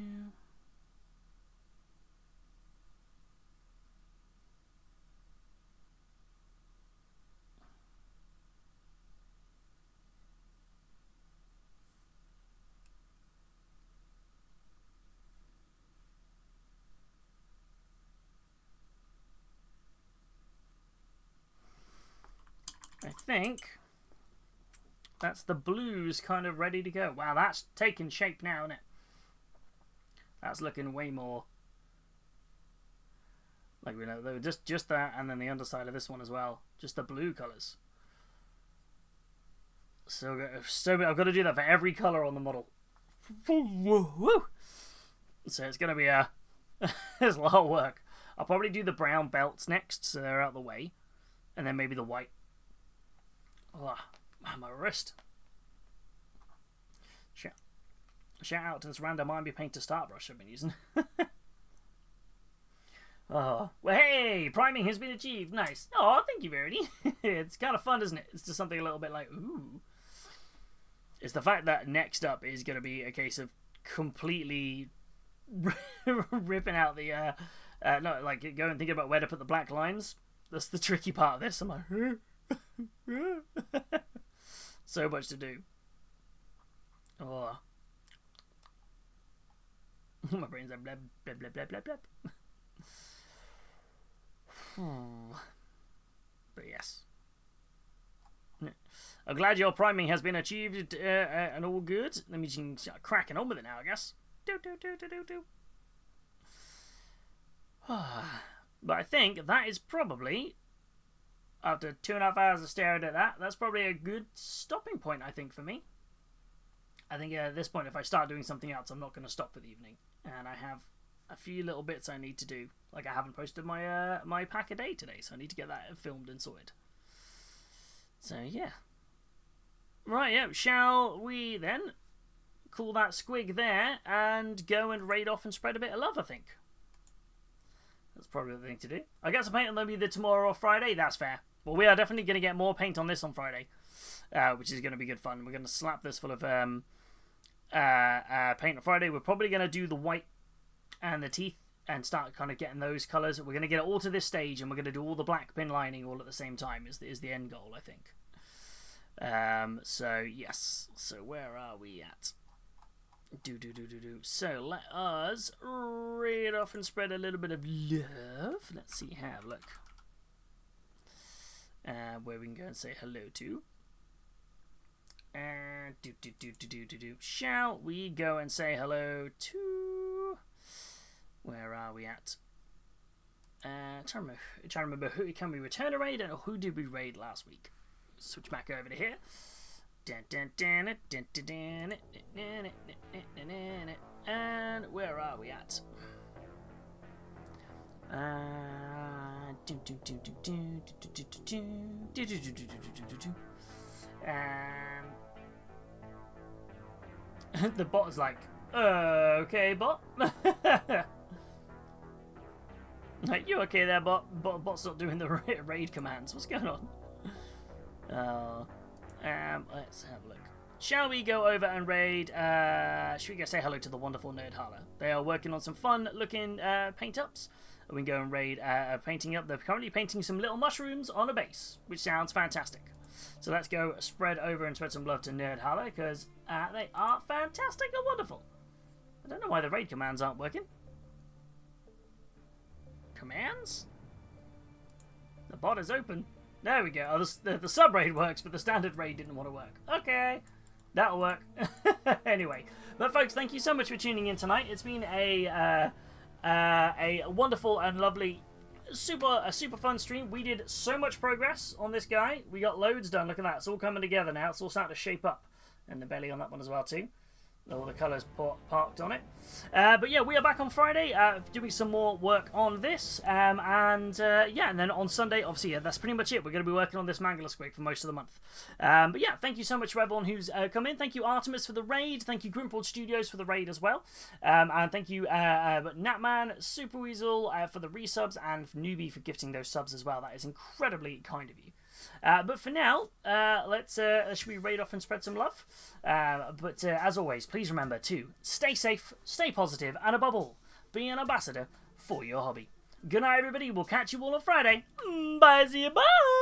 I think that's the blues kind of ready to go. Wow, that's taking shape now, isn't it? That's looking way more like we know. They were just that, and then the underside of this one as well, just the blue colours. So I've got to do that for every colour on the model. So it's going to be there's a lot of work. I'll probably do the brown belts next, so they're out of the way, and then maybe the white. Oh, my wrist. Shout out to this random RB Painter start brush I've been using. Oh, well, hey, priming has been achieved. Nice. Oh, thank you, Verity. It's kind of fun, isn't it? It's just something a little bit like, ooh. It's the fact that next up is going to be a case of completely ripping out the, no, like, go and think about where to put the black lines. That's the tricky part of this. I'm like, so much to do. Oh. My brain's like, blab, blab, blab, blab, blab, blab. But yes. I'm glad your priming has been achieved and all good. Let me just start cracking on with it now, I guess. But I think that is probably, after 2.5 hours of staring at that, that's probably a good stopping point, I think, for me. I think at this point, if I start doing something else, I'm not going to stop for the evening. And I have a few little bits I need to do. Like, I haven't posted my my pack a day today, so I need to get that filmed and sorted. So, yeah. Right, yeah. Shall we then call that Squig there and go and raid off and spread a bit of love, I think. That's probably the thing to do. I got some paint on them either tomorrow or Friday. That's fair. Well, we are definitely going to get more paint on this on Friday, which is going to be good fun. We're going to slap this full of paint on Friday. We're probably going to do the white and the teeth and start kind of getting those colours. We're going to get it all to this stage, and we're going to do all the black pin lining all at the same time is the end goal, I think. So, yes. So, where are we at? So, let us read off and spread a little bit of love. Let's see how, look. Where we can go and say hello to. Shall we go and say hello to... Where are we at? Trying to remember who can we return a raid and who did we raid last week. Switch back over to here. And where are we at? The bot is like, okay, bot. Like, you okay there, bot? Bot's not doing the raid commands. What's going on? Let's have a look. Shall we go over and raid? Should we go say hello to the wonderful Nerd Harler? They are working on some fun looking paint ups. We can go and raid painting up. They're currently painting some little mushrooms on a base, which sounds fantastic. So let's go spread over and spread some love to Nerd Harler because they are fantastic and wonderful. I don't know why the raid commands aren't working. Commands? The bot is open. There we go. Oh, the sub raid works, but the standard raid didn't want to work. Okay, that'll work. Anyway, but folks, thank you so much for tuning in tonight. It's been a wonderful and lovely, super fun stream. We did so much progress on this guy. We got loads done. Look at that. It's all coming together now. It's all starting to shape up, and the belly on that one as well too. All the colours parked on it. But yeah, we are back on Friday doing some more work on this. Yeah, and then on Sunday, obviously, yeah, that's pretty much it. We're going to be working on this Mangler Squig for most of the month. But yeah, thank you so much for everyone who's come in. Thank you, Artemis, for the raid. Thank you, Grimpold Studios, for the raid as well. And thank you, Natman, Super Weasel, for the resubs, and Newbie for gifting those subs as well. That is incredibly kind of you. But for now, should we raid off and spread some love? But as always, please remember to stay safe, stay positive, and above all, be an ambassador for your hobby. Good night, everybody. We'll catch you all on Friday. Bye, see you. Bye.